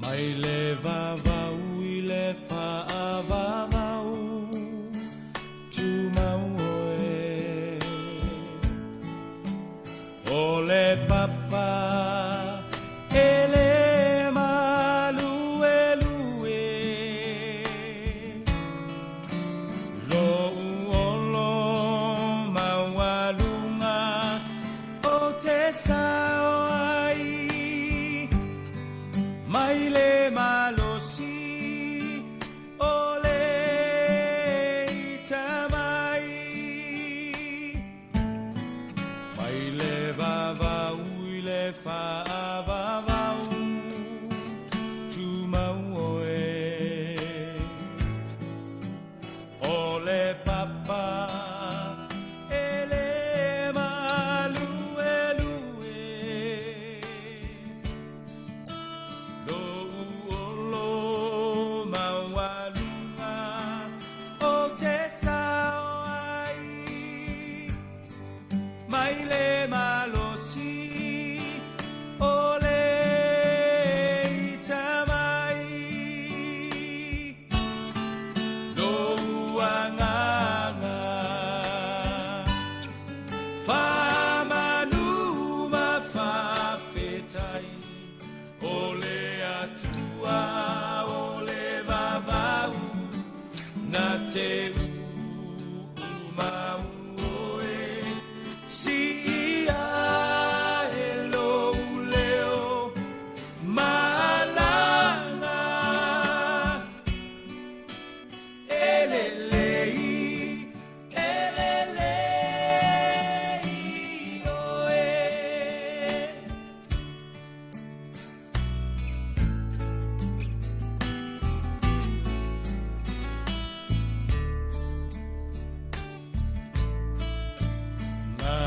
Mai le vavau I le whaavavau tu mau oe o le papa e le malu e lue lo uolo maualunga o te sao ai mai le malosi o le itamai mai le vavau I le whaavavau tu mau oe o le papa e le malu e lue lo uolo maualunga o te sao ai mai le malosi o le itamai lo uanganga whamanu ma whawhetai o le atua o le vavau na te mau oe si ia e lo leo malanga elelei oe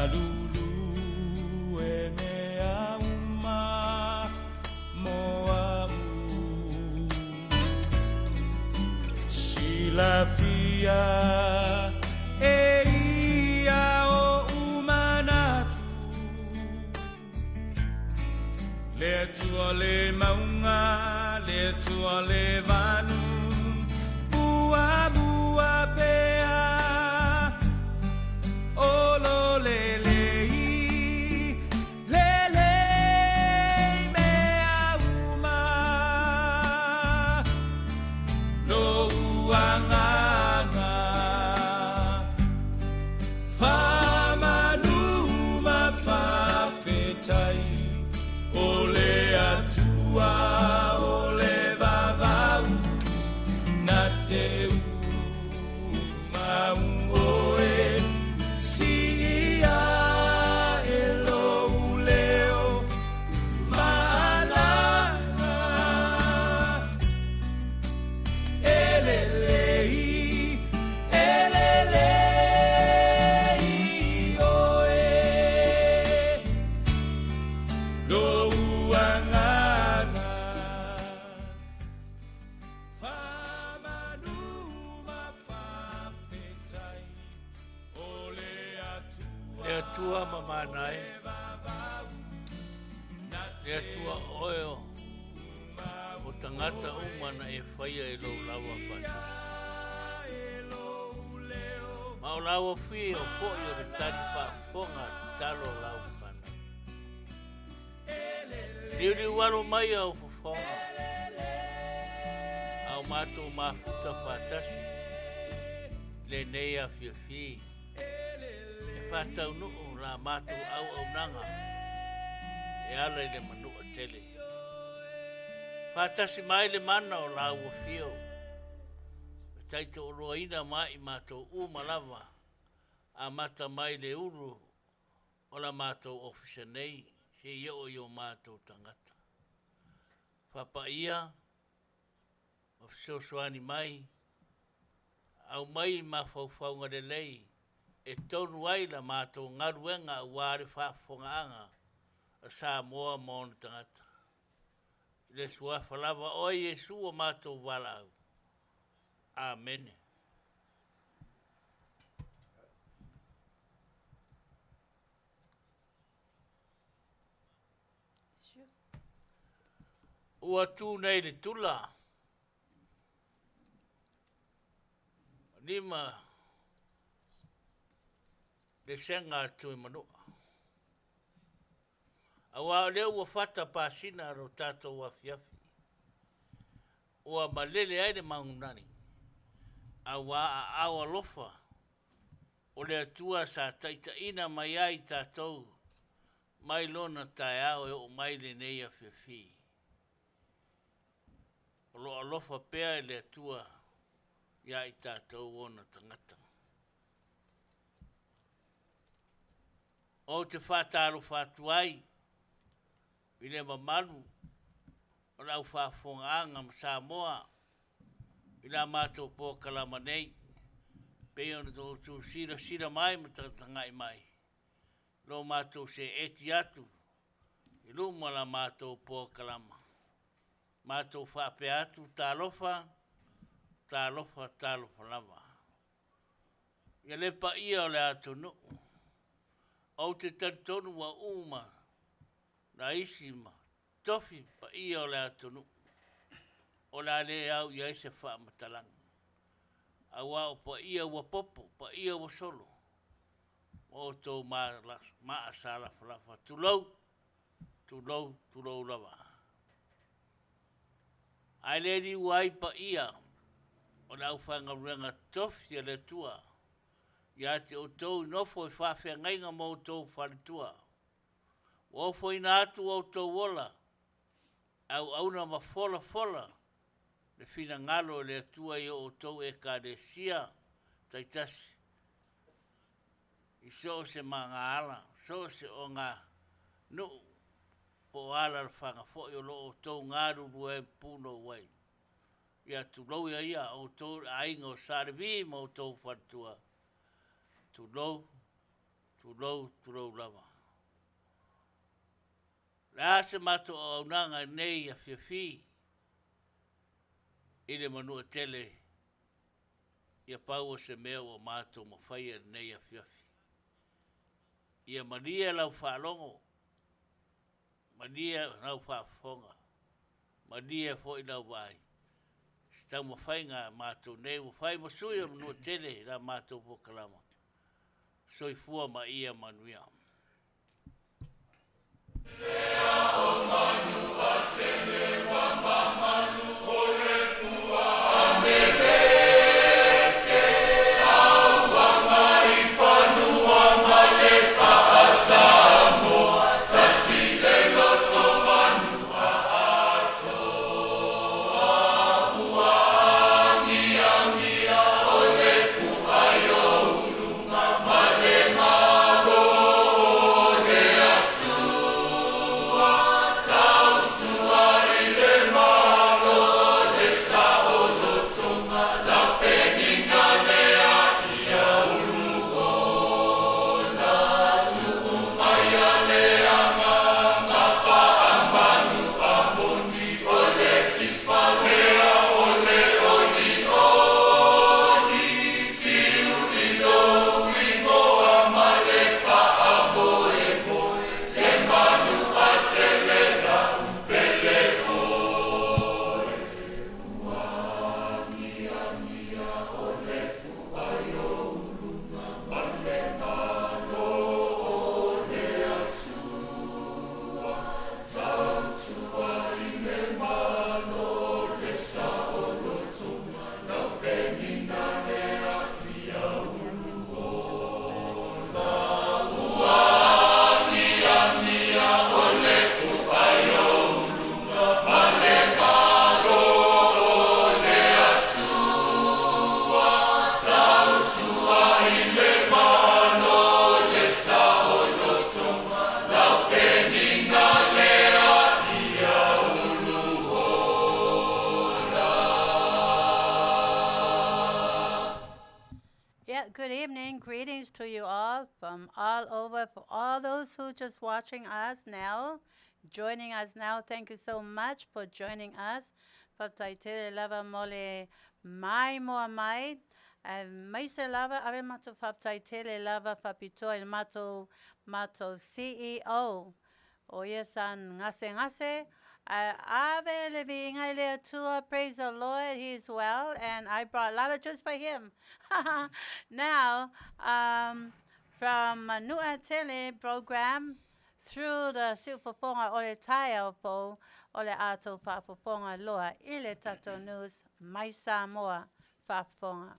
Malulu e mea uma moau Silafia e ia o umanatu Le tua le maunga le tua le vanu bua bua pea Olo lelei, lelei mea uma no uanganga whamanu ma whawhetai o le atua o le vavau na te mau oe si ia e lo leo malanga elelei oe lo uanganga whamanu ma whawhetai o le atua Le atua mamanae, le atua oeo, o tangata umana e whaia e lo lawa whatu. Ma o lawa whi o fōi o re tari whaafonga talo lau mana. Riuri waro mai au fofonga, au mato mafuta whatasi, le nei Afiafi. E whatau nuu la mātou Auaunaga e ala I le Manu'atele. Whatasi mai le mana o la uafio. E taito o roaina mai mātou umalawa a mata mai le uru o la mātou ofisa nei se iao I o mātou tangata. Whapaia, ofisio soani mai, au mai mawhauwhaunga le lei, e tonu ai la mātou ngaruenga a wāre whaafongaanga a Samoa mōna tangata. Le sua whalawa o Yesu o mātou walau. Amen. ua tu nei le tula. Lima le senga tu Manua. Awa leo ua fata pasina ro tatou Afiafi. Ua malele ai le maunani. Awa awa lofa. O le atua sa taitaina mai ai tatou. Mai lona tae ao e o mai le nei Afiafi. O lo alofa pea e le atua ia i tatou ona tangata. O te whātaro whātuai, i le mamalu, o lau whāwhongaanga ma Samoa, i la mātou pō kalama nei, pei ona tō tū sira mai ma tangai mai. Lo mātou se eti atu, i luma la mātou pō kalama. Mātou whāpe atu, tālofa lava. Ia le pa ia o le atu nuu. O te tantonu wa uma, na isi ma, tofi pa ia o le atonu. O la le au ia ise wha matalang. Awa o pa ia wa popo, pa ia wa solo. O tō maa sala whalafa. Tulau lava. Ai le ni wai pa ia, o la au whanga ruenga tofi a le tua. Ia te o tau nofo i whawhia ngainga mo tau wharitua. O fo ina atu o tau wola. Au auna ma fola. Le fina ngalo le atua i o tau e ka de sia taitasi. I so se ma ngā ala, so se o ngā nu po ala le whanga fo i o lo o tau ngāru rue puno wai. Ia tu lau ia o tau ainga o Sarmy mo tau wharitua. Tulau lava. La se mato o Auaunaga nei Afiafi. I le Manu'atele. Ia pau o se mea o mato mawhaia nei Afiafi. Ia Manuia lau whaalongo. Manuia lau whaafonga. Manuia fo i lau vai. Stau mawhai ngā mato nei. Mawhai masui o Manu'atele la mato po kalama. Soifua ma ia Manuia. Lea o Manu'atele wa mamanu o le fua Amerike. Auaunaga i whanua ma le whaasamo. Tasi le loto manua ato. Auaunaga o le fua yo ulunga ma le Malo le atua. Tautua i le Malo le saolotonga. La peninga le aia uluola. Tuku mai a le anga ma whaamanu a moni. O le tifalea o le oli. Tiu i lowi moa ma le whaamoe moe. Le Manu'atele na umpele oe. Uangia o le fuaio ulunga ma le Malo o le atua. Tautua i le Malo le saolotonga. Lau penina le aia uluola. Uangia o le fuaio ulunga ma le Malo o le atua. Tautua i le Malo le saolotonga. Lau penina le aia uluola. Yeah, good evening. Greetings to you all from all over. For all those who just watching us now, joining us now, thank you so much for joining us. Faapitoa lava mole mai moa mai. Mai se lava ave mato Faapitoa lava Faapitoa il mato CEO. O yesan ngase Ave living Leatuivaoalii, praise the Lord, he's well, and I brought a lot of juice for him. Now, from Manu'atele program through the Fofogaina o le taia po o le ato Fafofonga loa I le tato news mai Samoa Fafofonga.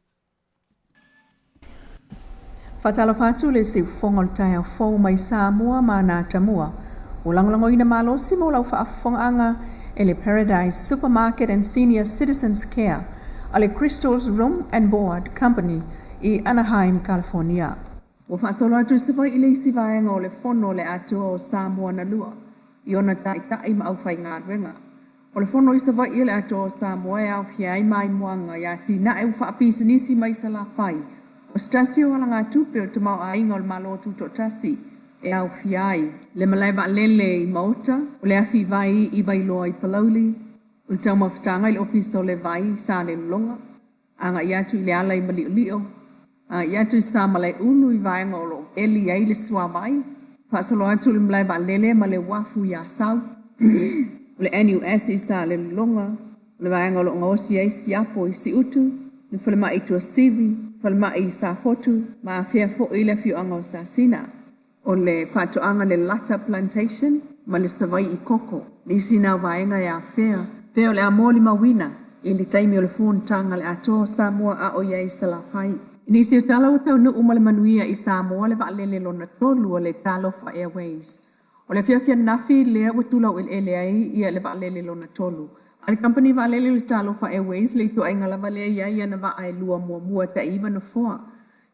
Fatalafatu le Fofogaina o le taia fo mai Samoa ma na tamua. O langolangoina Malo simo lau Faafonganga e le Paradise Supermarket and Senior Citizens Care a le Crystal's Room and Board Company I Anaheim, California. O whaasolo atu siwa I le sivaenga o le fono le atua o Samoa na lua. I ona tai ma au whai ngā ruenga. O le fono I siwa I le atua o Samoa e au fiai mai moanga ia tina e whaapisi nisi mai sa la whai. O stasio ala ngā tupil te mau a inga o le Malo tuto tasi. E au fiai. Le malaiva lele I maota, o le afi vai I vailoa I palauli, o le tau mawhitanga I le ofisa o le vai sa le longa, anga iatu I le ala I maliolio, anga iatu I sa malai ulu I vaenga o lo eli ai le sua vai, whaasolo atu le malaiva lele ma le wafu I Asoau, o le NUS I sa le longa, o le vaenga o lo ngaosi ai siapo I si utu, le whalema I tua sivi, whalema I sa fotu, ma Afiafi I le fioanga o sa sina. O le whatoanga le Lata Plantation, ma le savai I koko. Nisi nau vaenga e a whea. Peo le amoli mawina, I le taimi o le whontanga le ato Samoa a o iei sa la whai. Nisi o tala o tau nu uma le Manuia I Samoa le waalele lona tolu o le Talofa Airways. O le whiawhia nafi lea wa Tulau ele ai ia le waalele lona tolu. A le company waalele le Talofa Airways le tu ainga lava lea ia na wa ai lua mua ta iwa na foa.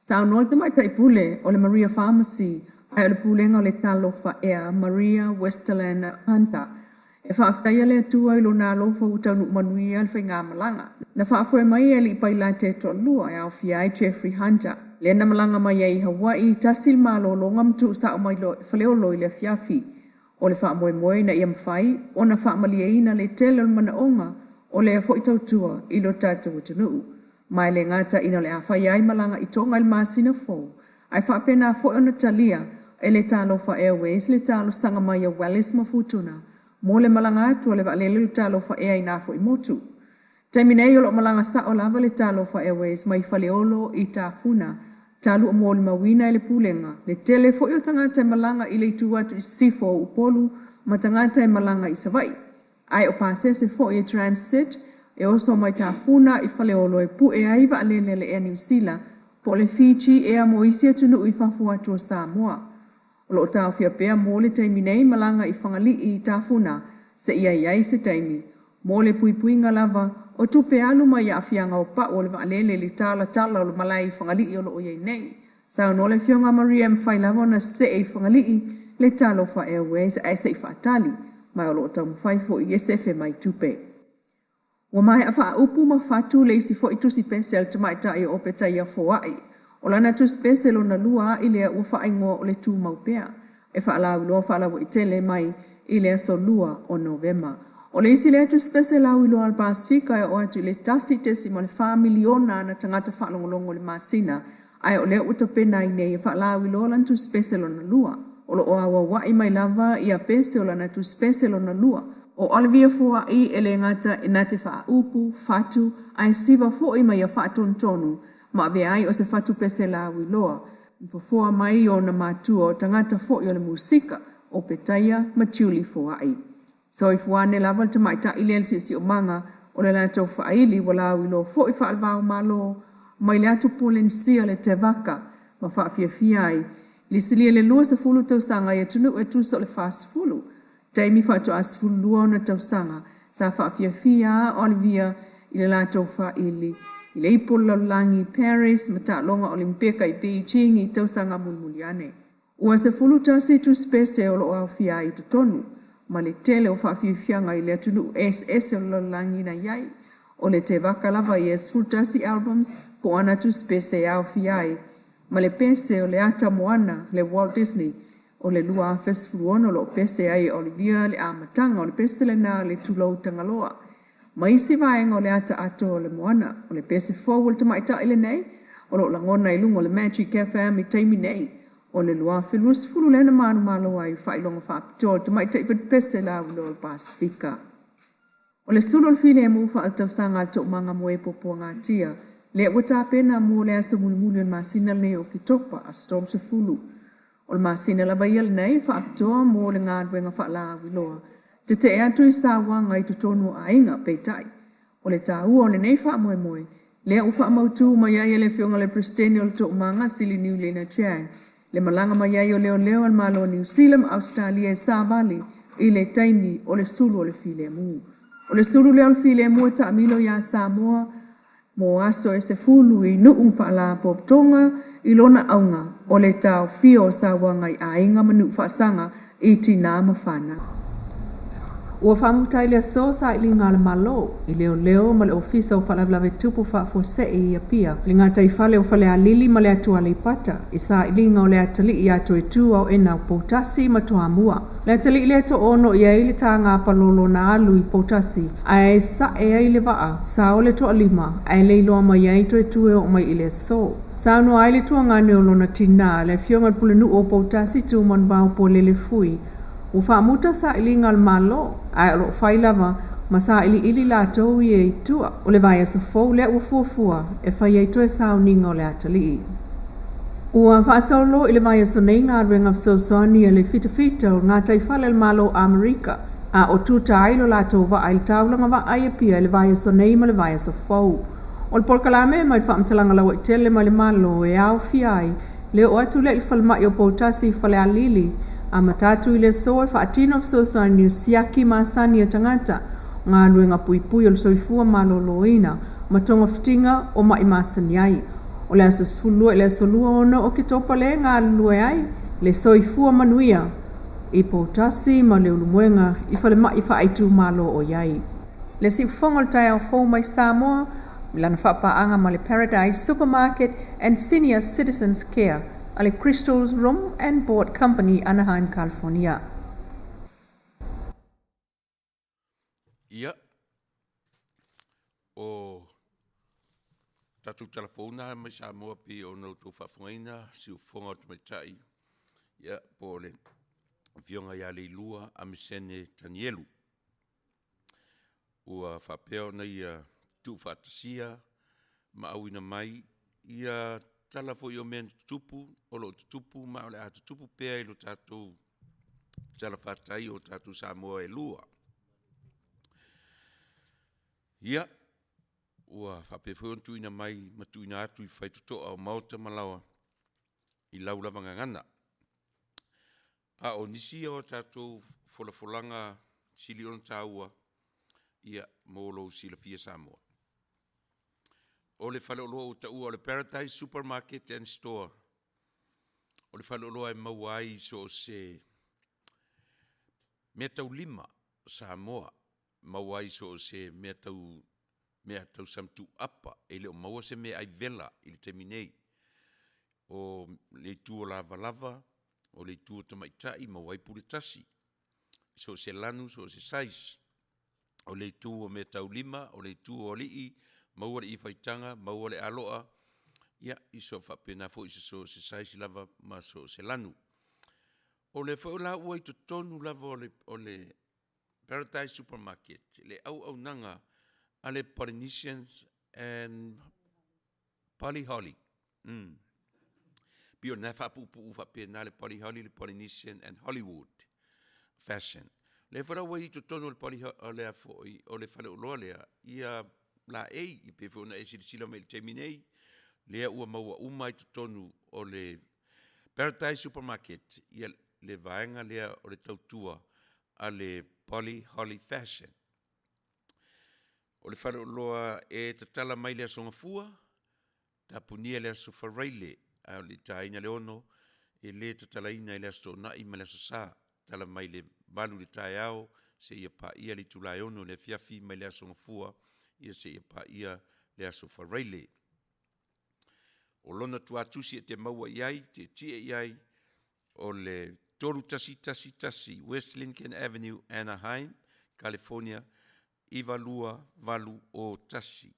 Sa unol te mai taipule o le Maria Pharmacy, ai o le pulenga o le Talofa Air, Maria, Westerland, Hunter. E whaaftaia le atua I lona alofa utau nuk Manuia le whainga malanga. Na whaafue mai e li pai la te lua e au fiai Jeffrey Hunter. Le na malanga mai e Hawaii, tasil Malo longa mtu sa o mai lo whaleolo I le Afiafi. O le whaamoe na ia mwhai, o na whaamaliaina le tele o Manaonga, o le afo I tautua I lo tātou utanuu. Mai le ngata ina le awhai ai malanga I tonga il masina fo. Ai whaapena fo o na talia, e le Talofa Airways le talo sanga mai a Wallis mafutuna. Mo le malanga atu le waalele le Talofa Air I nafo I motu. Taiminei o lo malanga sa o lava le Talofa Airways mai whaleolo I tafuna. Talu o mo le mawina le pulenga. Le tele fo o tangata malanga I le tuatu I sifo o upolu ma tangata malanga I savai. Ai o pasese fo I transit e oso mai tafuna I whaleolo e pu e ai waalele le New Zealand po le Fiji e a moisia tunu I fafu atu o Samoa. O lo tau fia pea mo le taimi nei malanga I whangali I tafuna se ia iai se taimi. Mo le puipuinga lava o tupe alu mai a fianga o pa o le waalele le tala o le malai I whangali I o lo iai nei. Sa no le fionga Maria mwhai lava na se e whangali I le Talofa Airways e se I whaatali. Mai o lo tau mwhai fo I esefe mai tupe. Wa mai a wha upu ma whatu le isi fo I tusi pensel te mai tai o petai a foai. O lana tu speselo na lua I lea ua whaingoa o le tū maupea. E whaalau loa whaalawa I tele mai I lea so lua o Novema. O le isi lea tu speselau I loa al Pasifika e o atu le tasi tesi mo le 4 miliona na tangata whaalongolongo le masina. Ai o lea uta pena I nei e whaalau I loa lan tu speselo na lua. O lo o awa wai mai lava I a pese o lana tu speselo na lua. O Olivia fua I ele ngata I nate wha upu, fatu, ai siva fo I mai a whaatontonu. Ma ve ai o se fatu pese la wiloa. Mfofua mai o na matua o tangata fo I o le musika o petaia matiuli fua ai. So I fuane lava te mai ta ilel si o manga o le lato fa ili wala wilo fo I whaalvao malo mai le atu polensia le te vaka ma Afiafi ai. Ili silia le lua sa fulu tau sanga ia tunu e tu so le fast fulu. Taimi whatu as fulu lua na tau sanga sa Afiafi a Olivia ili lato fa ili. I le ipola langi Paris, mata longa Olimpeka I Beijing I tausanga mulmuliane. Ua se fulutasi tu spese o lo awhia I tutonu, ma le tele o whawhiwhianga I le atunu SS o lo langi na iai, o le te wakalava I es fulutasi albums po ana tu spese au fiai, ma le pese o le ata moana le Walt Disney, o le lua festivaluono lo pese ai Olivia le amatanga o le pese le na le Tulau tangaloa. Ma isi vaenga o le ata ato o le moana, o le pese forward ta maita ile nei, o lo langona I lungo le Magic FM I taimi nei, O le lua filus fulu lena manu malo ai whailonga Faapitoa te mai teifat pese la ulo al Pasifika. O le stulu al file mu fa altau sanga al manga moe popo ngā tia, le wata pena mo le asa muli masina le o kitopa a storm se fulu. O le masina la bayal nei Faapitoa mo le ngā duenga whaala wiloa, te atu I sawa ngai tutonu a inga peitai. O le tāua o le nei wha moe moe, le ufa mautu mai ai le fionga le presteni o le manga sili niu le na triang, le malanga mai ai o leo al Malo New Zealand, Australia e Savali, I le taimi o le sulu o le file mu. O le sulu leo le file mu e taamilo ia Samoa, mo aso e se fulu I nuu whaala poptonga, I lona aunga o le tau fio sawa ngai a inga manu whaasanga I tina mawhana. Ua whamutai le so sa I linga le Malo, I leo ma le ofisa o whalawlawe tupu whaafosei I apia, li ngā taifale o whale a lili ma le atua le pata, I sa I linga o le atali I ato e tu au ena o poutasi ma toa mua. Le atali I le ato ono I ai le tā ngā palolo na alu I poutasi, a e sa e ai le waa, sa o le toa lima, a e leiloa mai ai to e tu e o mai I le so. Sa anu ai le tua ngā neolona tina, le fionga pulenu o poutasi tu man bao po lele fui, o whaamuta sa ilinga al Malo, a ro whailava, ma sa ili lātou I e tua, o le vai asa fau lea ua fuafua, e whai ei toe sa uninga o le atali. Ua whaasaulo I le vai asa nei ngā ruenga fsosoni e le fita o ngā taifale al Malo Amerika, a o tuta ailo lātou wa ail taulanga wa ai pia le vai asa nei ma le vai asa fau. O le porkalame mai whaamtalanga lawa I tele ma le Malo e Auaunaga, le o atu le whalmai o poutasi whale a lili, a matatu I le soe whaatino fsosoni o siaki maasani o tangata, ngā nuenga puipui o le soifua maloloina, matonga fitinga o mai maasani ai. O le aso sfulua I le aso lua ono o ke topa le ngā lue ai, le soifua Manuia, I poutasi ma le ulumuenga I whale mai whaaitu malo o iai. Le si whongo le tai au fau mai Samoa, milana whapaanga ma le Paradise Supermarket and Senior Citizens Care, a le Crystal's Room and Board Company, Anaheim, California. Ia, o tatu telefona mai Samoa pi o no tu Fofogaina si o fonga o tamatai. Ia, po le fionga ia le lua a misene tanielu. Ua whapeo na ia tu whatasia, ma awina mai, ia tala fo I o mea tupu, o lo tupu, ma o le atu tupu pea I lo tātou tala whatai o tātou Samoa e lua. Ia, ua whapefo on tuina mai, ma tuina atu I whaitutoa o mauta malawa I laulawa ngangana. A o nisi o tātou folafolanga sili on tāua, ia mōlo sila fia Samoa. O le whaleoloa o taua o le Paradise Supermarket and Store. O le whaleoloa e mauai so se mea tau lima Samoa. Mauai so se mea tau samtu apa. E leo maua se mea ai vela I le teminei. O le tuo lava lava, o le tuo tamaitai, mauai pule tasi. So se lanu, so se sais. O le tuo mea tau lima, o le tuo olii, maua le ifaitanga, maua le aloa, ia iso whapena fo isa so se saisi lava ma so se lanu. O le whaula ua I tonu lava o le Paradise Supermarket, le Auaunaga a le Polynesians and Polyholly. Pio na whapupu whapena le Polyholly, le Polynesian and Hollywood fashion. Le whara ua I tonu o le whaleuloa lea, ia la I pefona e sila me le teminei, lea ua maua uma I tonu o le Paradise Supermarket, ia le vaenga lea o le tautua a le Polyholly Fashion. O le whaleuloa e tatala mai lea songafua, tapunia lea sofareile, a le taina le ono, e le tatalaina lea stonai ma lea sosa, tala mai le balu le Tiliai'a, se ia pa ia le Tulau ono le Afiafi mai lea songafua, ia se ia pa ia le aso whareile. O lona tuatusi e te maua iai, te tia iai, o le toru tasi, West Lincoln Avenue, Anaheim, California, Ivalua valu o tasi.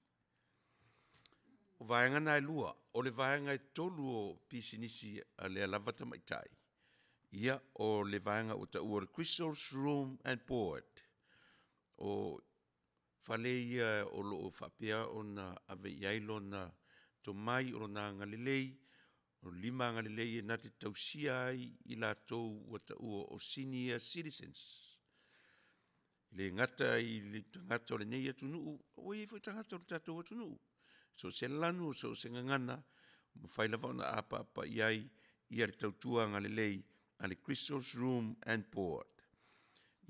O vaengana e lua, o le vaenga e tolu o pisinisi a le lava tamaitai. Ia o le vaenga o ta ua Crystal's Room and Board. O fale ia o loo whapea o na ave iailo na to mai o na ngalilei, o lima ngalilei e nate tausia ai i la tau ua ta ua o senior citizens. Le ngata i le tangata o le nei atu nuu, o i fwy tangata o le tatou atu nuu. So se lanu, so se ngangana, mawhailava ona apa iai i le tautua ngalilei a le Crystal's Room and Board.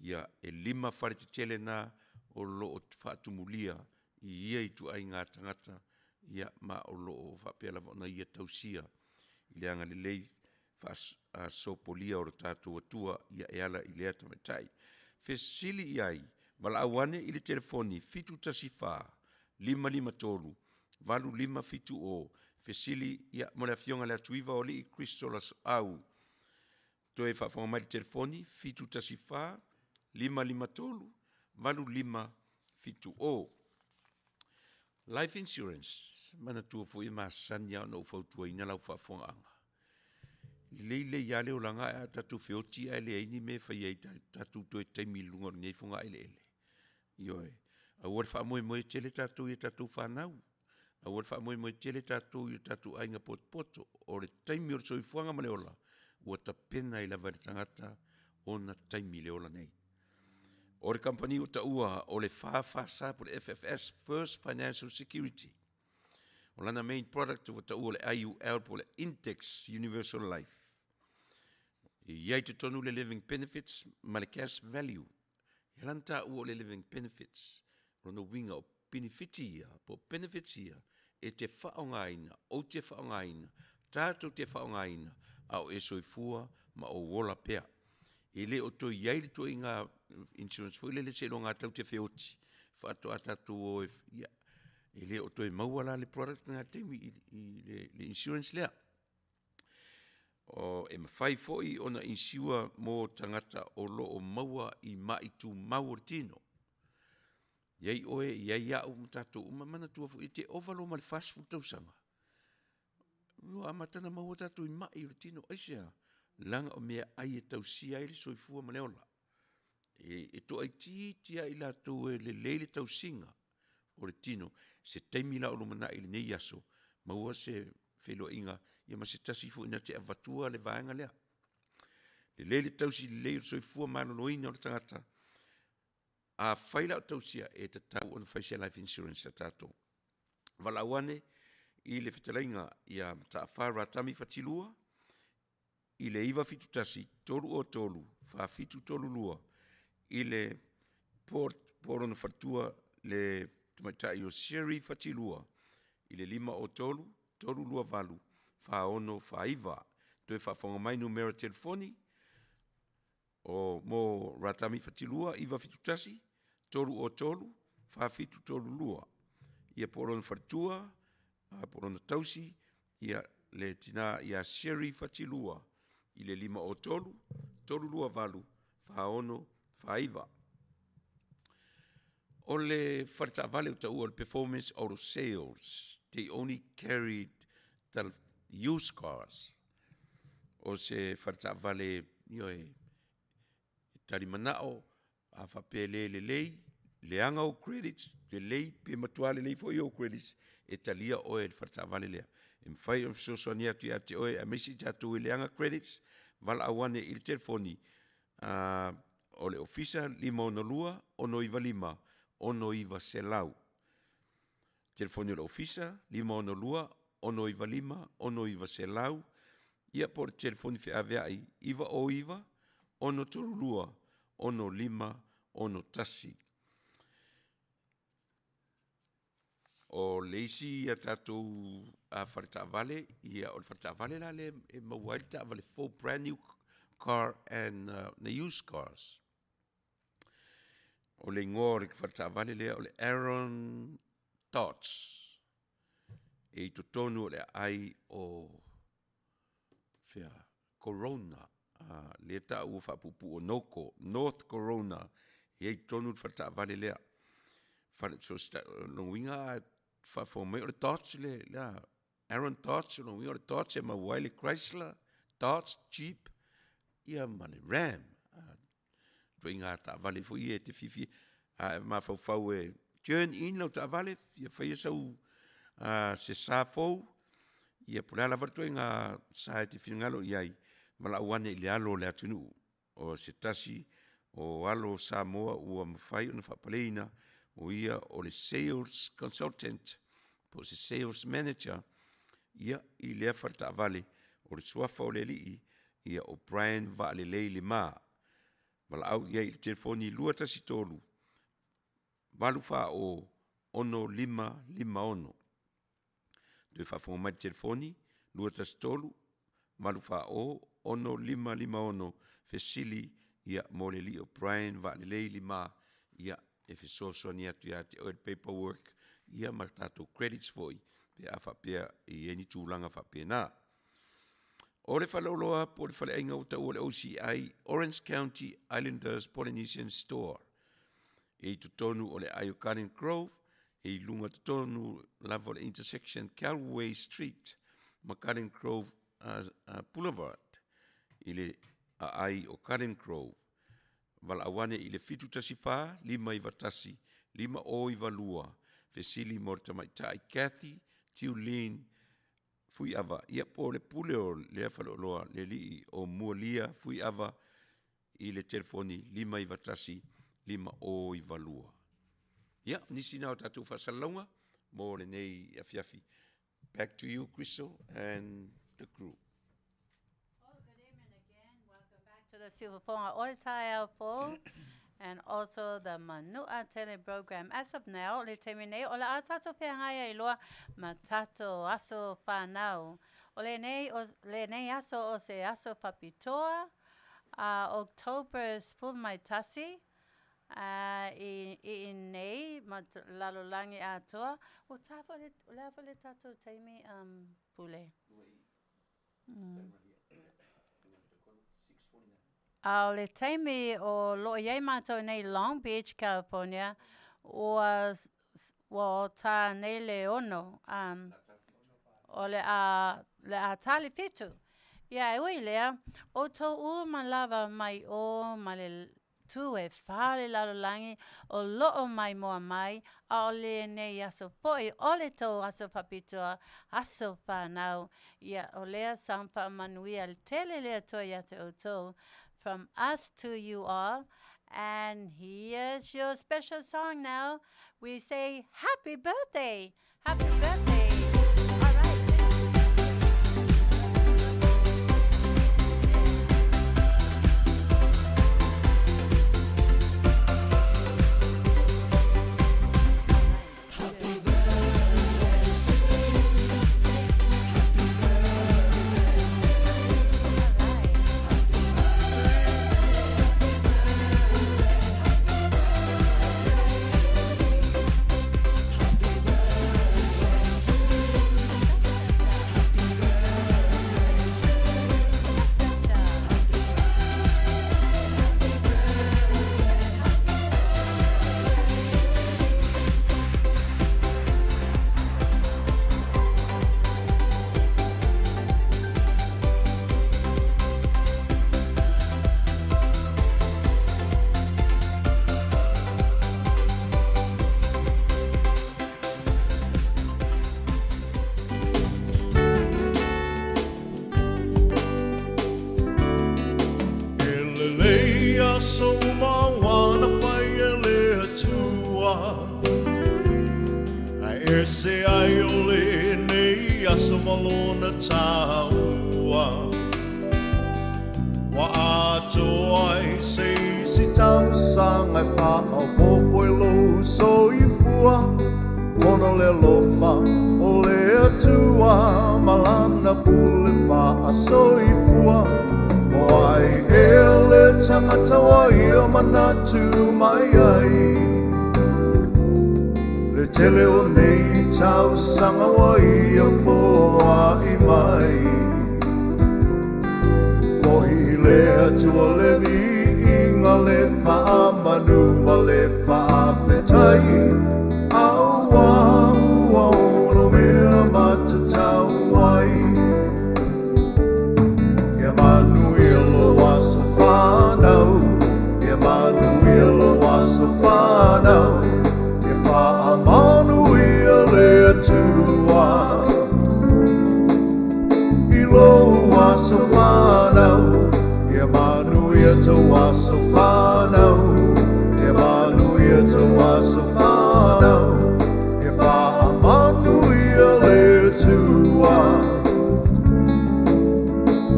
Ia e lima wharetitele na o loo whaatumulia i ia i tu ai ngā tangata, ia ma o loo whapealava ona ia tausia i le angalilei sopolia o le tatou atua ia e ala i lea tamatai. Fesili iai, wala awane i le telefoni, fitu tasifa, 553, valu 550, fesili ia mo le Afioga Leatuivaoalii Crystal Asoau. Toe whaafonga mai le telefoni, fitu tasifa, 553, valu 550. Life insurance, mana tua fui masani au no fautua ina lau whaafonga anga. Leile ia leo langa a tatu feoti a le aini me whai ei tatu toi taimi lunga ni funga ele ele. Ioe, a ua wha moe tele tatu i tatu whanau. A ua wha moe tele tatu i tatu ainga poto o le taimi o soi fuanga ma leola. Ua ta pena i la vare tangata o na taimi leola nei. O le company o ta ua o le whawhasa po le FFS, First Financial Security. O lana main product o ta ua le IUL po le Index Universal Life. Iai te tonu le living benefits, ma le cash value. I lanta ua le living benefits. Rono winga o benefitia, po benefitia, e te whaongaina, o te whaongaina, tātou te whaongaina, au e soifua ma o wola pea. E le o toi iai le toi ngā insurance fo, le se lo ngā tau te whioti. Whaato atatu o e le o toi mauala le product ngā teimi i le insurance lea. O e mawhai foi ona insua mō tangata o lo o maua i maitu maua tino. Iai oe, iai au mtato umamana tua fo i te ovalo ma le fast food tausanga. Rua amatana maua tatu i mai o tino, aisea, langa o mea ai e tausia i le soifua ma leola. E to ai titia i la tau e le leile tausinga o le tino, se teimila o lumana i le nei aso, maua se whelo inga, ia ma se tasifu ina te avatua le vaenga lea. Le leile tausi le leile soifua malo loina o le tangata, a whaila o tausia e te tau on whaisia life insurance a tātou. Walauane i le Fetalaiga ia taafara tami fatilua, i le iwa fitu tasi, tolu o tolu, fitu tolu lua, i le porono fatua le tumaitai o seri fatilua, i le 5 o tolu, tolu lua valu, ono iwa, toe whaafonga mai numero telefoni, o mo ratami fatilua, iwa fitu tasi, tolu o tolu, fitu tolu lua, ia porono fatua, porono tausi, ia le tina ia seri fatilua, i le 5 o tolu, tolu lua valu, ono iwa. O le wharetavale o ta ua, performance auto sales, they only carried the used cars. O se wharetavale, tari manao, a whapele le lei, le anga o credits, le lei, pe matua le lei fo i o credits, e talia oe le wharetavale lea. E mwhai o fisoswania tu ate oe, a mesi tatu i le anga credits, vala awane i le telefoni, o le ofisa 502, ono iwa 5, ono iwa selau. Telefoni o le ofisa 502, ono iwa 5, ono iwa selau. Ia por telefoni fe aveai, iwa o iwa, ono torulua, ono 5, ono tasi. O leisi ia tatou a wharetavale, ia o le wharetavale la le mawai ta avale 4 brand new car and the used cars. O le ngō re wharetavale lea o le Aaron Tots. E to tonu o le ai o fea Corona. Le ta ua whapupu o Noko, North Corona. E tonu o wharetavale lea. So longuinga whafo mai o le Tots le Aaron Dodge, no o le Dodge e mauai Chrysler, Dodge, Jeep, ia ma le Ram. Tui ngā ta'avale fo ia te fifi, ma fau e turn in lau ta'avale, ia whaia sau se sā fau, ia pulea lava tui ngā sā e te whingalo iai, ma la uane i le alo le atunu, o se tasi, o alo Samoa ua mawhai o na whapaleina, o ia o le sales consultant, po se sales manager, ia i lea wharta avale, o le suafa o le lii, ia o Brian Vaalelei le maa, wala au ia i le telefoni lua tasi tolu, walu wha o 1551. Doi whafonga mai telefoni, lua tasi tolu, walu wha o 1551, fesili ia mo le li o Brian Vaalelei le maa, ia e fesoso ni atu ia te oil paperwork, ia martato credits foi, pe a whapea i eni tūlanga whapea nā. O le whaloloa po le whale ainga o tau o le OCI, Orange County Islanders Polynesian Store. E tutonu o le Ayo Garden Grove, e lunga tutonu lava le intersection Calway Street, ma Garden Grove Boulevard, i le ai o Garden Grove. Wala awane i le fitu tasi wha, 5 i watasi, 5 o i walua, fesili morta mai tai Kathy, Tiulin, fui ava, ia po le pule o le awhaloloa le lii o mualia fui ava i le telefoni 5 i watasi, 5 o i walua. Ia, nisi nao tatu whasalonga, mo le nei Afiafi. Back to you, Crystal, and the crew. Good evening again. Welcome back to the Silverfonga Oiltaia and also the Manu'atele program. As of now, le temine o le asato whiangaya I loa matato aso whanau. O le nei aso o se aso Faapitoa. October is full mai tasi. I nei lalolangi atoa. O tafa le tato teimi pule. Le teimi o lo iei mātou nei Long Beach, California, was tā nei le ono, o le a tali fitu. Ia, e ui lea, o tō ma lava mai o ma le tu e whāle lalolangi, o loo mai moa mai, a o le nei aso foi, o le tō aso Faapitoa, aso whanau, ia, o lea sampa Manuia, le tele lea toa ia te o tō, from us to you all. And here's your special song now. We say happy birthday. Happy birthday. All right. Se ai o le nei aso malona taua Wa ato ai se si tau sanga wha au popo i lo so i fua Mono le lofa o le atua Malana pule wha so i fua O ai e le tangata wa i o manatu mai ai Le tele o nei tau sanga wai a foa I mai Fohi le atua le vi inga le wha manu a le wha fetai Au au au no mea matatau aso whanau, e Manuia tau aso whanau, e wha Manuia le tua.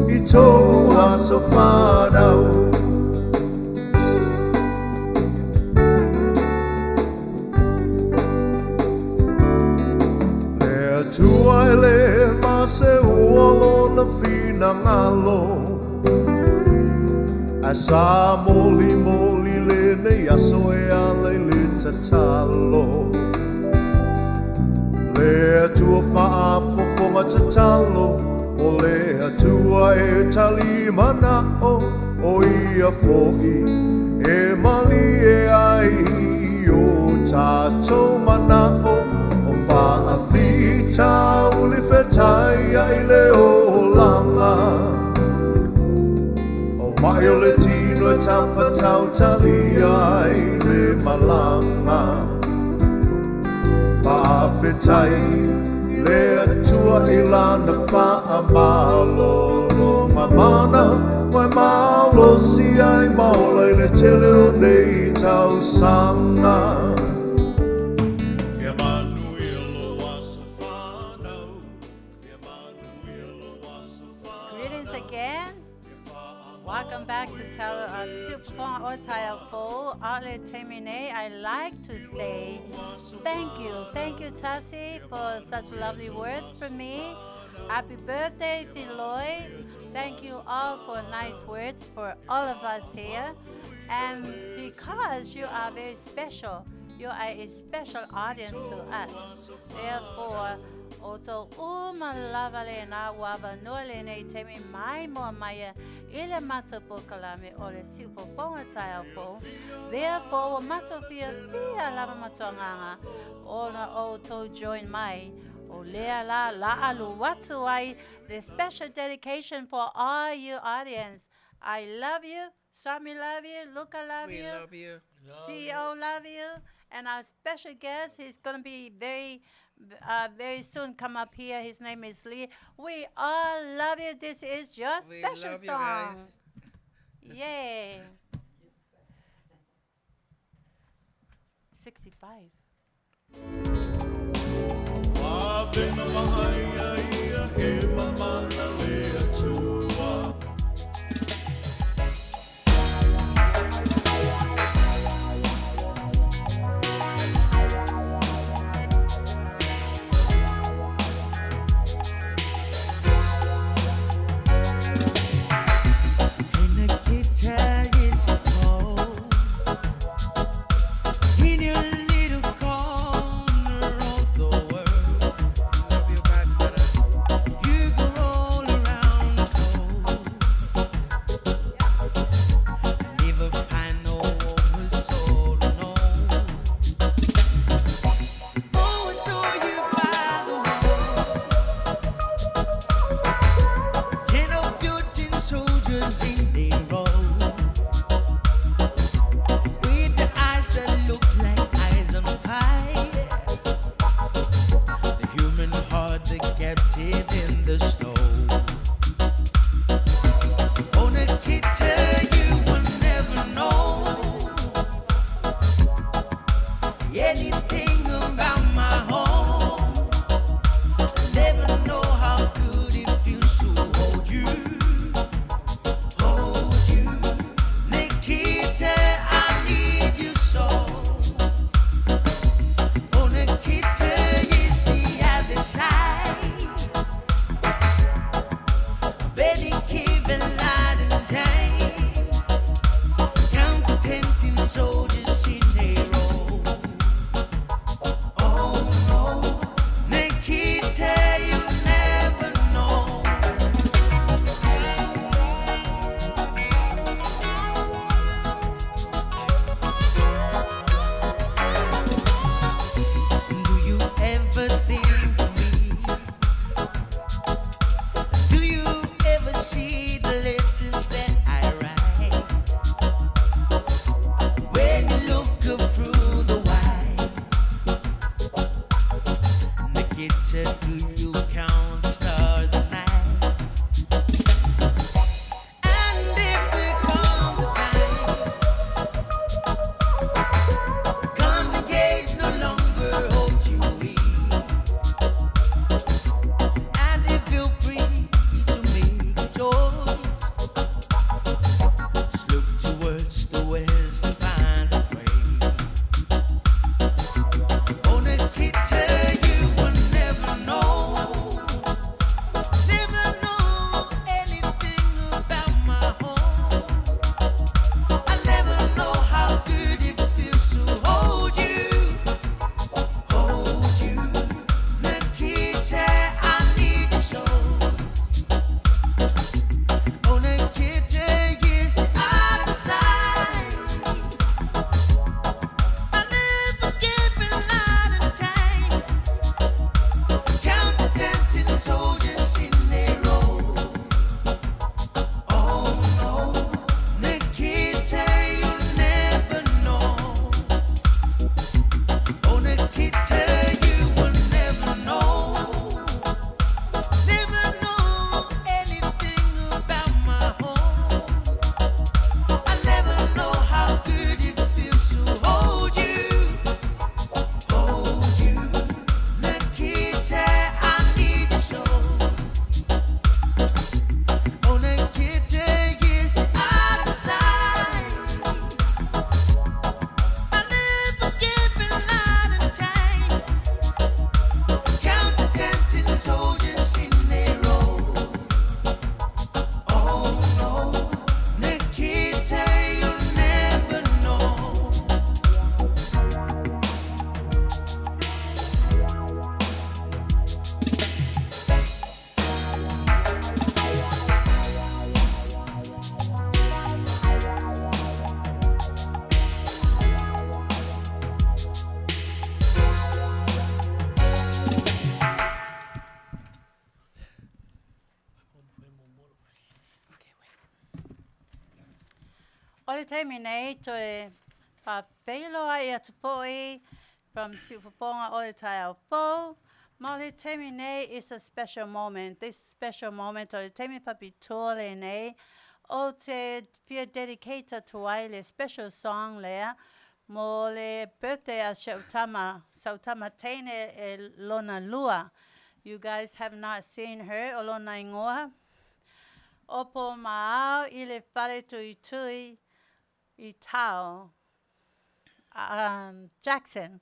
I tau aso whanau. Le tua e le mase ualo na fina ngalo. Asa moli moli le nei aso e ale le tatalo. Le atua faa fofonga tatalo. O le atua e tali manao. O ia foki e mali e ai. O tatou manao. O faa fita uli Fetalaiga i le olanga. Mai o le tino e tapa tau Tiliai'a i le malanga. Paawhetai i le atua i lana wha Malo. Longa mana mai Malo si ai maola i le tele o nei tau sanga. E Manuia lo aso whanau. E Manuia lo aso whanau. Greetings again. Welcome back to Super Otaia Fo. Ale Temine. I like to say thank you. Thank you, Tassi, for such lovely words for me. Happy birthday, Filoi. Thank you all for nice words for all of us here. And because you are very special, you are a special audience to us. Therefore, Oto umalavale na wava nole ne temi mai mo maya ile matapo kalame ole sipo ponga tayo po. Therefore, matofia fia lava matonganga ona oto join mai. Olea la alu watu ai the special dedication for all you audience. I love you. Sarmy love you. Luca love you. We love you. CEO love you. And our special guest, he's going to be very soon come up here. His name is Lee. We all love you. This is your special love you song. guys. Yay. 65. Wawena wahaya ia e mamana le atua. You can roll around Ole te mine to e Faulalo ia te foi from Fofogaina ole tai au fo. Ma ole te mine is a special moment. This special moment ole te mi Faapitoa le nei. O te fia dedicated to ai le special song lea. Mo le birthday a Sautama Tene e Lona Lua. You guys have not seen her, o lona ingoa. Opo maao I le whare tui I tau. Jackson.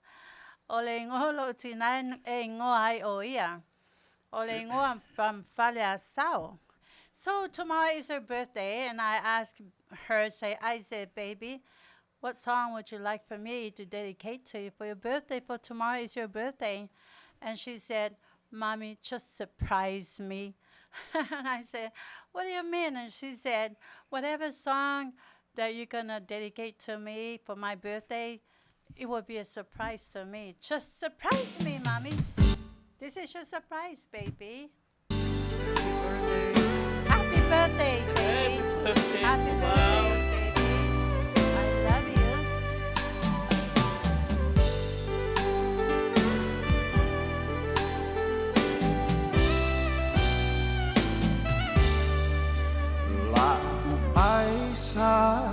O le ingoa lo tina e ingoa ai o ia. O le ingoa from whare Asoau. So tomorrow is her birthday, and I asked her, I said, baby, what song would you like for me to dedicate to you for your birthday? For tomorrow is your birthday. And she said, Mommy, just surprise me. And I said, what do you mean? And she said, whatever song that you're going to dedicate to me for my birthday, it will be a surprise to me. Just surprise me, Mommy. This is your surprise, baby. Happy birthday, baby. Happy birthday. Happy Wow. birthday, baby. I love you. La Aisa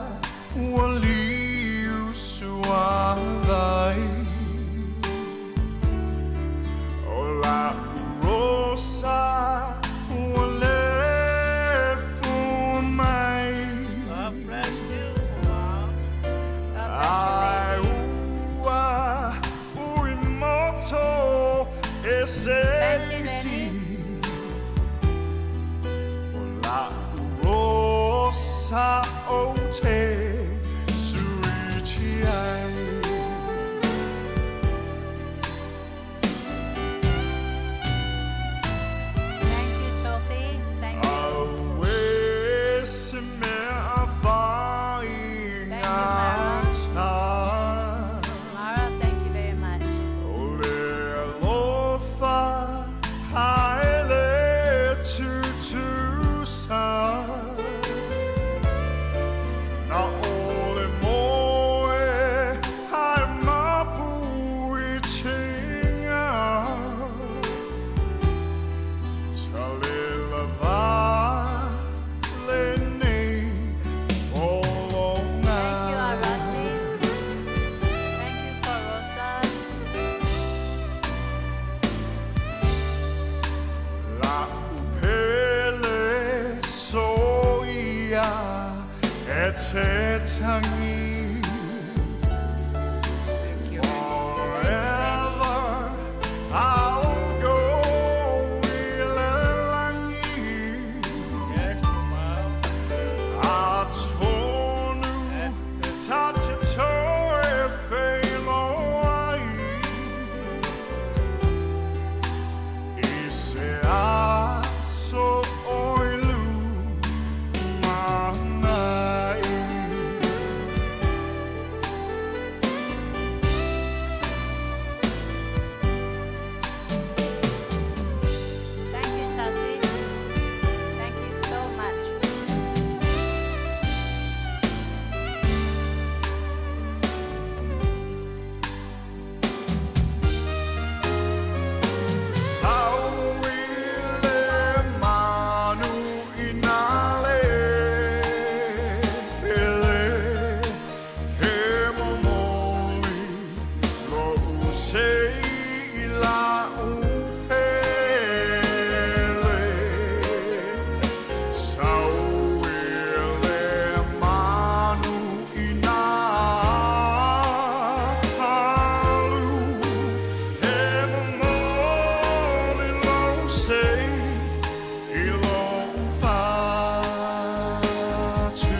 waliu suavai O la rosa wale fumai God bless you. Wow. Ai ua uimoto esesi La rosa o te suichiai Thank you, Sophie. Thank you. Awes me afai Mara. Mara, thank you very much. Ole lofa haele tutusa Na ole moe hai mapui tinga Talila va le nei olonga Thank you, Arati. Thank you for Rosa. La upele soia e te tangi Forever I'll go ilelangi Yes, wow. A tonu tatito e feiloi Ise aso oilu manai Thank you, Tassie. Thank you so much. Sauile Manu'atele Ele he momoli Lo usei la upele Sauile Manu'atele He momoli lo sei I lo fatu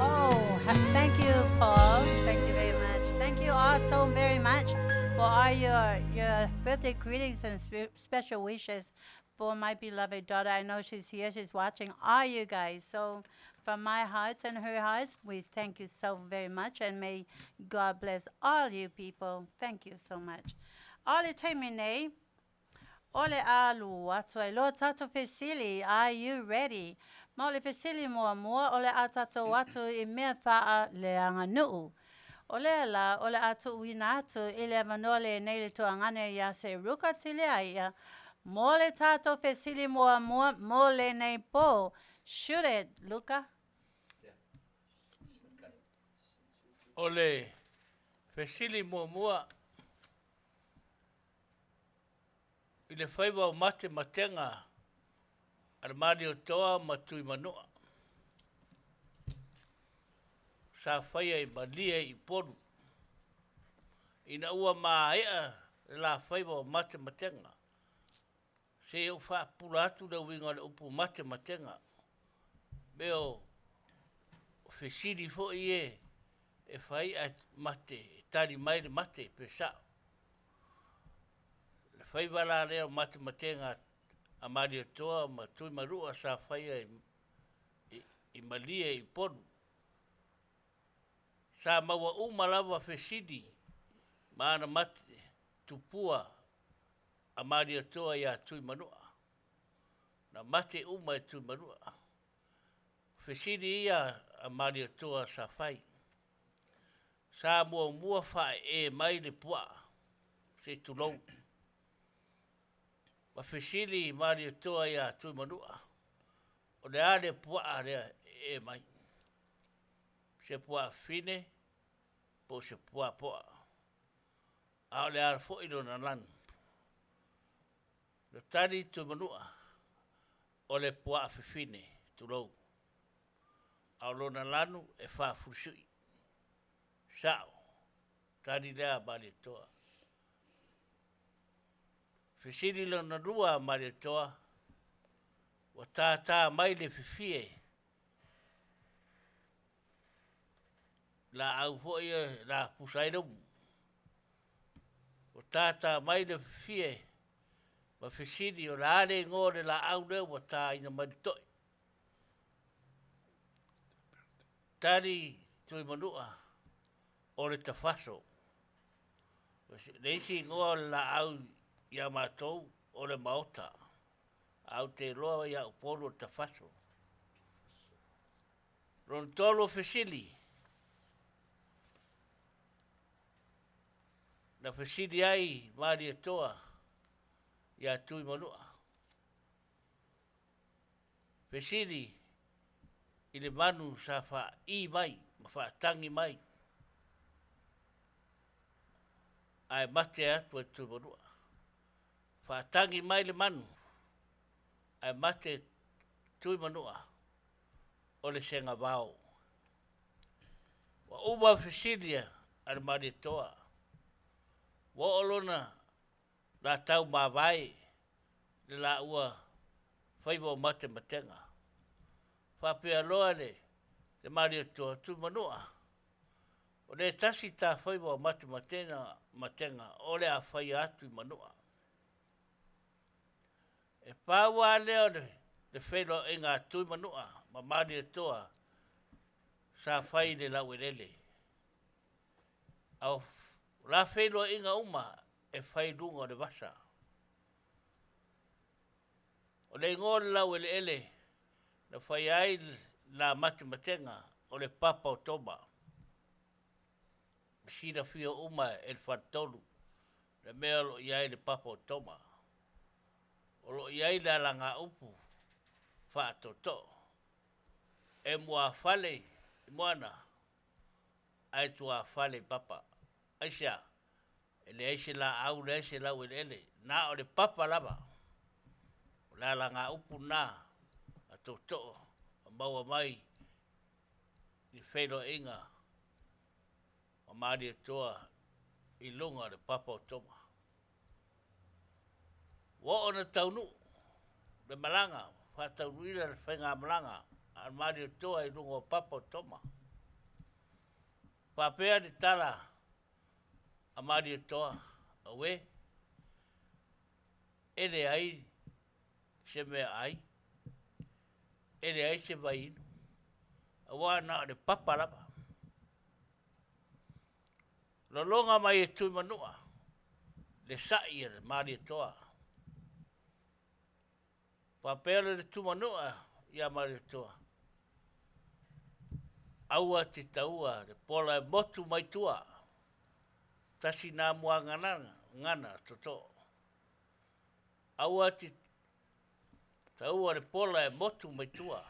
Oh, thank you, Paul. Thank you very much. Thank you all so very much for all your birthday greetings and special wishes for my beloved daughter. I know she's here. She's watching all you guys. So from my heart and her heart, we thank you so very much. And may God bless all you people. Thank you so much. All the time, Ole alu atu ai lo tato fesili, are you ready? Ma ole fesili mua ole a tato watu I mea faa le anga nuu. Ole la, ole atu uina atu ile manole neile to angane ya Seruka Tiliai'a. Mole tato fesili mua mole nei po. Shoot it, Luca. Ole fesili mua I le whaiwa o mate matenga ar Manu'atele matui Manua. Sa whaia I malia I poru. Ina ua maea la whaiwa o mate matenga. Se o wha puratu na winga le upu mate matenga. Meo fesiri fo e whai at mate, tari mai le mate pesa. Whai wala leo mate matenga a Manu'atele matui marua sa whaia I malia I poru. Sa maua umalawa fesidi maana mate tupua a Manu'atele ia tui manua. Na mate uma tui manua. Fesidi ia a Manu'atele sa whai. Sa mua whae mai le pua se Tulau. Ma fesili Manu'atele ia tui manua. O le ale pua rea mai. Se pua fine, po se pua poa. A le ala fo ilo na lanu. Le tari tui manua. O le pua fine, Tulau. A lona lanu e wha furusui. Sao, tari lea Manu'atele. Fesiri lona rua Manu'atele. Wa tā mai le fifie. La au foia la pusaino. Wa tā mai le fifie. Wa fesiri o la ale ngore la au leo wa tā ina maritoi. Tari tui manua. O le tafaso. Leisi ngore la au ia mātou o le maota. Au te loa ia upolo tafaso. Ron tolo fesili. Na fesili ai Manu'atele ia tui manua. Fesili I le manu sa wha I mai, ma wha tangi mai. Ai mate atu e tui manua. Wha tangi mai le manu. Ai mate tui manua. O le senga vau. Wa uma fesilia ar Manu'atele. Wa olona la tau mawai le la ua whaiwa mate matenga. Whapea loa le Manu'atele tui manua. O le tasi ta whaiwa mate matenga o le a whai atu manua. E pāua leo le whelo inga tui manua ma Manu'atele sa whai le lau elele. Au la whelo inga uma e whai lunga le vasa. O le ngōle lau elele na whai ai la mate matenga o le papa o toma. Sina fio uma e whatolu. Le mea lo iai le papa o toma. O lo iai la langa upu. Whaatoto. E mua fale moana. Ai tua fale papa. Aisia. E le aise la au le aise lau ele. Na o le papa lava. O la langa upu na. A toto. A maua mai. Ni whelo inga. A Manu'atele I lunga le papa o toma. Wa ona taunu. Le malanga. Wha taunu ila le whainga malanga. A Manu'atele I lunga o papa o toma. Whapea ni tala. A Manu'atele. Awe. Ele ai. Se mea ai. Ele ai se vai. Awa na le papa lapa. Lolonga mai e tui manua. Le sai e Manu'atele. Papele le tumanua ia maritoa. Aua te taua, le pola e motu mai tua. Tasi nā mua ngana toto. Aua te taua le pola e motu mai tua.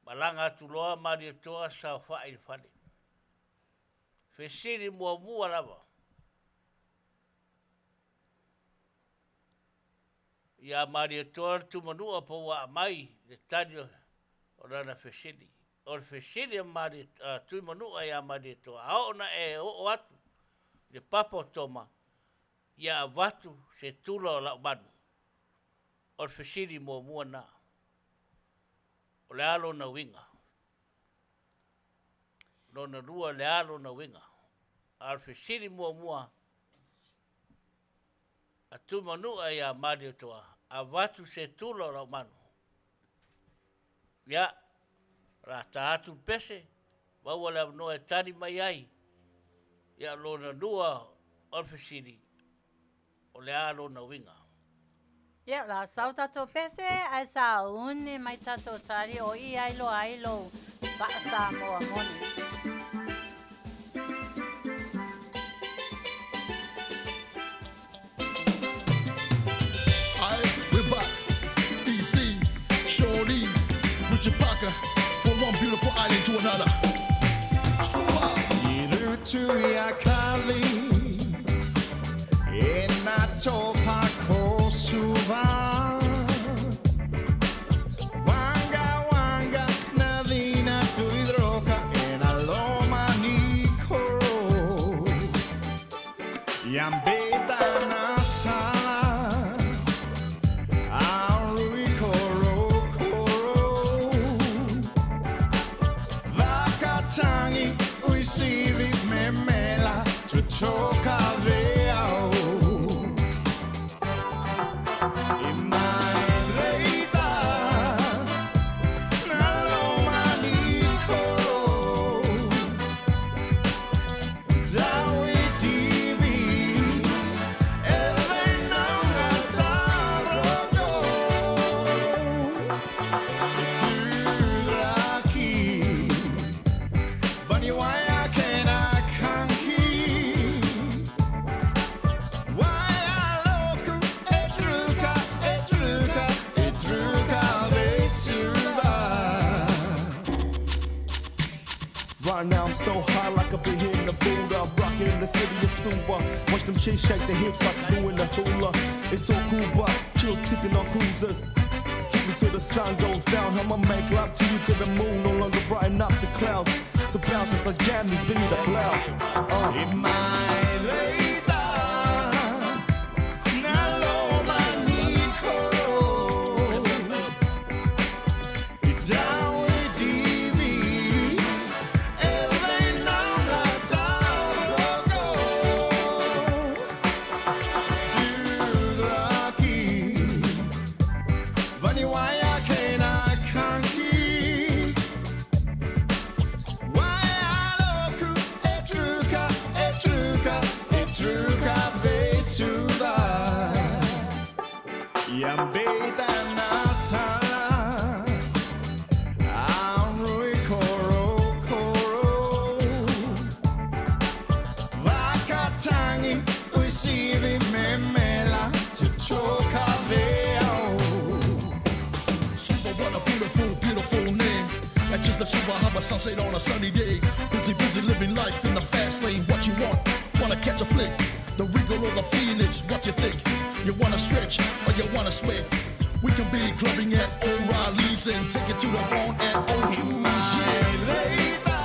Malanga atu loa maritoa sa whae le whale. Fesiri mua lava. Ia maritoa tumanua po wa mai le tadio o rana fesiri. O le fesiri tui manua ia maritoa. Aona e o atu. Le papa toma. Ia watu se tula o lau manu. O le fesiri mua na. O le alo na winga. Lona rua le alo na winga. Al fesiri mua. A tui manua ia maritoa. A watu se tula o lau manu. Ia, rata atu pese, wawa le no e tari mai ai. Ia lona rua olfesiri, o le a lona winga. Ia, la sau tato pese, ai sa uni mai tato tari o i ailo pa Samoa moni. Shorty, with your pocket from one beautiful island to another. Leatuivaoalii e nā tōpa ko suva. Wanga na vina tuidroka e nā loma ni koro. Yambeta na sala. Tangi uisivi memela tutoka veao Imaedreita naloma nikoro Dawi divi evenanga tarodo Turaki Bunny, why I can't keep? Why I look etruka vetuva. Right now I'm so high like I've been hitting the Buddha. I'm rocking in the city of Suva. Watch them chicks shake their hips like I'm doing the hula. It's all cool but chill tipping on cruisers. Kiss me till the sun goes down. I'ma make love to you till the moon no longer brighten up the clouds. To bounce it's like jammies, be the blow. Imaedreita naloma nikoro. Dawi divi evenanga tarogo. Turaki Bunny, why I can't keep? Why I look etruka vesuva. Yambeta na sala. Aurui koro. Vakatangi uisivi memela tutoka veao. Suva, what a beautiful name. That's just the Suva, have a sunset on a sunny day. Busy living life in the fast lane. What you want? Wanna catch a flick? The wiggle or the Phoenix, what you think? You wanna stretch or you wanna sweat? We can be clubbing at O'Reilly's and take it to the bone at O2's. Imaedreita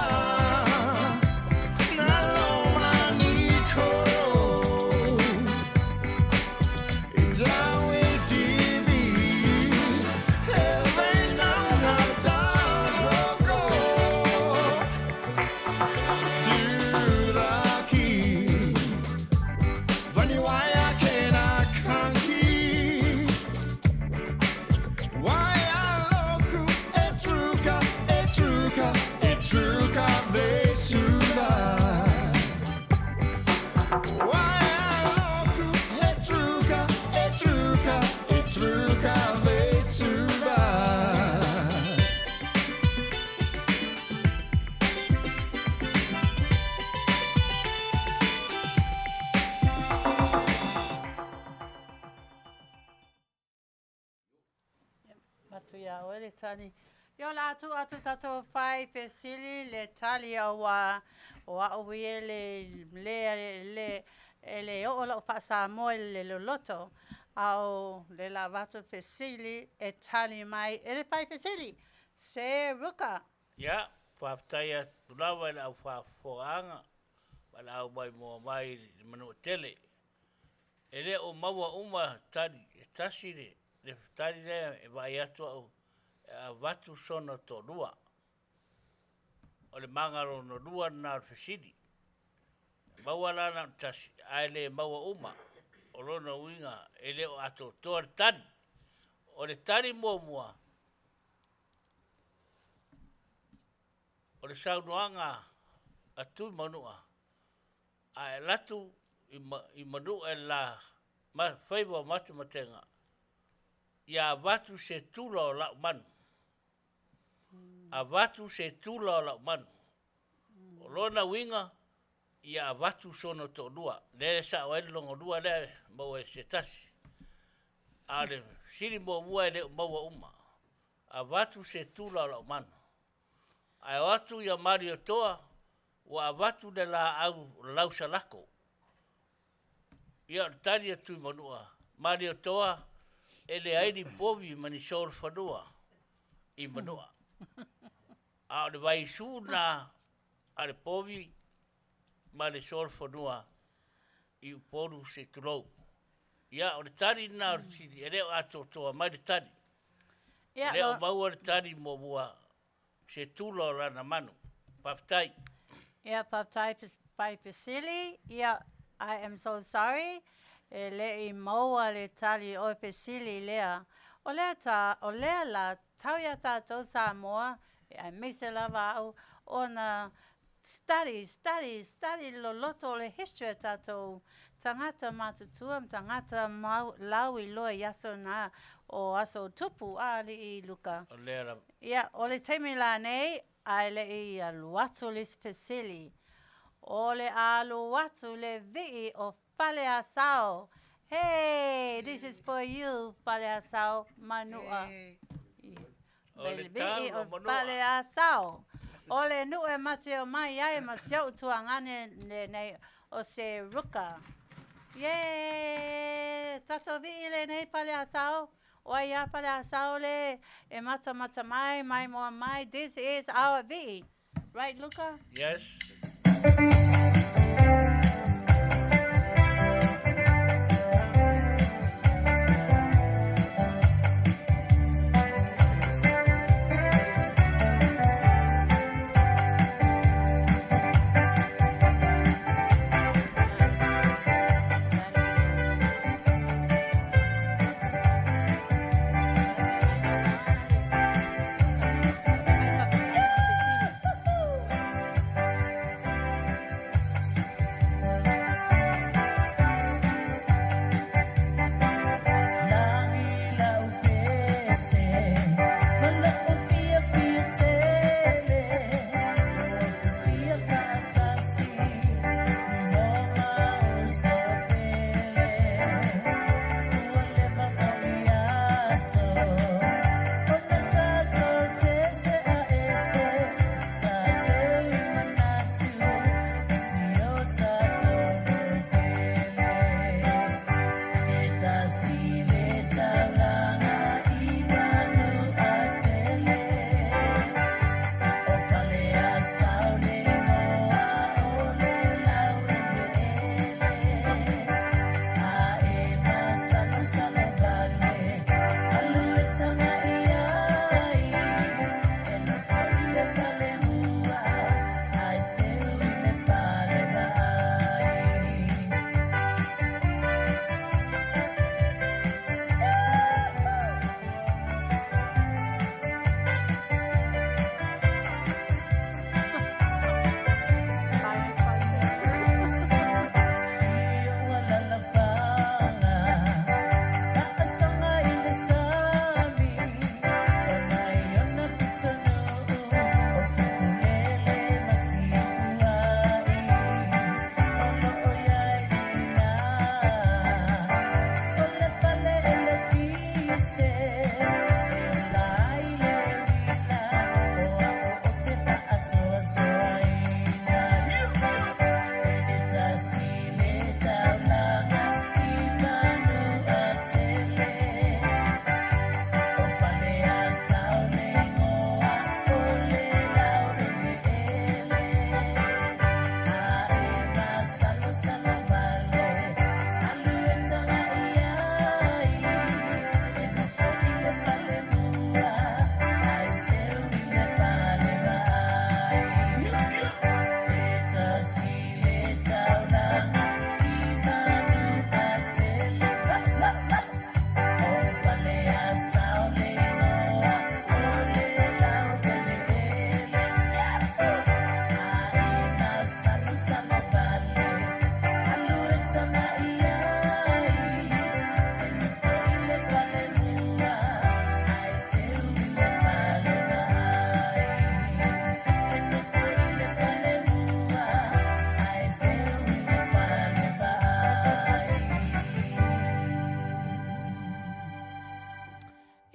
naloma nikoro. Dawi divi evenanga tarogo. Turaki Bunny, why I can't keep? Why I look etruka atu ia o le tani. Yo la atu tato fai pesili le tali wa o ie le o la fa Samoa le loto au le lavato pesili e tali mai e le fai pesili. Seruka. Ya, whaftaia Tulau e au Fofogaina, wala au mai Manu'atele. E le o maua uma tari, e tasi le tari le e vai atu au watu sono to rua. O le mangaro no rua na fesidi. Maua lana tasi, ai le maua uma. O lona uinga, e le o ato toa tari. O le tari mua. O le saunoanga atu manua. A e latu i manua e la whaiwa matematenga. Ia watu se tula o lau manu. A watu se tula o lau manu. O lona winga, ia watu sono to lua. Lere sa o elongo lua le maua e se tasi. A le siri mua e le maua uma. A watu se tula o lau manu. Ai watu ia Manu'atele wa watu de la au lausalako. Ia tari atu manua. Manu'atele ele aini povi mani sol fanua i manua. A le vai suna a le povi mani sol fanua i uporu se Tulau. Ia o le tari na sidi ele ato toa mai le tari. Ele o maua le tari mua se tulo rana manu. Paftai. Yeah, Paftai Pai Pesili. Yeah, I am so sorry. Le I moa le tali o Pesili lea. O lea la tauia tātou Samoa. I mese lava au ona study lo loto le history tātou tangata matutuam, tangata lau I loa yaso na o aso tupu ali I luka. O lea Ia, o le teimi la nei, ai le I aluatu le spesili. O le aluatu le vii o Fale Asoau. Hey, this is for you, Fale Asoau, Manua. Le vii o Fale Asoau. O le nue mate o mai ai ma siau tuangane nei o Seruka. Yeah, tato vii le nei Fale Asoau. Oi ia Fale Asoau le e mata mai moa mai. This is our V. Right, Luca? Yes.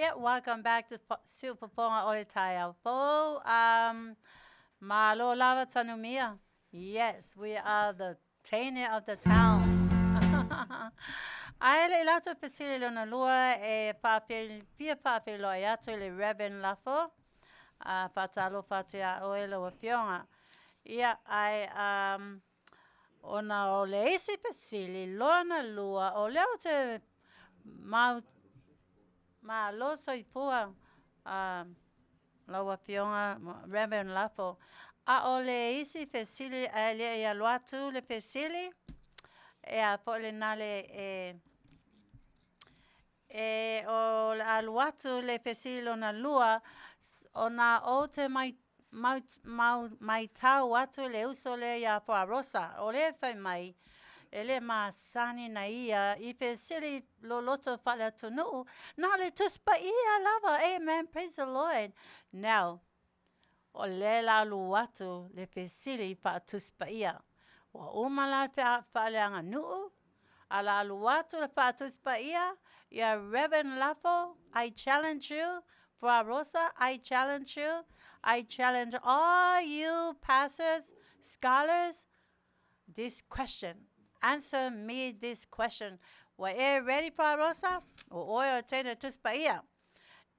Yeah, welcome back to Superponga Oletaya. Malo lava tanumia. Yes, we are the trainer of the town. Ai le lato pesili lona lua e pia papi loia to le Reverend Lafo. Fatalo fatia oelo Afioga. Ia ai ona o le isi pesili lona lua o leo te ma lo soifua laua Afioga Reverend Lafo. A o le isi pesili a le ia loatu le pesili e a po le nale o aluatu le pesili ona lua ona o te mai tau atu le uso le ia po arosa o le fai mai ele masani na ia I pesili lo loto fala tunu na le tuspa ia lava. Amen, praise the Lord. Now o le la aluatu le pesili pa tuspa ia wa umala fa le anga nuu ala aluatu le pa tuspa ia Reverend Lafo, I challenge you. For Rosa, I challenge you. I challenge all you pastors, scholars, this question. Answer me this question. Wa ready for Rosa? O oyo tene tuspaia.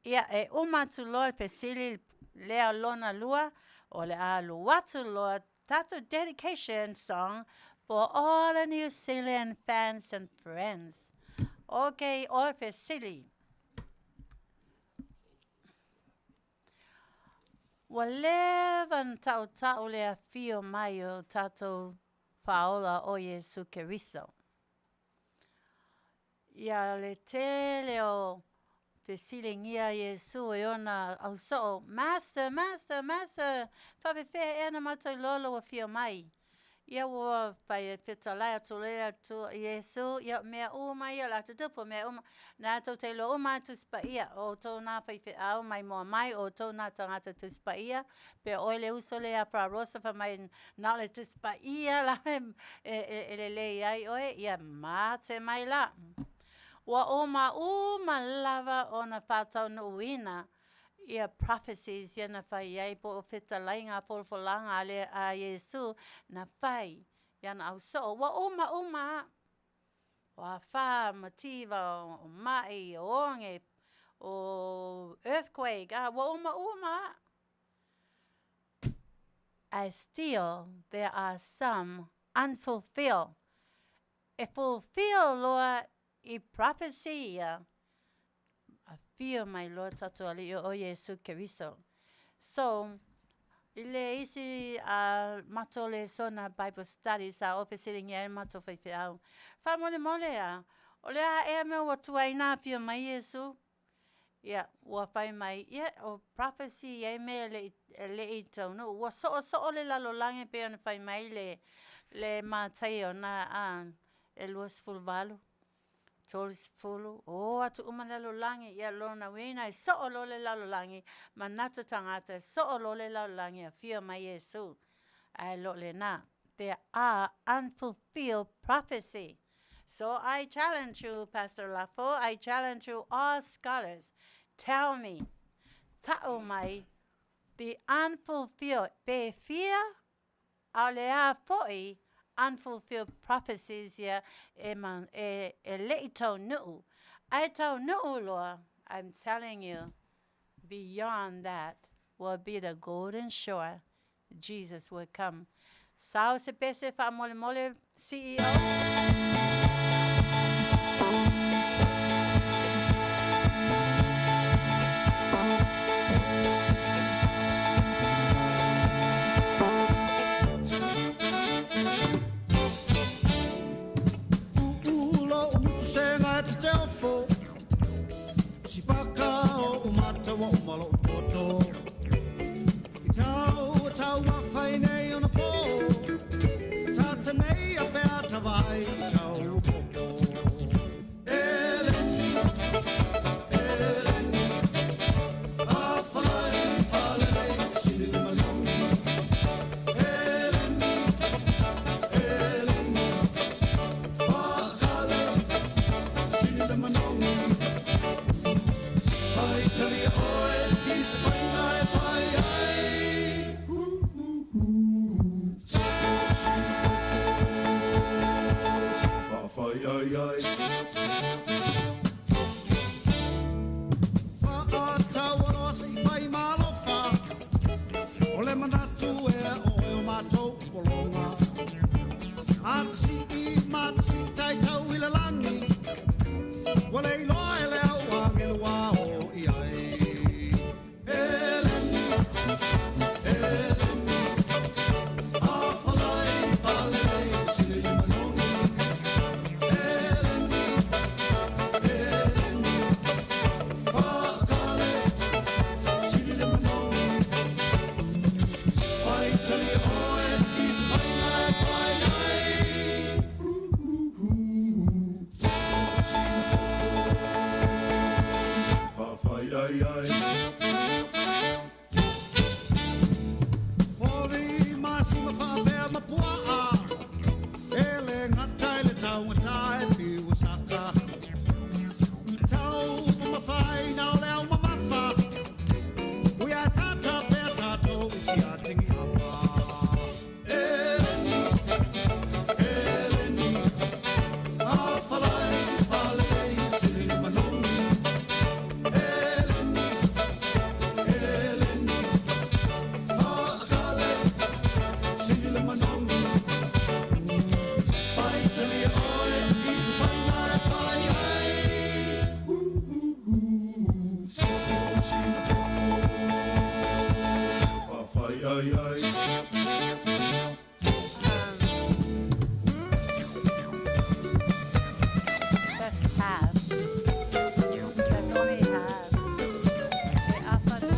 Ia umatu Lord pesili lea lona lua o le aluatu Lord tato dedication song for all the New Zealand fans and friends. Okay, or pesili. Walevan tau le afio mai o tatou faola o Yesu Keriso. Ia le tele o fesilingia Yesu e ona Auaunaga. Master, whawewhea ena matai lolo o fio mai. Ia wa pai Fetalaiga tolea tu Yesu ia mea uma ia la tupu mea uma na to te lo uma tu spaia o to na pai fe au mai mo mai o to na tangata tu spaia pe oile uso le pra rosa fa mai na le tu spaia la le ai oe ia mate mai la wa uma lava ona fatau no wina ia prophecies ia na fai ai po Fetalaiga folfolanga le a Yesu na fai ia na Asoau wa uma wa fa mativa o mai o onge o earthquake wa uma I still there are some unfulfilled Lord I prophecy Feel my Lord tatu ali o Yesu Keriso. So, ile isi matole sona Bible studies a ofisiri ngia mato fai au. Fa mole ole a me o tuaina fio mai Yesu. Ya, wa fai mai o prophecy me le ito no. Wa so le la lo lange pe ona fai mai le matai ona luas fulvalo. Toris fulu atu umalalo langi ia lona wina so le lalo langi manata tangata so le lalo langi afio mai Yesu ai le na there are unfulfilled prophecy. So I challenge you, Pastor Lafo, I challenge you all scholars, tell me ta'o mai the unfulfilled be fear alea foi unfulfilled prophecies here leito nu. I tau nu, Lord. I'm telling you, beyond that will be the golden shore. Jesus will come. Sao se pese fa mole CEO. Si paka o umata wa umalo poto Tau wa whaine ona po Tata nei a whea tawai tau popo Eleni A whale sini le malongi Eleni Whakale sini le malongi Whawhaiaiai. Whaatauarosi whai malofa. O le manatu e o mātou polonga. Matasi I matasi tai tau I le langi. Wale iloa e le au a ngelua o iai. Eleni, Eleni. A whalai, whalei, sili manoni. Eleni, Eleni. Whakale, sili manoni. Wai tali oe, is whaingai, whaingai. Whawhaiaiai. Ori masima whawhea mapuaa. Ele ngatai le tauatai pi wasaka. Tau mawhai nao leo mamafa. Ui a tata pea tato isi a tingi apa. Eleni, Eleni. A whalai, whalei, sili manoni. Eleni, Eleni. Whaakale, sili manoni. Whaitali oe, is whaingai, whaiai. Whawhaiaiai. That's half. That's only half. Okay, apa tu?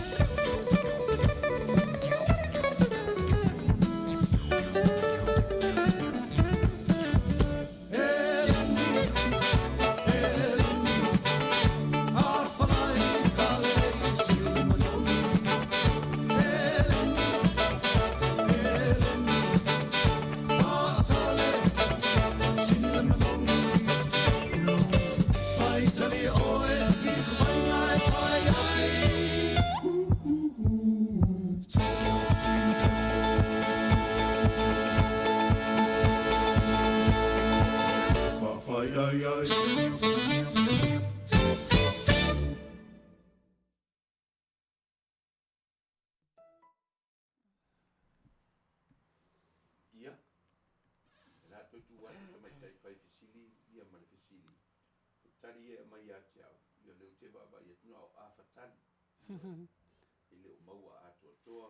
Ia. Nā toi tu wai ka mai tai whai whisili, ia mani whisili. Tari e mai a te au. Ia leo te waba ia tuna o āwhatali. I leo maua ātua toa.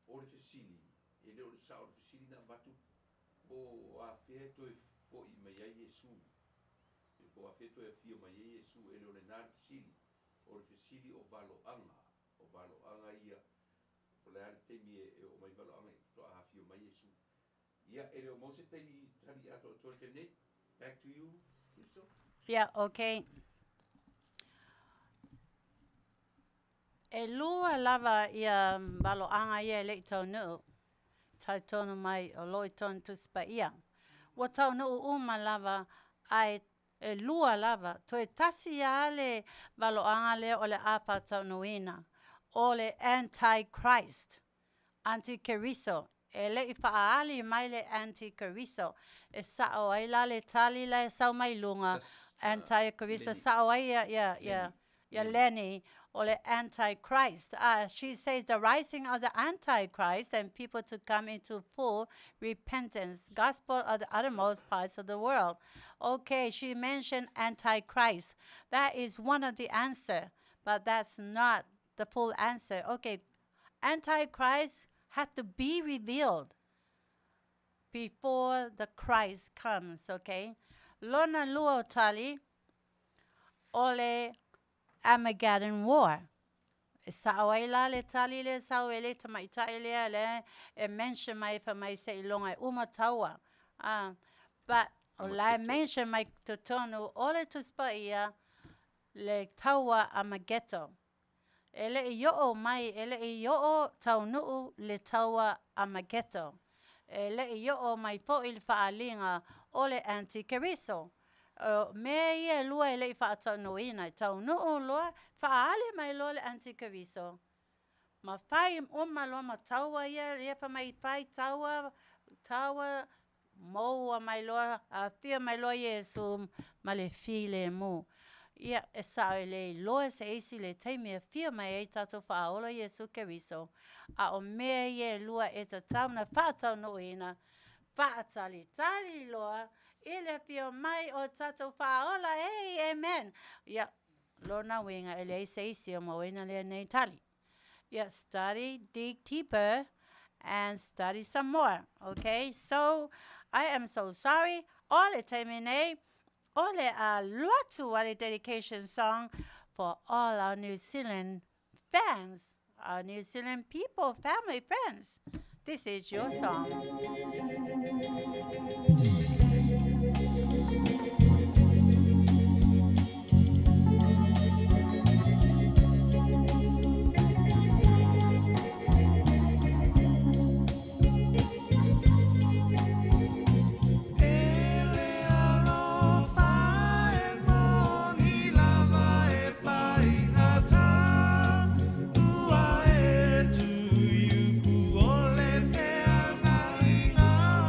O le whisili. I leo le sa o le whisili na watu. O a whea toi fo I mai ai Jesu. O a whea toi a fio mai ai Jesu. E leo le nā whisili. O le whisili o Valoanga. O Valoanga ia. O le ale temi e o mai Valoanga. To a fio mai Jesu. Yeah, Elio Mose tali ato tene. Back to you, Lisa. Yeah, okay. E lua lava ia Valoanga ia le tau nu. Tai tonu mai o loi tonu tuspa ia. Wa tau nu uma lava ai e lua lava. To e tasi ale Valoanga le o le apa tau nuina. O le Antichrist. Anti-Keriso. E le I whaali mai le Anti-Keriso. E sao ai la le tali le sau mai lunga. Anti-Keriso sao ai ia Lenny or the Antichrist. She says the rising of the Antichrist and people to come into full repentance. Gospel of the uttermost parts of the world. Okay, she mentioned Antichrist. That is one of the answer, but that's not the full answer. Okay, Antichrist had to be revealed before the Christ comes, okay? Lona luo tali ole Armageddon War. Sa'awai le tali le sa'awele tamaitai le e mention mai fa mai se ilonga umatawa. But la mention mai totonu ole tuspaia le tawa Armageddon. Ele yo mai ele yo taunu le tawa Armageddon. Ele yo mai po il faalinga ole Antichrist. Me ye lua ele fa tanoina taunu lo faale mai lo le Antichrist. Ma fai lo ma tawa ye fa mai fai tawa Moa mai loa, a fia mai loa Yesu, ma le file mu. Ia, e sa le loa se eisi le teimi a fia mai e tato whaola Yesu Keriso. A o mea ye lua e ta tauna whātau no ina, whātali tali loa, ile fia mai o tato whaola, hey, amen. Ia, lona winga e le se eisi o mawina le nei tali. Ia, study, dig deeper, and study some more, okay? So, I am so sorry. Ole termine. Ole a Leatuivaoalii dedication song for all our New Zealand fans, our New Zealand people, family, friends. This is your song. Ua e tu iupu o le pea mai ngā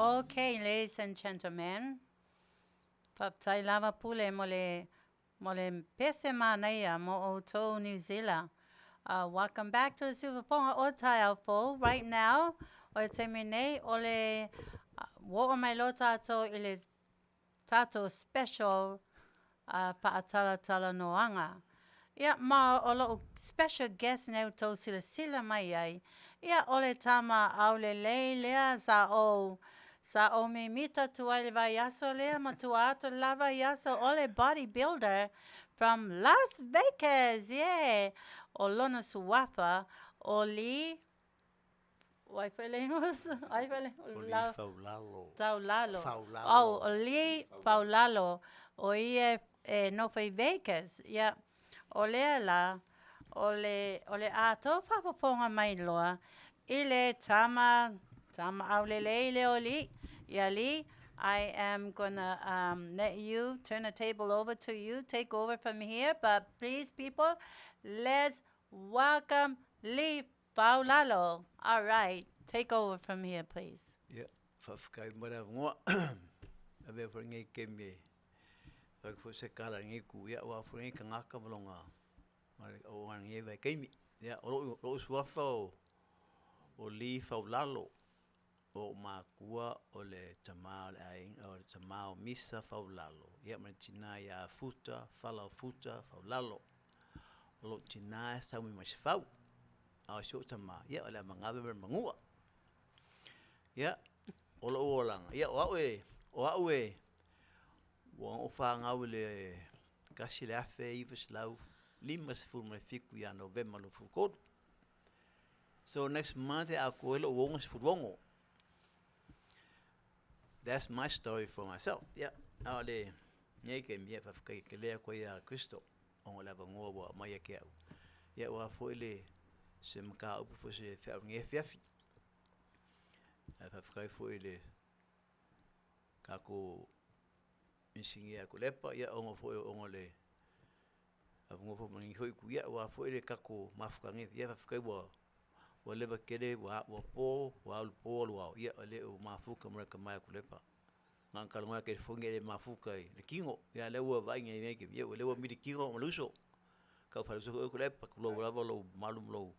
Okay, ladies and gentlemen. Paptai lava pule mole pese manaya mo o New Zealand. Welcome back to the Silverfonga Otai Fo. Right now, o te mine ole wo o mai lo tato ile tato special paatala tala noanga. Ia ma o lo special guest neu to sila mai ai. Ia ole tama aule lea sa o me mita tuai vai yaso lea ma tuato lava yaso ole bodybuilder from Las Vegas. Yeah. O lona suwafa o li Waifalemos, Faulalo. Oh, Oli Faulalo. O ie no fai Vegas. Yeah. Ole la. Ole a to fafofonga mai loa. Ile tama aulele oli. Yali. I am gonna let you turn the table over to you. Take over from here. But please, people, let's welcome Lee Faulalo. All right. Take over from here, please. Yeah. Fafkai mara ngoa. Ave for ngai kembe. Fak fo se kala ngai ku ya wa for ngai kangaka malonga. Mara o ngai vai kemi. Ya o suafa o Lee Faulalo. O makua o le tamao ai o le tamao misa Faulalo. Ya mantina ya futa, fala futa Faulalo. Lo tina sa mi mas fau. A so tama ya ole mangabe mangua. Ya ola olang ya o awe o fanga ule kasilafe ibes lau limas fu me fiku ya November lo fu kod. So next month I go lo wongs fu wongo. That's my story for myself. Yeah. Ale nyeke mi fa kai kele ko ya Cristo on la bango wa mai ke au. Ya wa fo ile se mka upu fo se fa nge Afiafi. Fa kai fo ile kako insingi ya kulepa ya ongo fo ongo le. Avungo fo mani hoi ku ya wa fo ile kako mafuka nge ya fa kai wa leva kede wa po wa po wa ya ale o mafuka mra mai kulepa. Ngang kalunga ke fo nge mafuka le kingo ya le wa vai nge ke ya le wa mi kingo maluso. Ka fa so ko le pa lo bravo lo malum lo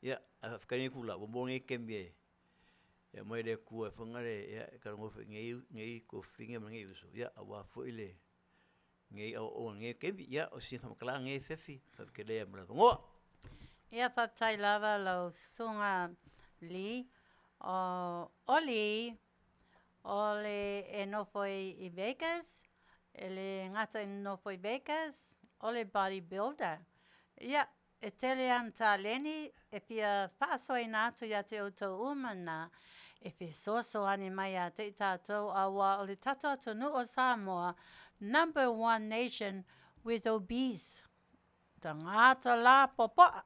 ya afkani kula bo nge kembe ya mai de ku fa ngare ya ka ngo nge ko finge nge uso ya wa fo ile nge o nge kembe ya o si fa kala nge fefi fa ke le mra ngo Ia paptai lava lo sunga li oli ole e no foi I Vegas ele ngata no foi Vegas ole bodybuilder. Ia, e tele anta leni, e pia whaasoi nātu ia te auto umana, e pia soso ani mai a te tātou awa o le tato atunu o Samoa, #1 nation with obese. Ta ngāta la popoa.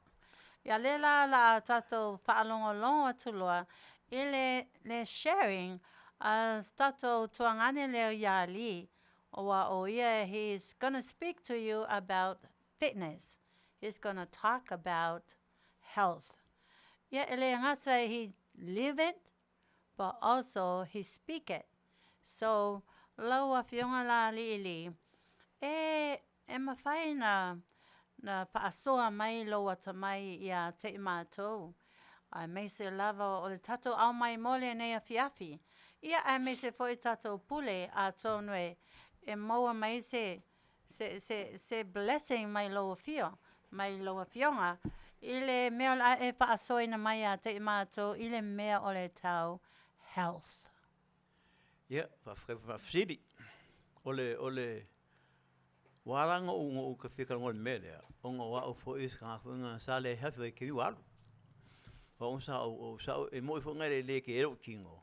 Ia le la tātou whaalongolongo atuloa, i le sharing, tātou tuangane leo ia li, o ia, he's going to speak to you about fitness. He's going to talk about health. Yeah, ele ngasa he live it, but also he speak it. So, lau Afioga la lili, e mawhai na paasoa mai lo ata mai ia te mātou. Ai me se lava o le tatou au mai mole nei Afiafi. Ia ai me se foi tatou pule a tonue. E moa mai se blessing mai lo fio, mai lo Afioga. Ile mea la e paasoina mai a te mātou, ile mea o le tau health. Yeah, whafsiri. Ole waranga o ka whika ngol mele. Onga wa o fo is ka whunga sale hawhi ke walu. O sa e moi whunga le ke ero kingo.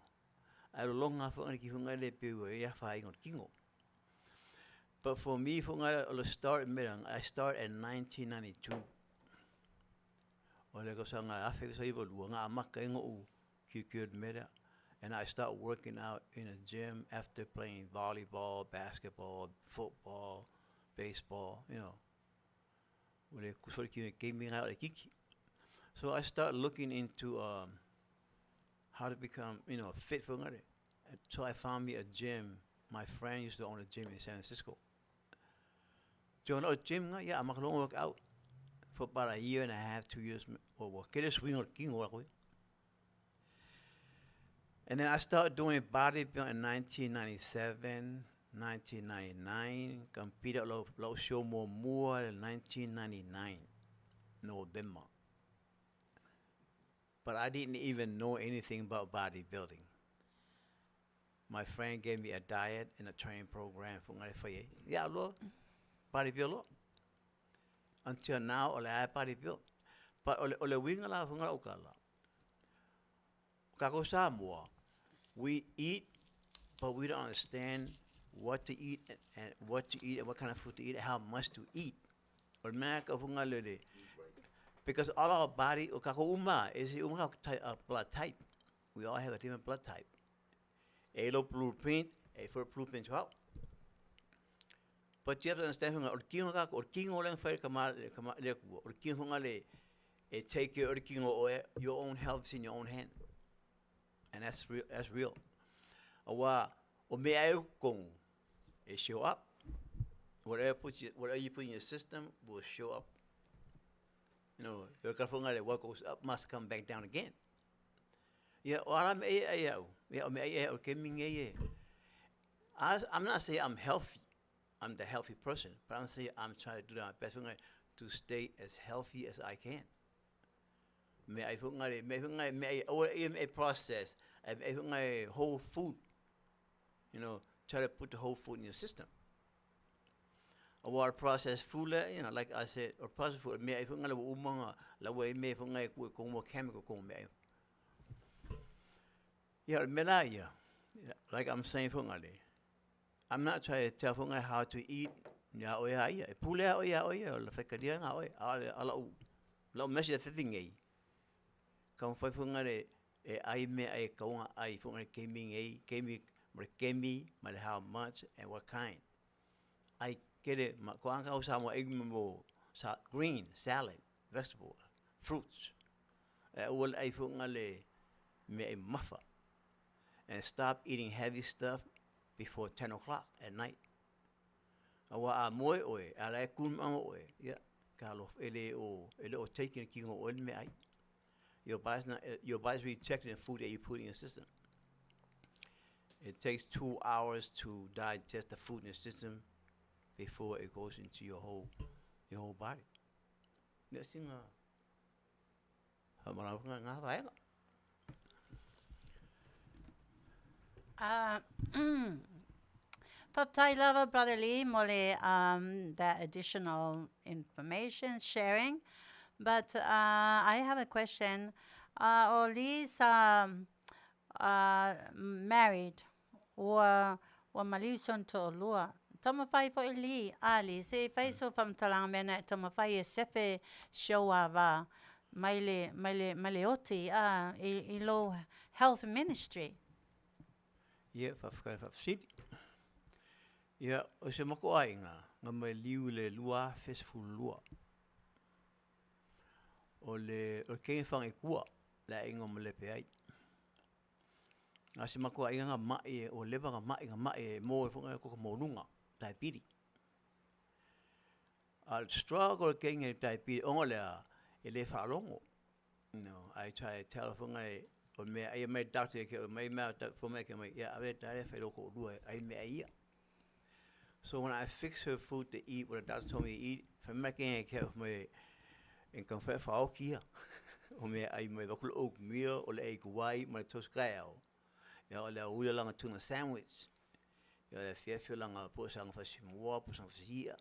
Aro longa whunga ki whunga le piu e a whai ngot kingo. But for me, I start in 1992. Ole ko sanga afek sa ivo luanga amaka ingo u kikiod mera. And I start working out in a gym after playing volleyball, basketball, football, baseball, you know. Ole kusor ki gaming out kiki. So I start looking into how to become, fit for ngare. So I found me a gym. My friend used to own a gym in San Francisco. Join a gym, yeah, I'm going to work out for about a year and a half, 2 years. Get a swing or king or and then I started doing bodybuilding in 1997, 1999. Competed low show more in 1999, November. But I didn't even know anything about bodybuilding. My friend gave me a diet and a training program for my faye. Yeah, lo, bodybuilder. Until now, I bodybuild. But ole wingala funga okala. Kako Samoa, we eat, but we don't understand what to eat and what to eat and what kind of food to eat and how much to eat. Or maka funga lele. Because all our body, kako uma is blood type. We all have a different blood type. A low blueprint, a for blueprint 12. But you have to understand or king lang fair or king take your own health in your own hand. And that's real. That's real. It show up. Whatever you put in your system will show up. You know, what goes up must come back down again. Yeah, I'm not saying I'm healthy. I'm the healthy person, but I'm saying I'm trying to do my best to stay as healthy as I can. May I a process, a whole food, you know, try to put the whole food in your system. Or processed food, you know, like I said, or processed food, may I la way may more chemical. Yeah, like I'm saying, I'm not trying to tell how to eat. Yeah, come for I may go I for gaming, but how much and what kind. I get it, green, salad, vegetable, fruits. All I for me a muffer. And stop eating heavy stuff before 10 o'clock at night. I like yeah. Taking king oil me. Your body's rejecting the food that you put in your system. It takes 2 hours to digest the food in your system before it goes into your whole body. That's in Paptai Lava Brother Lee Mole that additional information sharing. But I have a question. Lee's married or malison to Lua. Tomafai for Lee Ali say face from Talamena Tomafai Sefe Showava Maleoti ilo health ministry. Yeah, City. Yeah, Osemako Ainga, Namai Liu Lua Fistful Lua. O King Fang Equa, La Ingom Lepeai. Asimako Ainga Mai or Lever Mai more from a Cokomolunga, diabetes. I'll struggle again at diabetes only a Faulalo. No, I try to tell from a or may I made doctor may mouth for making me, yeah, I read that if I don't do it, I may a year. So when I fix her food to eat, what the doctor told me to eat, for making a care of my in confess for all here. Or may I made a oak meal or egg white, my toast gale. You know, the wheel along a tuna sandwich. You know, the fear along a push on for some war, push on for here.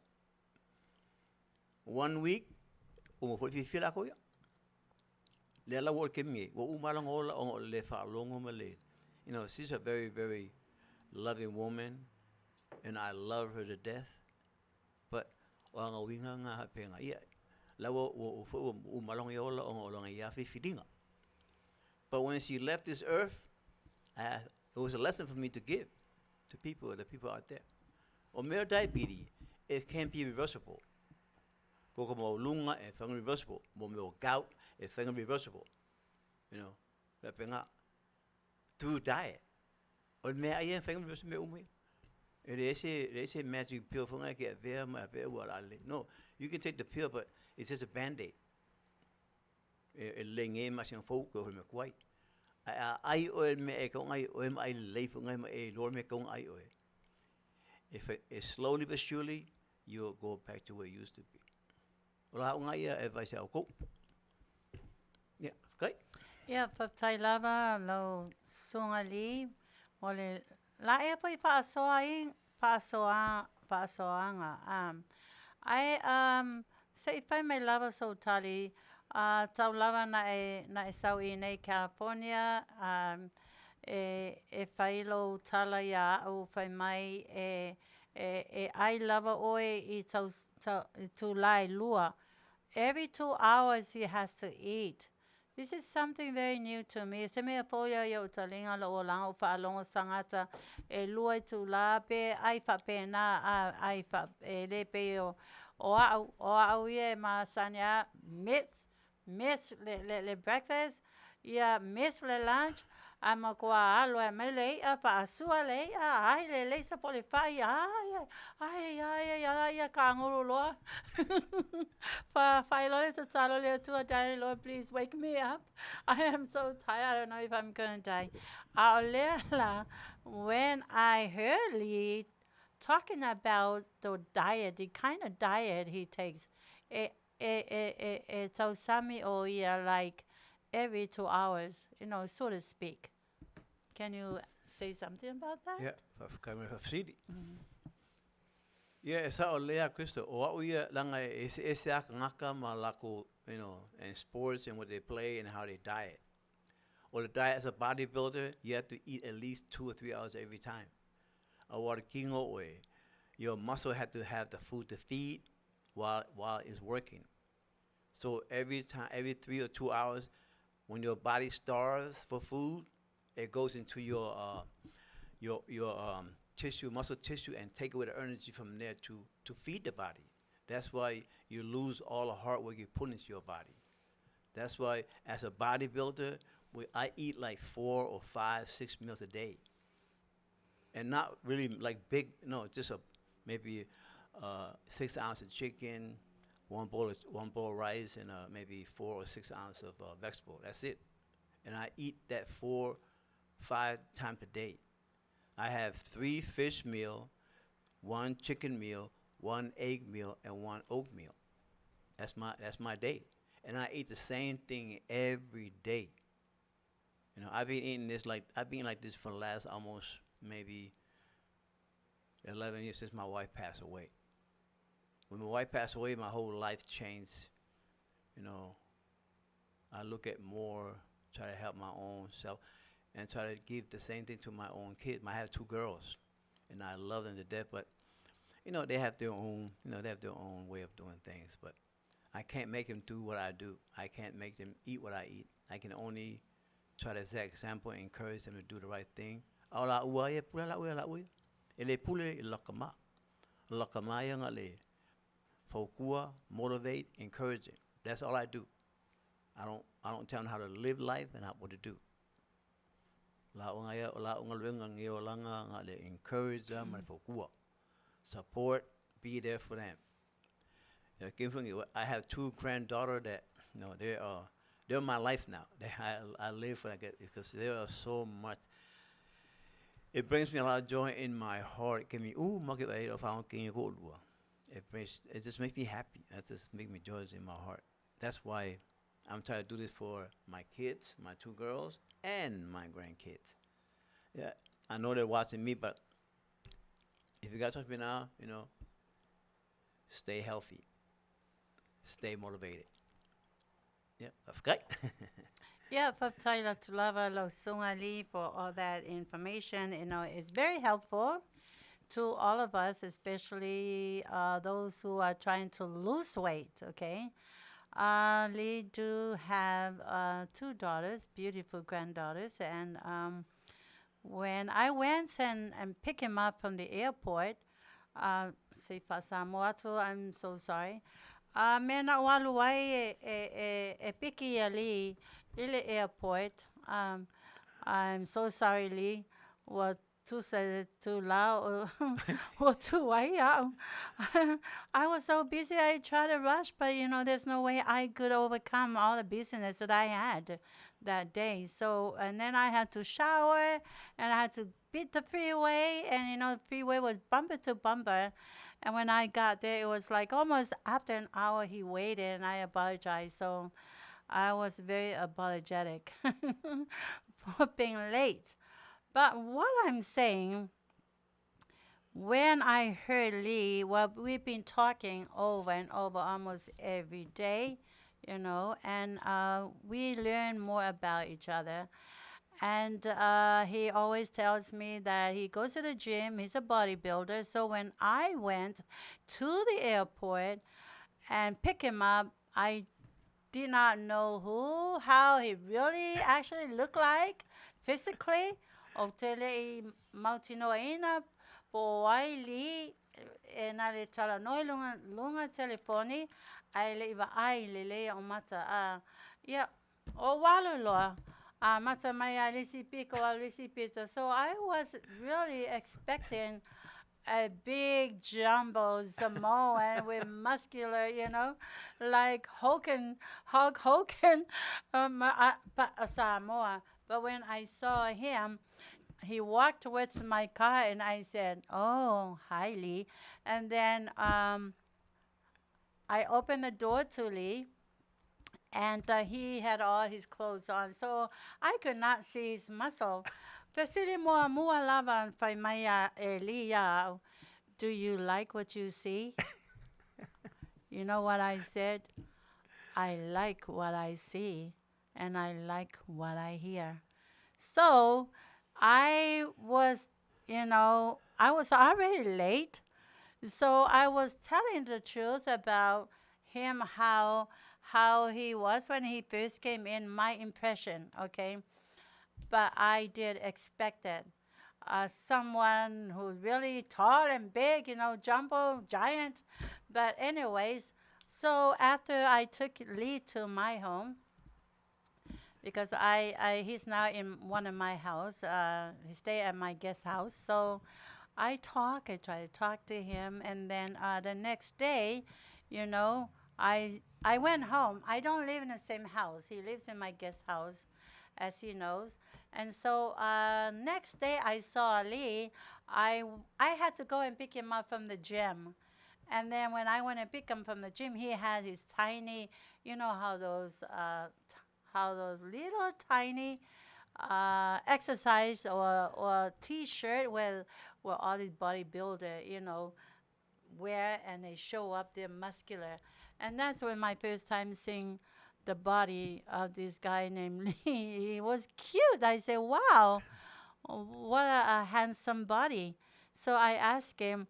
1 week, what you feel like? Lela work in me. You know, she's a very, very loving woman, and I love her to death. But but when she left this earth, it was a lesson for me to give to people, the people out there. Or diabetes, it can't be reversible. Lunga and reversible. Gout is reversible. You know, through diet. O me ai en fenga me umi. Ese magic pill for I get there my no, you can take the pill, but it's just a band-aid. Lenge machine folk go me quite. I oil me a kong I oil my life on a lord me kong I oil. If it slowly but surely, you'll go back to where you used to be. Well, I advise you go. Yeah, okay. Yeah, Fetalaiga lo sungali ole la e poi pasoanga. I say if I may lava so tali tau lava na e sau I nei California e whailo Tiliai'a o whai mai e ai lava oe I Tulai lua. Every 2 hours he has to eat. This is something very new to me. Se mea poia ia o talinga lo o langa o whaalongo sangata e lua I tula pe ai whapena ai le pe o au ia ma sanya miss le breakfast ia miss le lunch ama kua alo e mele a pa sua le ai le sa pole fai ai ka nguru lo pa fai lo le talo le tu dai Lord, please wake me up. I am so tired. I don't know if I'm going to die. Aolela, when I heard Lee talking about the diet, the kind of diet he takes, so Sarmy or like every 2 hours, so to speak. Can you say something about that? Yeah, of city. Yeah, esa o lea Cristo. O au ia langa ese aka ngaka ma lako, and sports and what they play and how they diet. Or the diet as a bodybuilder, you have to eat at least 2 or 3 hours every time. Or kingo way, your muscle had to have the food to feed while it's working. So every 3 or 2 hours, when your body starves for food, it goes into your tissue, muscle tissue, and take away the energy from there to feed the body. That's why you lose all the hard work you put into your body. That's why, as a bodybuilder, I eat like 4 or 5, 6 meals a day, and not really like big. No, just maybe 6 ounces of chicken, one bowl of rice, and maybe 4 or 6 ounces of vegetable. That's it, and I eat that 4, 5 times a day. I have 3 fish meal, 1 chicken meal, 1 egg meal, and 1 oatmeal. That's my day, and I eat the same thing every day. I've been eating like this for the last almost maybe 11 years since my wife passed away. When my wife passed away, my whole life changed. I look at more, try to help my own self, and try to give the same thing to my own kids. I have 2 girls, and I love them to death, but they have their own, way of doing things. But I can't make them do what I do. I can't make them eat what I eat. I can only try to set example and encourage them to do the right thing. Ele pule lakama. Lakama yang ale. Fokua, motivate, encourage it. That's all I do. I don't tell them how to live life and what to do. Encourage them and fokua. Support, be there for them. I have 2 granddaughters that they're my life now. I live for that because they are so much. It brings me a lot of joy in my heart. It just makes me happy. That just makes me joy in my heart. That's why I'm trying to do this for my kids, my 2 girls, and my grandkids. Yeah, I know they're watching me, but if you guys watch me now, stay healthy, stay motivated. Yeah, okay. Yeah, Fetalaiga tulava lo sungali for all that information. It's very helpful to all of us, especially those who are trying to lose weight, okay? Lee do have 2 daughters, beautiful granddaughters, and when I went and picked him up from the airport, Samoa, I'm so sorry. Mena waluai e piki ali ile airport. I'm so sorry, Lee. What Tulau or Tiliai'a. I was so busy, I tried to rush, but there's no way I could overcome all the business that I had that day. So, and then I had to shower, and I had to beat the freeway, and the freeway was bumper to bumper. And when I got there, it was like almost after an hour he waited, and I apologized. So I was very apologetic for being late. But what I'm saying, when I heard Lee, well, we've been talking over and over almost every day, and we learn more about each other. And he always tells me that he goes to the gym, he's a bodybuilder. So when I went to the airport and pick him up, I did not know how he really actually looked like physically. O tele Manu'atele po ai li e na le tala noi lunga telefoni ai le iwa ai le o mata a ia o walo loa a mata mai a lisi piko a lisi pita. So I was really expecting a big jumbo Samoan with muscular, like Hulk Hogan, Samoa. But when I saw him, he walked towards my car, and I said, "Oh, hi, Lee." And then I opened the door to Lee, and he had all his clothes on, so I could not see his muscle. Fesili moa lava fai mai Lee. Do you like what you see? You know what I said? I like what I see, and I like what I hear. So I was already late. So I was telling the truth about him, how he was when he first came in, my impression, okay? But I did expect it. Someone who's really tall and big, jumbo, giant. But anyways, so after I took Lee to my home, because he's now in one of my house. He stay at my guest house. So I try to talk to him, and then the next day, I went home. I don't live in the same house. He lives in my guest house, as he knows. And so next day I saw Lee. I had to go and pick him up from the gym. And then when I went and pick him from the gym, he had his tiny, how those little tiny exercise or T-shirt where all these bodybuilder, wear, and they show up, they're muscular. And that's when my first time seeing the body of this guy named Lee. He was cute. I said, wow, what a handsome body. So I asked him,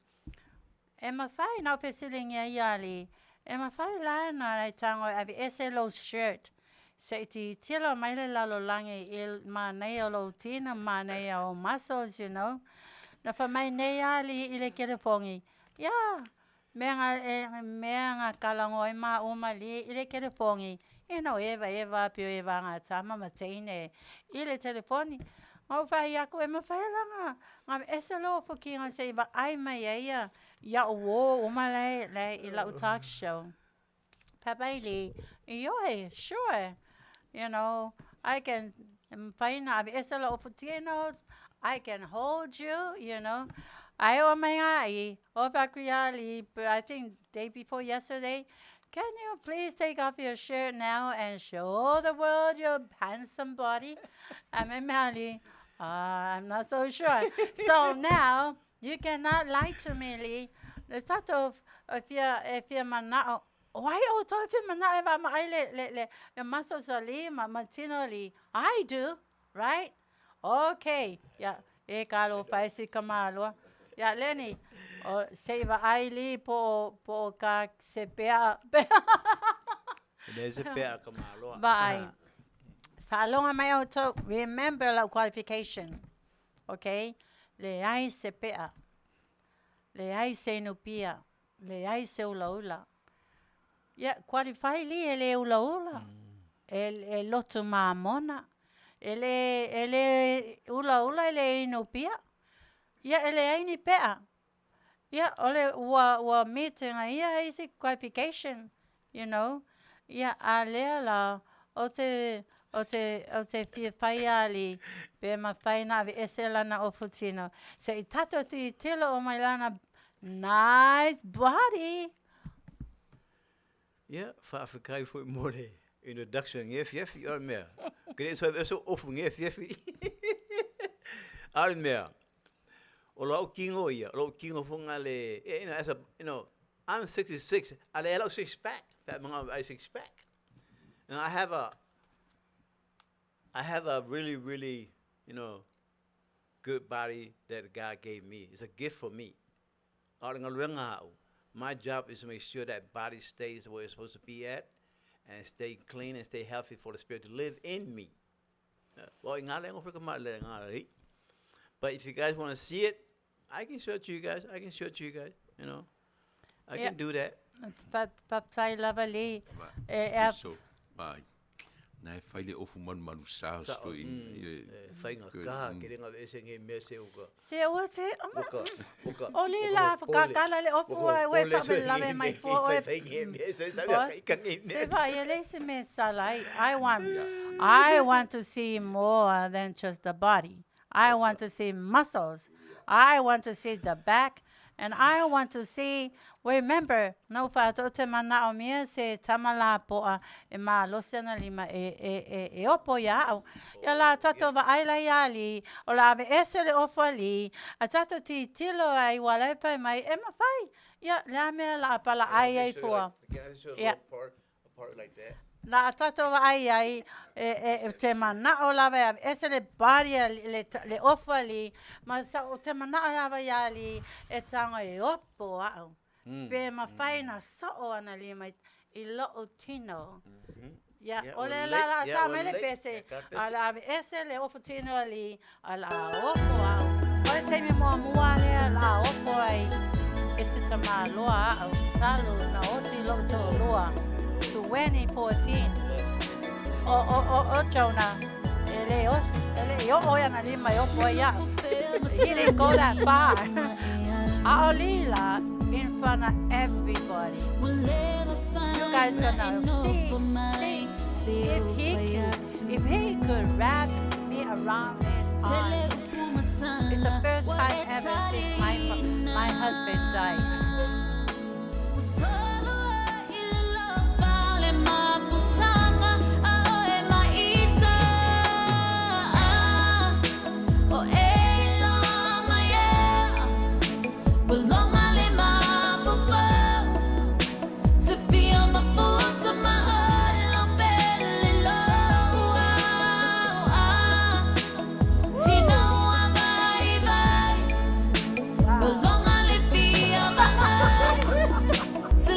"Am I fine now feeling yali? Am I fine la na I tango avi SLO shirt?" Say ti tilo mai le lalo langi il manea lo tina manea o muscles, Na fa mai yali ile kelefongi. Yeah. Menga kalangoi ma umali ile kelefongi. Eva pio eva nga tama matene ile telefoni. Mau fai ako ma fai langa. Ngam SLO fuki nga say ba ai mai ya wo umale le ila talk show. Papaili, sure. I can find I can hold you, but I think day before yesterday, can you please take off your shirt now and show the world your handsome body? I'm not so sure. So now you cannot lie to me, Lee. The start of if you're manao. Why to if you manao le muscles Lee. I do, right? Okay. Yeah. Kalo faisi kamalo. Yeah, Lenny. O save Aili po ka sepea. Sepea kamalo. Bye. Falonga mai auto. Remember the qualification. Okay? Le ai sepea. Le ai senupia. Le ai se ulaula. Yeah, qualify li ele ulaula. El lotu mamona. Ele ulaula ele inupia. Ia ele ai ni pea. Ia ole ua meeting ia is qualification, you know. Ia a lea la o te whiawhaiali pe ma whaina vi ese lana o futino. Se I tato ti tilo o mai lana nice body. Ja, Faafitoa voor more introduction Afiafi or meer. Kijk zo zo offen Afiafi. Al meer. Olo kingo ya, olo kingo fungale. You know, as a I'm 66. I have a 6-pack. That man I 6-pack. And I have a really, good body that God gave me. It's a gift for me. My job is to make sure that body stays where it's supposed to be at and stay clean and stay healthy for the Spirit to live in me. But if you guys want to see it, I can show it to you guys. I can do that. Paptai lavali. So, bye. Na e whaile ofu manu sao sto in. Whainga ka, ke renga ese nge me Seruka. Se o te, o li la, kala le ofu ai we pa me lave mai fo o e. Se vai ele se me salai. I want to see more than just the body. I want to see muscles. I want to see the back. And I want to see, remember, no whātou te mana o mea se tamala poa e mā losena lima e opo iau. Ia la tato wa aila iali, o la ave ese le ofo ali, a tato ti tilo ai walai pai mai, e ma whai. Ia, la mea la apala ai ai poa. Yeah. Part like that. Na tato wa ai te mana o lava ese le baria le ofali ma sa o te mana lava yali e tanga e opo au pe ma faina so o ana li mai I lo o tino ya ole la sa me le pese ala ese le ofo tino ali ala opo au o te mi mo muale ala opo ai ese tama loa au talo na o ti lo to loa 2014. O Jonah. Ele o ya na lima yo poya. He didn't go that far. Aolila in front of everybody. You guys gonna see if he could wrap me around his arms. It's the first time ever since my husband died. To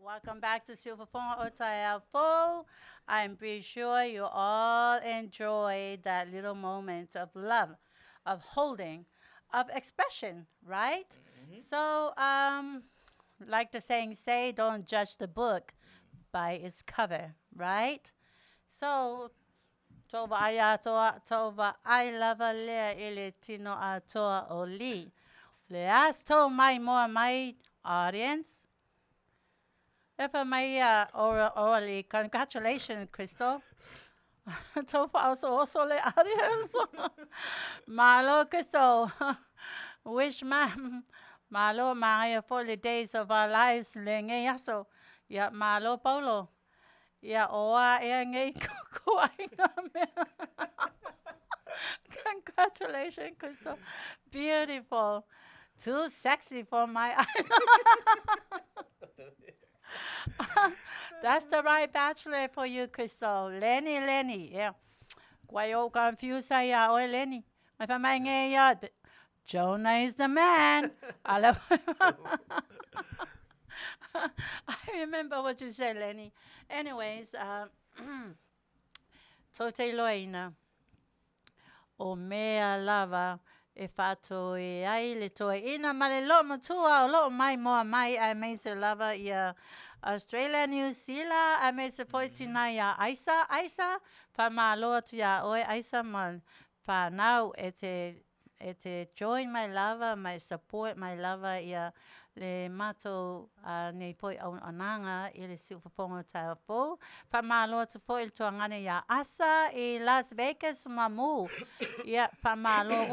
Welcome back to Silverfonga Otaiao. I'm pretty sure you all enjoyed that little moment of love, of holding, of expression, right? So, like the saying say, don't judge the book by its cover, right? So, tova aya toa tova I lava lea ile tino a toa o li. Le ask to my audience. If I may orally, congratulations, Crystal. Tova also le audience. Malo, Crystal. Wish ma'am. Malo, Maya, for the days of our lives. Lenge yaso. Ya malo polo. Ya oa e nge Congratulations, Crystal. Beautiful. Too sexy for my eyes. That's the right bachelor for you, Crystal. Lenny. Yeah. Guayo confused ya o Lenny. If I may Jonah is the man. I love I remember what you said, Lenny. Anyways, Tote Loina. O mea lava e fato e ai le toe ina male lo matua o lo mai moa mai I made se lava ia Australia, New Zealand, I made se poitina ia Aisa, fa ma loa tu ia oe Aisa man fa now e join my lava, my support my lava ia le mato nei poi Auaunaga I le Silverfonga Taiao. Fa ma loa tu foi il tuangane ia asa I Las Vegas mamu. Ia fa ma loa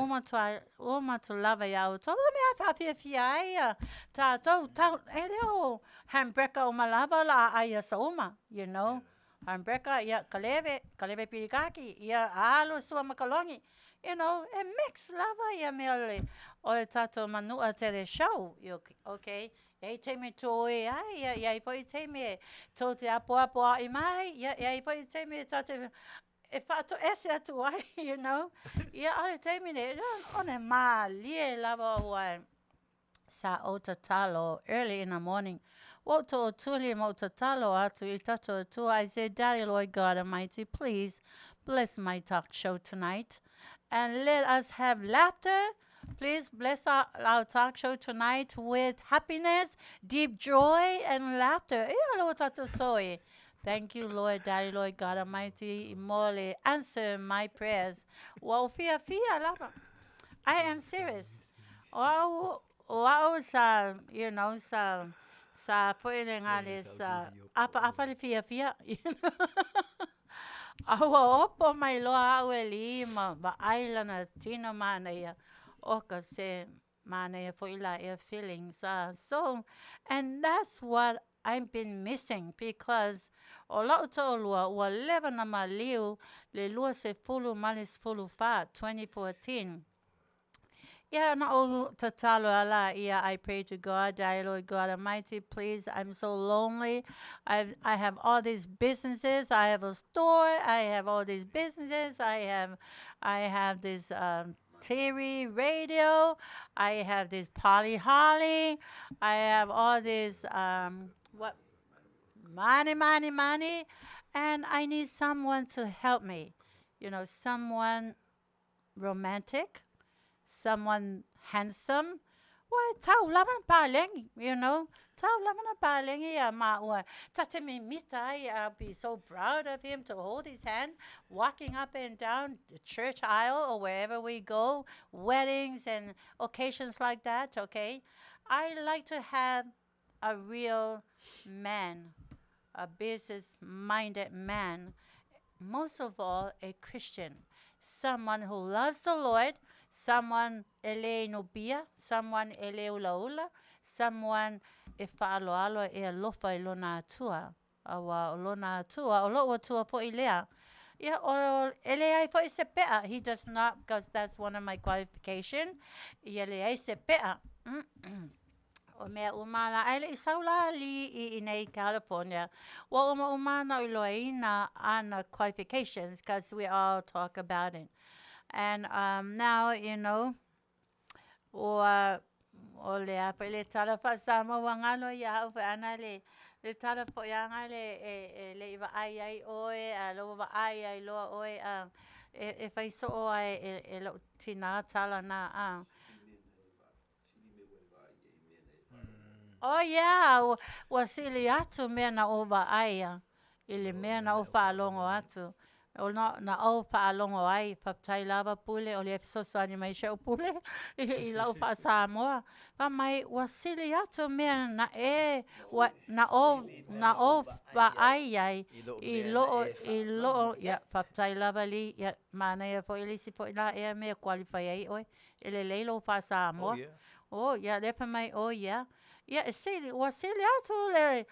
uma tu lava ia o to me Afiafi ia ta eleo hamburger o malava la ia soma, you know. Hamburger ia kaleve pirikaki ia alo sua makalongi. You know, a mix lava ia mele o le tato Manu'atele show, okay? Ia te me toi ai, ia po te me to te apo I mai, ia po te me tato e fato ese atu ai, you know? Ia ale te me ne, one ma lie lava o sa o tatalo early in the morning. Woto tuli mo tatalo atu I tato tu I said, Daddy Lord God Almighty, please bless my talk show tonight. And let us have laughter. Please bless our talk show tonight with happiness, deep joy, and laughter. Thank you, Lord, Daddy, Lord God Almighty. Mole, answer my prayers. Well, fia, lava. I am serious. Wow, you know, sa putting on this, apa le fia, you know. Awa opo mai loa au e lima ba ailana tino mana ia oka se mana ia fo ila ia feelings so and that's what I've been missing because o lau tolua ua leva na maliu le lua se fulu malis fulu fa 2014. Yeah, na o tatalo ala ia I pray to God, Daddy Lord God Almighty, please, I'm so lonely. I have all these businesses. I have a store. I have all these businesses. I have this TV, radio. I have this Polly Holly. I have all this money, and I need someone to help me. You know, someone romantic. Someone handsome. Why tau lavan palengi, you know? Tau lavan palengi ya maua. Tate me mitai, I'll be so proud of him to hold his hand, walking up and down the church aisle or wherever we go, weddings and occasions like that, okay? I like to have a real man, a business-minded man, most of all, a Christian, someone who loves the Lord, someone ele nobia, someone ele ulaula, someone e faaloalo e alofa I lona atua, awa o lona atua, o loo atua po I lea. Yeah, or ele ai fo I se pea. He does not, because that's one of my qualifications. Ele ai se pea. O mea umana, ele I saula li I nei California. Well, umana uloina ana qualifications, because we all talk about it. And now, you know, o le apele tala fa sama wangalo ya fa anale le tala po yanga le iwa ai oe a lo wa ai lo oe e fai so o ai e lo tina tala na Oh yeah, wa sili atu mea na ova aia. Ili mea na o whaalongo atu. O na o whaalongo ai, whaptai lava pule, o le efisoso ani mai sheo pule, i lau wha Samoa. Wa mai, wa sili atu mea na na o wha ai ai, i loo, ya, whaptai lava li, ya, mana ia fo ilisi fo ila ea mea qualify ai oi, ele leilo wha Samoa. Oh, ya, lepa mai, oh, ya. Ya, sili, wa sili atu le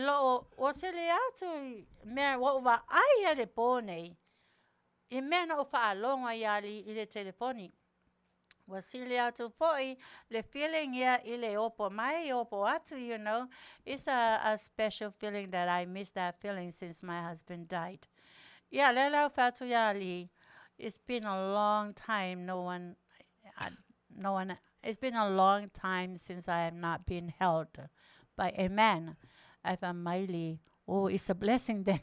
lo, wa sili atu mea wa ai le pone. I mea na o whaalonga ia li i le telefoni. Wa sili atu foi, le feeling ia i le opo mai, opo atu, you know. It's a special feeling that I miss that feeling since my husband died. Yeah, le lau fatu ia li. It's been a long time, it's been a long time since I have not been held by a man. I've Miley. Oh, it's a blessing then.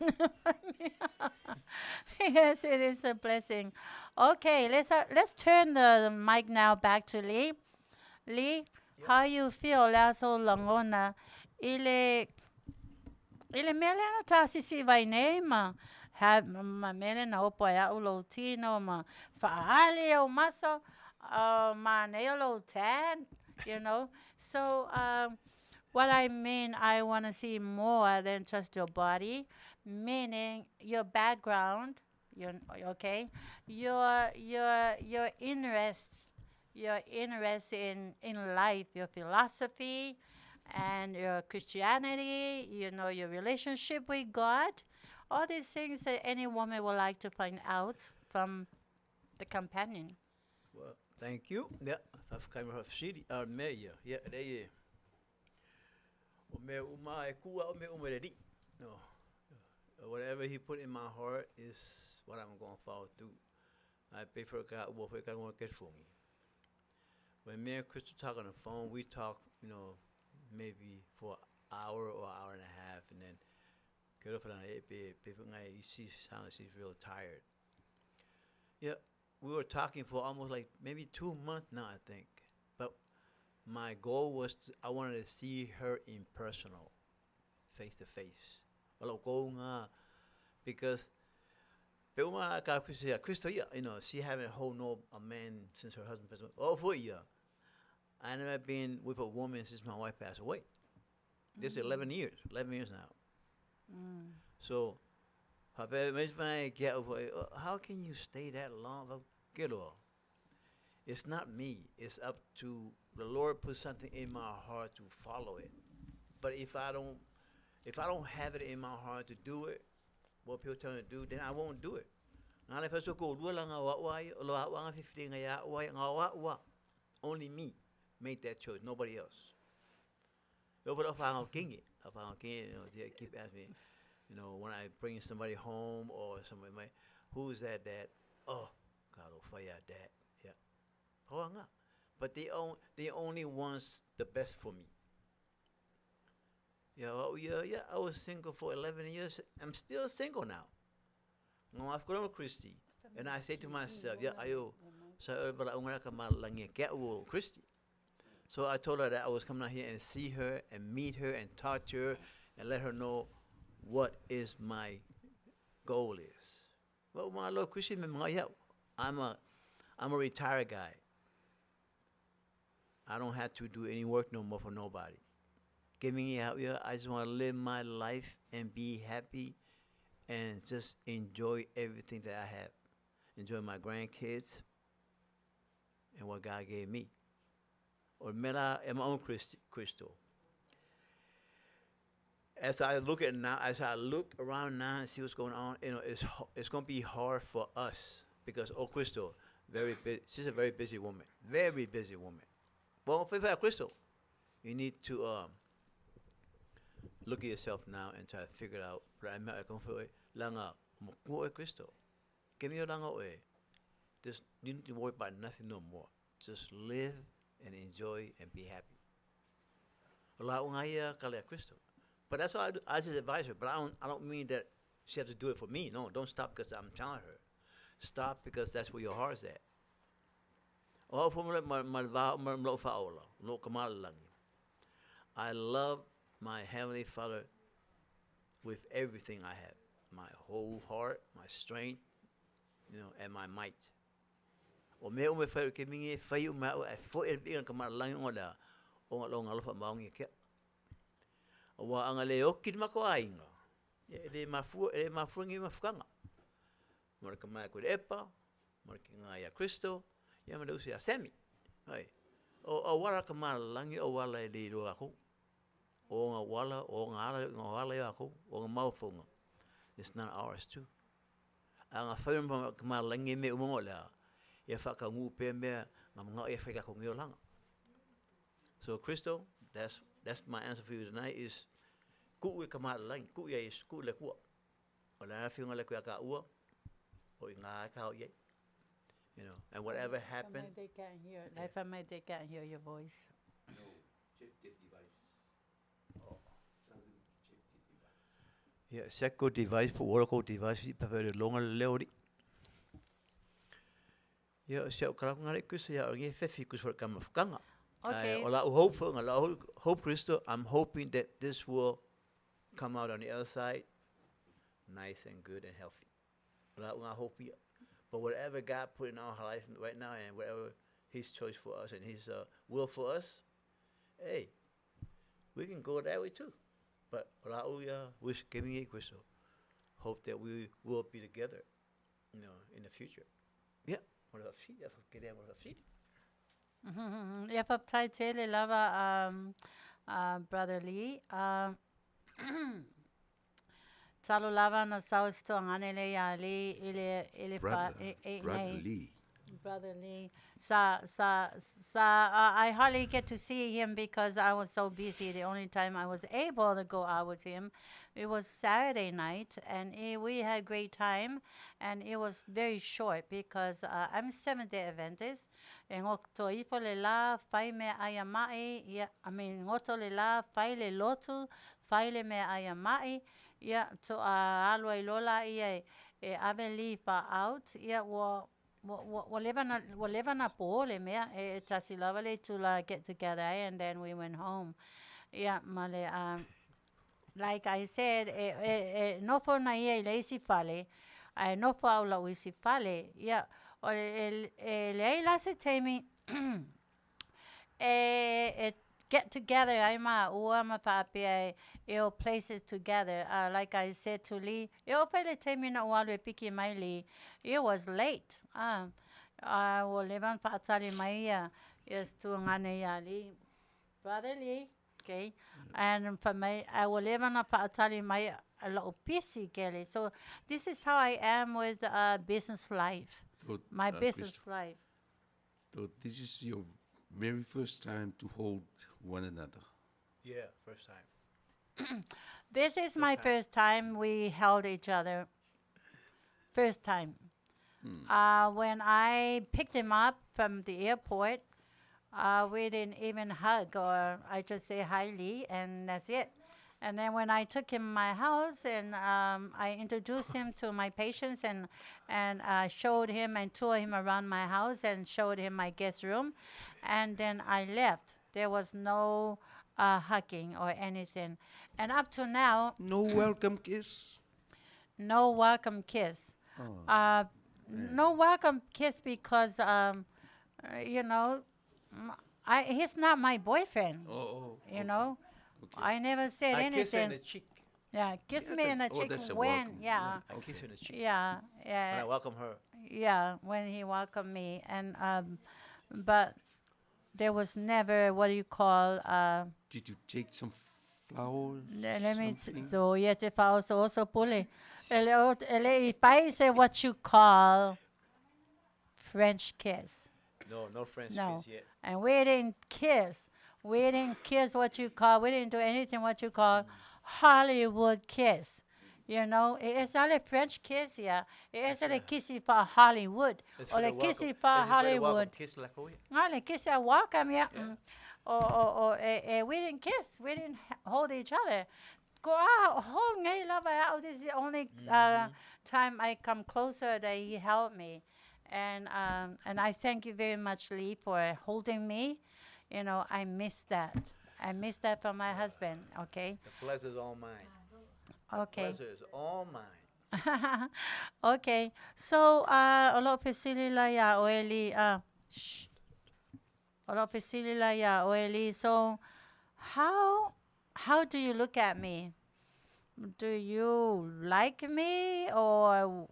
Yes, it is a blessing. Okay, let's turn the mic now back to Lee. Lee, how you feel? Laso langona. Ile melena ta sisi vai nema. Have ma melena opo ya ulo tino ma faali o maso. My nail tan, you know. So what I mean, I want to see more than just your body, meaning your background, okay, your interests, your interest in life, your philosophy, and your Christianity, you know, your relationship with God, all these things that any woman would like to find out from the companion. Well, thank you. Yeah, I've come from city or mayor. Yeah, they. Me uma e kua me umeredi. No, whatever he put in my heart is what I'm going to follow through. I pay for God. What we going to get for me. When me and Crystal talk on the phone, we talk, you know, maybe for an hour or an hour and a half, and then get off on it. You see, she's real tired. Yeah. We were talking for almost like maybe 2 months now, I think. But my goal was I wanted to see her in personal, face to face. Because Crystal, you know, she haven't hold a man since her husband passed away. Oh, for a year. I never been with a woman since my wife passed away. This is 11 years now. So, how can you stay that long? It's not me. It's up to the Lord. Put something in my heart to follow it. But if I don't have it in my heart to do it, what people tell me to do, then I won't do it. Only me make that choice. Nobody else. They keep asking me. You know, when I bring somebody home or somebody, who's that? Oh, God, fire that. Yeah. But they only wants the best for me. Yeah, I was single for 11 years. I'm still single now. I've grown up Christy. And I say to myself, Christy. So I told her that I was coming out here and see her and meet her and talk to her and let her know what is my goal is. Well, my Lord Christian, I'm a retired guy. I don't have to do any work no more for nobody. Get me out here. I just want to live my life and be happy and just enjoy everything that I have. Enjoy my grandkids and what God gave me. Or mera my own Crystal. As I look around now and see what's going on, you know, it's going to be hard for us because Crystal, she's a very busy woman, very busy woman. Well, for Crystal, you need to look at yourself now and try to figure it out. Crystal, give me your langa way. Just you need to worry about nothing no more. Just live and enjoy and be happy. Crystal. But that's what I do. I just advise her. But I don't mean that she has to do it for me. No, don't stop because I'm telling her. Stop because that's where your heart's at. I love my Heavenly Father with everything I have. My whole heart, my strength, and my might. O me ume whai ke mingi whai ume au e fo e vinga ka maralangi o lea o ngā longa lofa maungi kia. O wa anga le oki mako ainga. E mafuangi mafukanga. Mara ka mai kore epa, mara ki ngā ia Kristo, ia mara usi a Sarmy. O wala ka maralangi o wala e le roa ko. O ngā wala, o ngā wala ia ko, o ngā maufunga. It's not ours too. Anga whai ka maralangi me umongo lea. So Crystal, that's my answer for you tonight is ku kamata lang ku is ku le ku ola fi ngale ku ka u o nga ka ye and whatever happened They can't hear. They can't hear your voice. No, check the devices. Yeah, second device for Oracle device pa very long leori. Yeah, so karangare kus ya ngi fefi kus for kam fkanga. Okay. Ola hope Crystal, I'm hoping that this will come out on the other side nice and good and healthy. Ola hope but whatever God put in our life right now and whatever his choice for us and his will for us, hey, we can go that way too. But wish giving you Crystal. Hope that we will be together, in the future. Yeah. Ia whaptai tele lava Brother Lee. Talo lava na South Tongane le ya Lee Brother Lee. Brother Lee. I hardly get to see him because I was so busy. The only time I was able to go out with him, it was Saturday night, and we had a great time, and it was very short because I'm Seventh-day Adventist. And ngoto ifo le la fai me ayamai, ngoto le la fai le lotu, fai le me ayamai, to alwa ilola e ave lifa out, whatever na pole me tasi lovely to get together, and then we went home. Male like I said, no for na lazy fale, no for aula wisi fale, or leila se temi get together. I'm a papi. It'll places together. Like I said to Lee, it'll pele temi na wale piki my Lee. It was late. I will live on patali maya. Yes, to ngane ya Lee, Brother Lee. Okay, and for me, I will live on a patali maya a little busy Kelly. So this is how I am with business life. So, My business Crystal, life. So this is your very first time to hold one another. Yeah, first time. This is my first time we held each other. First time. When I picked him up from the airport, we didn't even hug, or I just say hi Lee, and that's it. And then when I took him to my house and I introduced him to my patients and showed him and toured him around my house and showed him my guest room, and then I left. There was no hugging or anything. And up to now, No welcome kiss. no welcome kiss. No welcome kiss because, he's not my boyfriend, you know. Okay. I never said I kiss her in anything. the cheek. Yeah, kiss Yeah, me in the that's- cheek that's a when, welcome. yeah, I kiss her in the cheek. yeah, When I yeah, welcome her. yeah, when he welcomed me. And, but there was never, what do you call, Did you take some flowers? let me, something? so yes, if I was also pulling. If I say what you call French kiss. No French No. kiss yet. And we didn't kiss. We didn't kiss what you call. We didn't do anything what you call Hollywood kiss. You know, it's not a French kiss, yeah. It's a kissy for Hollywood. It's Or for a the welcome. kissy This for is for the welcome Hollywood. kiss like a way. Not a kiss a welcome, yeah. Or we didn't kiss. We didn't hold each other. go out, hold ngay lava out. This is the only time I come closer that he helped me. And I thank you very much, Lee, for holding me. You know, I miss that. I miss that from my husband, okay? The pleasure's all mine. Okay. Pleasure is all mine. Okay. So, olo Fetalaiga Auaunaga, shh. Olo Fetalaiga Auaunaga. So, how do you look at me? Do you like me or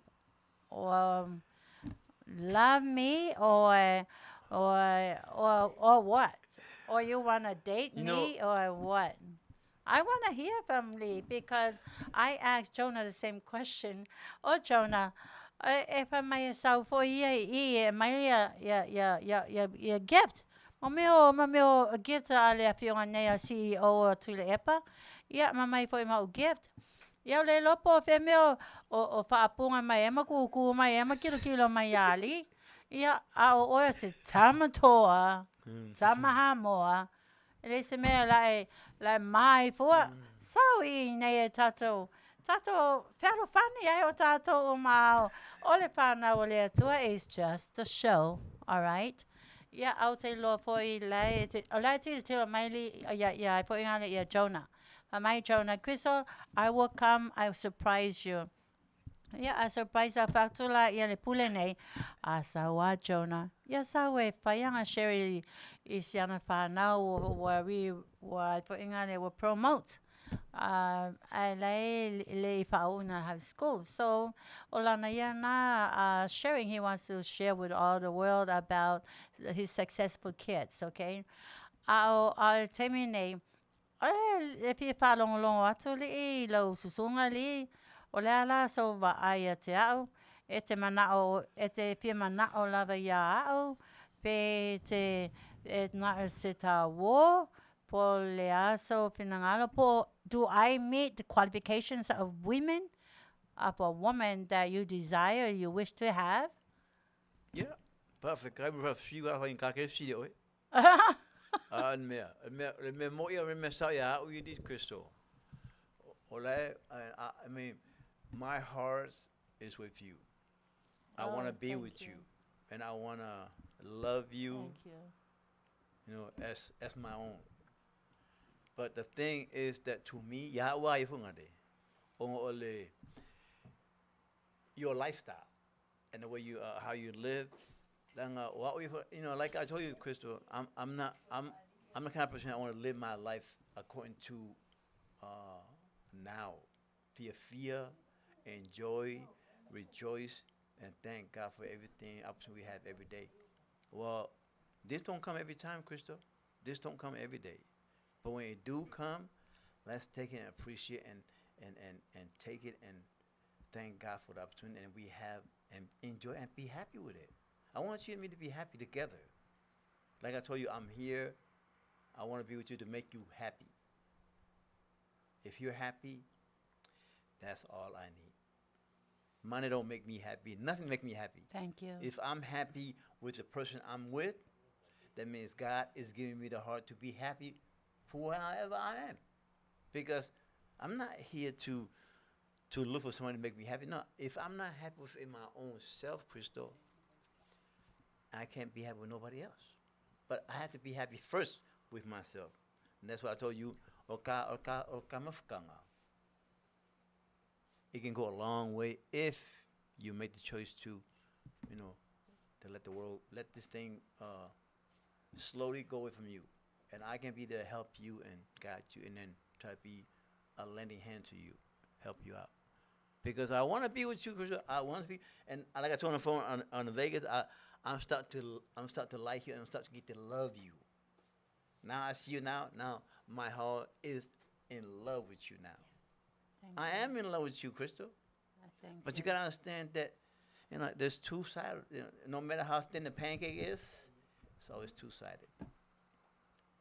love me or what? Or you want to date You know- me or what? I want to hear from Lee because I asked Jonah the same question. Oh, Jonah, if I may sell for you, my your gift. Mameo a gift ale Afioga CEO o Tiliai'a. Yeah, mamai for my gift. Ia le lopo fe meo o whaapunga mai ema kuku mai ema kilo mai ali. Ia a o oia se tamatoa, tamahamoa. Le se mea lai mai fua. Sau I nei e tatou. Tatou whero whani ai o tatou o mao. Ole whana o le atua is just a show. All right? Ia au te loa fo I lai. O lai te tiro mai li. Ia fo I ngana ia Jonah. My Jonah, Crystal, I will come. I will surprise you. Yeah, I surprise a factula. Yeah, le pule nei. Asawa Jonah. Yes, I will. Fayanga Sherry is yana fa now where we were for England will promote. I le fauna high school. So Olana yana sharing. He wants to share with all the world about his successful kids. Okay, I'll terminate. If you follow along, actually, lo susunga li, o le ala so va ai te au, e te manao, e te whia manao lava ia au, pe te na se ta wo, po le aso finangalo, po, do I meet the qualifications of women, of a woman that you desire, you wish to have? Yeah, perfect. I'm rough. She got her in kakesi oi. Me mo ia me sa ia o you Crystal. Ole, I mean, my heart is with you. I want to be with you, and I want to love you. Thank you. You know, as my own. But the thing is that to me, ya wa ifungade, ole, your lifestyle and the way you how you live. You know, like I told you, Crystal, I'm the kind of person I want to live my life according to now. Fear, enjoy, rejoice, and thank God for everything opportunity we have every day. Well, this don't come every time, Crystal. This don't come every day. But when it do come, let's take it and appreciate and take it and thank God for the opportunity and we have and enjoy and be happy with it. I want you and me to be happy together. Like I told you, I'm here. I want to be with you to make you happy. If you're happy, that's all I need. Money don't make me happy. Nothing make me happy. Thank you. If I'm happy with the person I'm with, that means God is giving me the heart to be happy for however I am. Because I'm not here to look for somebody to make me happy. No, if I'm not happy within my own self, Crystal, I can't be happy with nobody else. But I have to be happy first with myself. And that's why I told you, it can go a long way if you make the choice to, you know, to let the world, let this thing slowly go away from you. And I can be there to help you and guide you and then try to be a lending hand to you, help you out. Because I want to be with you, Crystal. I want to be, and like I told on the phone on the Vegas, I'm start to like you and I'm start to get to love you. Now I see you now. Now my heart is in love with you now. I am in love with you, Crystal. But you gotta understand that, you know, there's two sides. You know, no matter how thin the pancake is, it's always two-sided.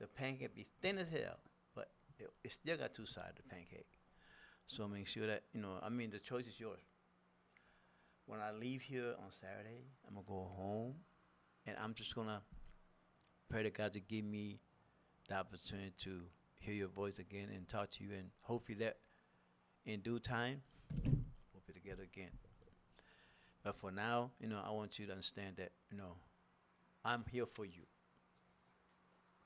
The pancake be thin as hell, but it still got two sides. The pancake. So make sure that, you know, I mean, the choice is yours. When I leave here on Saturday, I'm gonna go home, and I'm just gonna pray to God to give me the opportunity to hear your voice again and talk to you, and hopefully that in due time, we'll be together again. But for now, I want you to understand that, I'm here for you.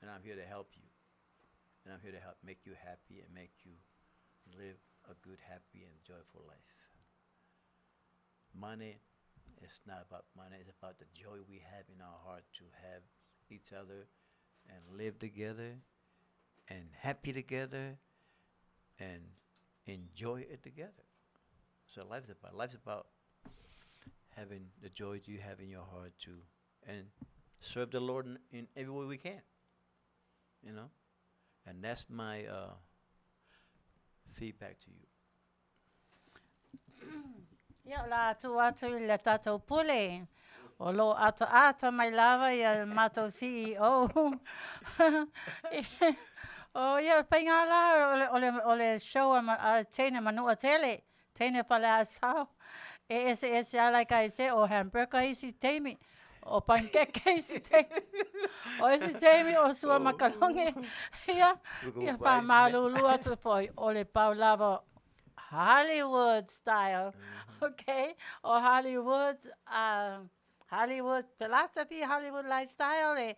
And I'm here to help you. And I'm here to help make you happy and make you live a good, happy, and joyful life. Money is not about money. It's about the joy we have in our heart to have each other and live together and happy together and enjoy it together. So life's about having the joy you have in your heart to and serve the Lord in every way we can. And that's my feedback to you. Ia la atu I le tātou pule. O lo ata mai lava ia mātou CEO. O ia whainga la ole show tēne Manu'atele. Tēne pale Asoau. Ese ala kai se o hamburger isi teimi. O pancake isi teimi. O isi teimi o sua makalonge. Ia wha malulu atu poi. Ole Faulalo Hollywood style. Okay? Or Hollywood philosophy, Hollywood lifestyle.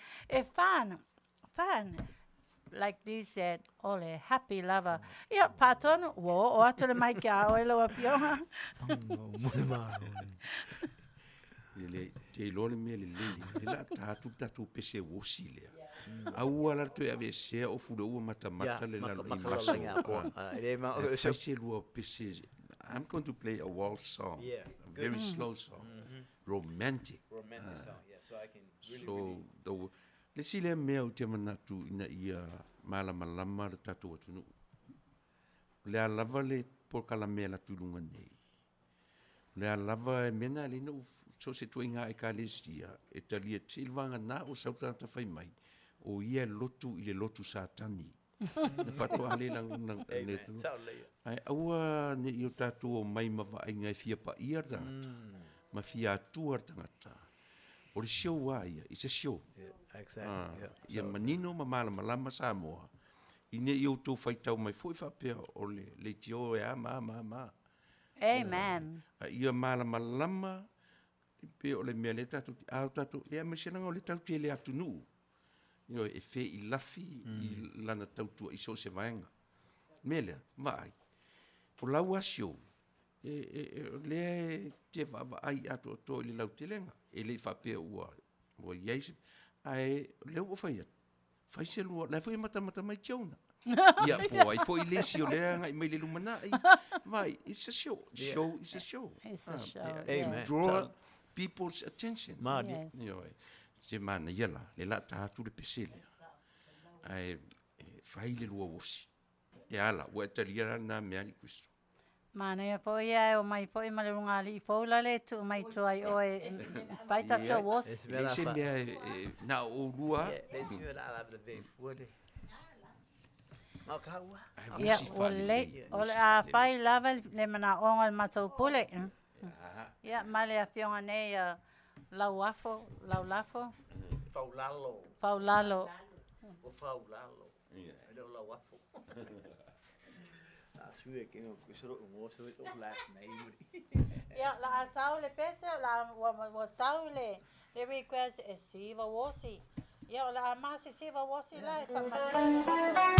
Fun. Like they said, ole happy lover. Ia paton wo o atu le mai kia o elo Afioga. Te lole me le la tatu pese wosi le. Au ala to ave se o fudo o mata le la maso. I'm going to play a waltz song. Yeah, a very slow song. Romantic song, yeah. So I can really le sile me o te manatu ina ia malama le tatu atunu. Le alava le por kala me la tulunga nei. Le alava mena le no so se tuinga e kalesia e talia tilvanga na o sautanta fai mai. O ia lotu i le lotu satani. Ne fatu ale lang ne tu. Ai aua ne i o tatu o mai ma vai ngai fia pa ia tangata. Ma fia tuar tangata. O le show ia, it's a show. Yeah, exactly. Ia manino ma malama Samoa. I ne i o tō whaitau mai foi whapea o le tio e a ma. Amen. Ia malama pe o le mea le tatu au tatu e me senanga o le tau te le atu nu. E fe I lafi I lana tautua I so se vaenga. Mele, vai. O lau asio. Le te vava ai ato to I le lau te lenga. E le whapea ua. O Reyes. Ai, leo o whaiat. Whai se lua. Lai whai mata mai tiauna. Ia po ai fo I lesi o lea ngai mai le lumana. Vai, it's a show. Show is a show. It's a show. Amen. Draw people's attention. Madi. Se mana iala, le la tātu le pesele. Ai, whai le lua wosi. E ala, ua talia na mea ni Kristo. Manuia po ia o mai po I malunga li Faulalo tu mai tu ai o vai tata was. Le se mea na o lua. Let's see what I have the big wood. Ia, ole a whai lava le mana onga matou pule. Ia, male Afioga nei lau lafo. Faulalo. O Faulalo. I don't know what for. That's really king of Kusuro so it last name. Ia, la Asoau le pese la wa sau le request e siva wosi. Ia, la amasi siva wosi la Faunga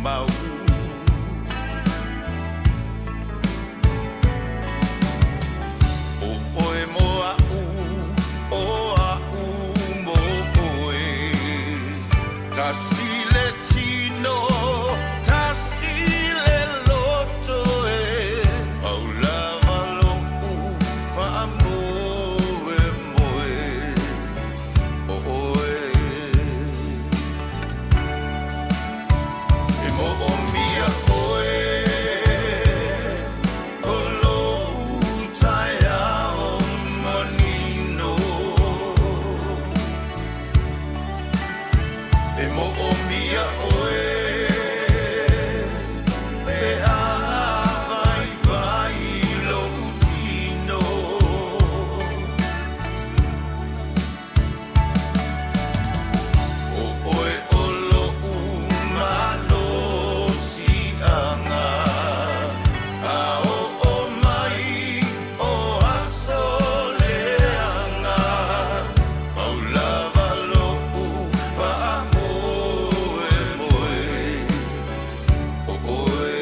mau. O oe mo au, o au mo oe. Tasile tino, tasile loto e. Paulava lo'u, fa'amoe moe. O oe. E mo o mia oe. O lo'u Tiliai'a o manino. E mo o mia oe. Pe a vai vai lo'u tino. O oe o lo'u malo si'anga. A o mai o aso leanga. Paulava lo'u fa'amoe moe. O oe.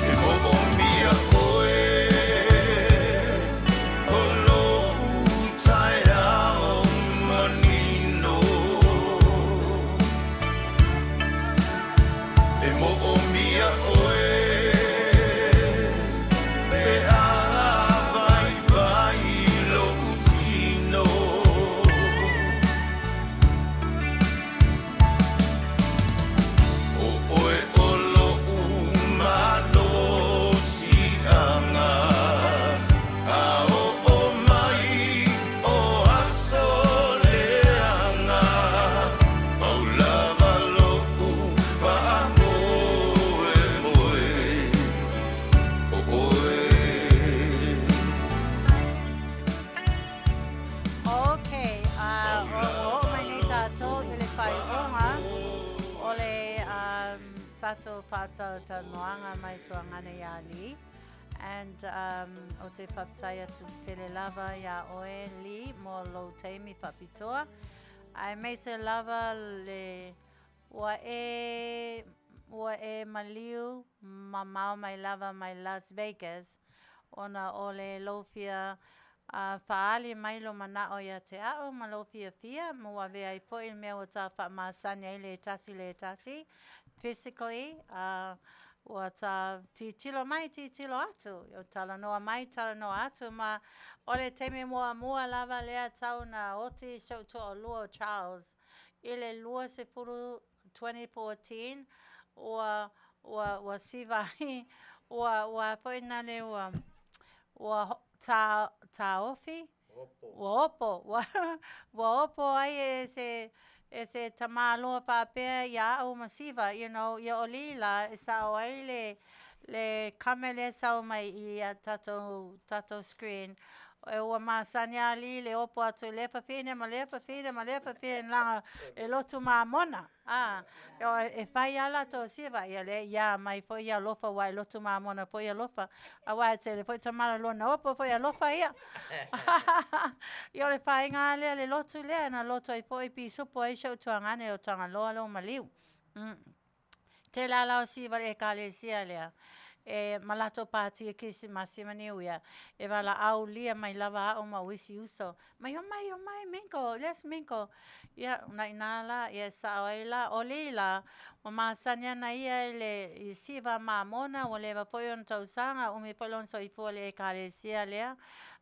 E mo o mia oe. O lo'u Tiliai'a o manino. E mo o mia oe. Pe a vai vai lo'u tino. O oe o lo'u malo si'anga. A o mai o aso leanga. Paulava lo'u fa'amoe moe. O oe. Okay, o mai nei tātou i le whaironga o le tātou whātau tanoanga mai tuangana ia li. And o te whaptai atu tele lava ia oe li mo lo teimi Faapitoa. Ai mei se lava le ua e maliu mamau mai lava mai Las Vegas. Ona o le lofia faali mai lo manao ia te ao ma lo fia mo wa vea i po il mea o ta whaamasanya i le tasi physically o ta tilo mai tilo atu o tala noa mai tala noa atu ma o le teme mua lava lea tau na oti shauto o Lua Charles i le lua se furu 2014 ua sivai ua poinane ua ta ofi ua opo ai e se tamaloa papea ia au masiva ia o lila sa o ai le kamele sa o mai i tato screen e ua masanya ali le opo atu lefa fine ma lefa fine langa e lotu mamona e fai ala to siva ia mai foi ia lofa wai lotu mamona foi ia lofa awa te le foi tamala lona opo foi ia lofa ia ia le fai ngale le lotu le na lotu ai foi pi supo ai shau tuangane o tanga loa lo maliu te la siva le kale sia lea e malato pāti e kisimasi Manuia. E wala au lia mai lava o ma wisi uso. Mai o mai, minko, let's minko. Ia, nai nala, ia saoela, o lila. O masanya na ia le siva mamona, o le wapoi on tausanga, o me polon so i fua le kalesia lea.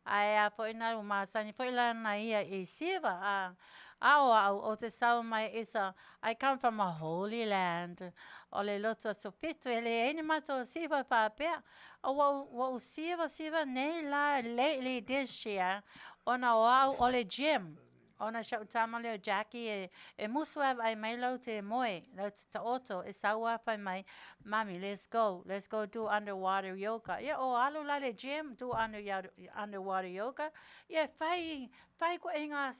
Ai a foi na o masanya, foi la na ia i siva, o te sau mai isa. I come from a holy land. O le loto so pitu, ele ene mato siva papea. O wa siva nei la lately this year. Ona o le gym. Ona shautama leo Jackie e musua ai mai lau te moe, lau te oto, e saua pai mai, Mommy, let's go do underwater yoga. Yeah, alu la le gym, do underwater yoga. Yeah, fai ko inga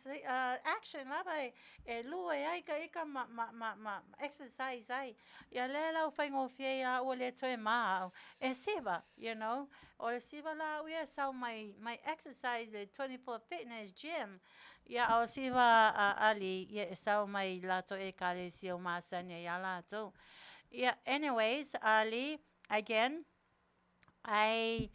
action la bai, e lua ai ka exercise ai. Yeah, le lau fai ngofie ya o le toe maa, e siva, you know, o le siva la uia sau my exercise, the 24 fitness gym. Yeah, o siva ali, yeah, sau mai lato e kale si o masanya ya lato. Yeah, anyways, Ali, again, I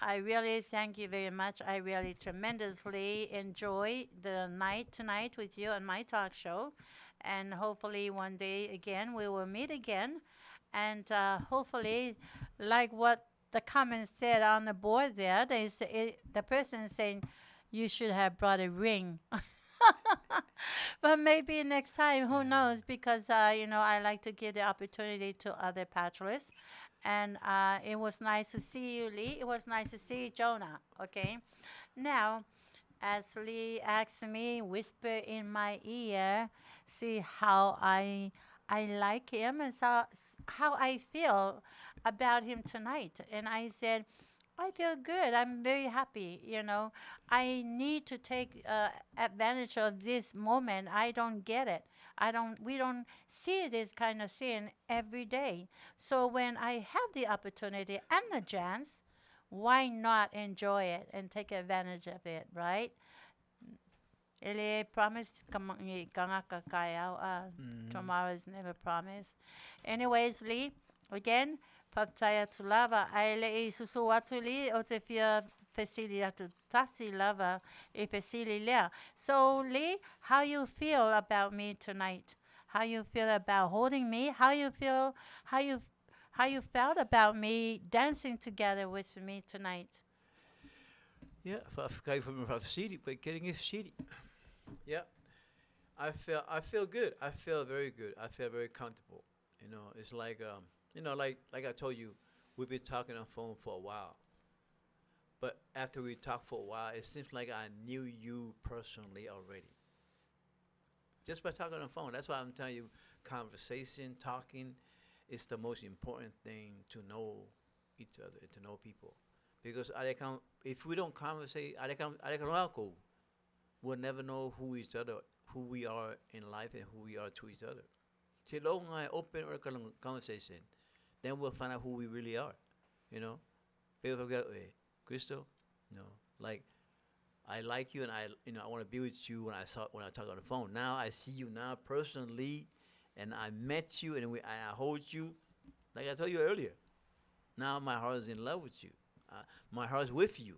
really thank you very much. I really tremendously enjoy the night tonight with you on my talk show. And hopefully one day again, we will meet again. And hopefully, like what the comments said on the board there, they say, the person is saying, you should have brought a ring. But maybe next time, who knows? Because, I like to give the opportunity to other patrons. And it was nice to see you, Lee. It was nice to see Jonah, okay? Now, as Lee asked me, whisper in my ear, see how I like him and how I feel about him tonight. And I said, I feel good. I'm very happy, I need to take advantage of this moment. I don't get it. We don't see this kind of thing every day. So when I have the opportunity and the chance, why not enjoy it and take advantage of it, right? Ele promise tomorrow is never promised. Anyways, Lee, again, Paptaya tu lava, ai le I susu atu li o te fia fesili atu tasi lava I fesili lea. So Lee, how you feel about me tonight? How you feel about holding me? How you felt about me dancing together with me tonight? Yeah, from city, but getting his city. Yeah, I feel good. I feel very good. I feel very comfortable. It's like like I told you, we've been talking on the phone for a while. But after we talked for a while, it seems like I knew you personally already. Just by talking on the phone. That's why I'm telling you, conversation, talking, is the most important thing to know each other and to know people. Because if we don't conversate, we'll never know who we are in life and who we are to each other. So long as I open our conversation, then we'll find out who we really are. People forget, Crystal, like I like you and I want to be with you when I talk on the phone. Now I see you now personally, and I met you and I hold you, like I told you earlier. Now my heart is in love with you. My heart is with you.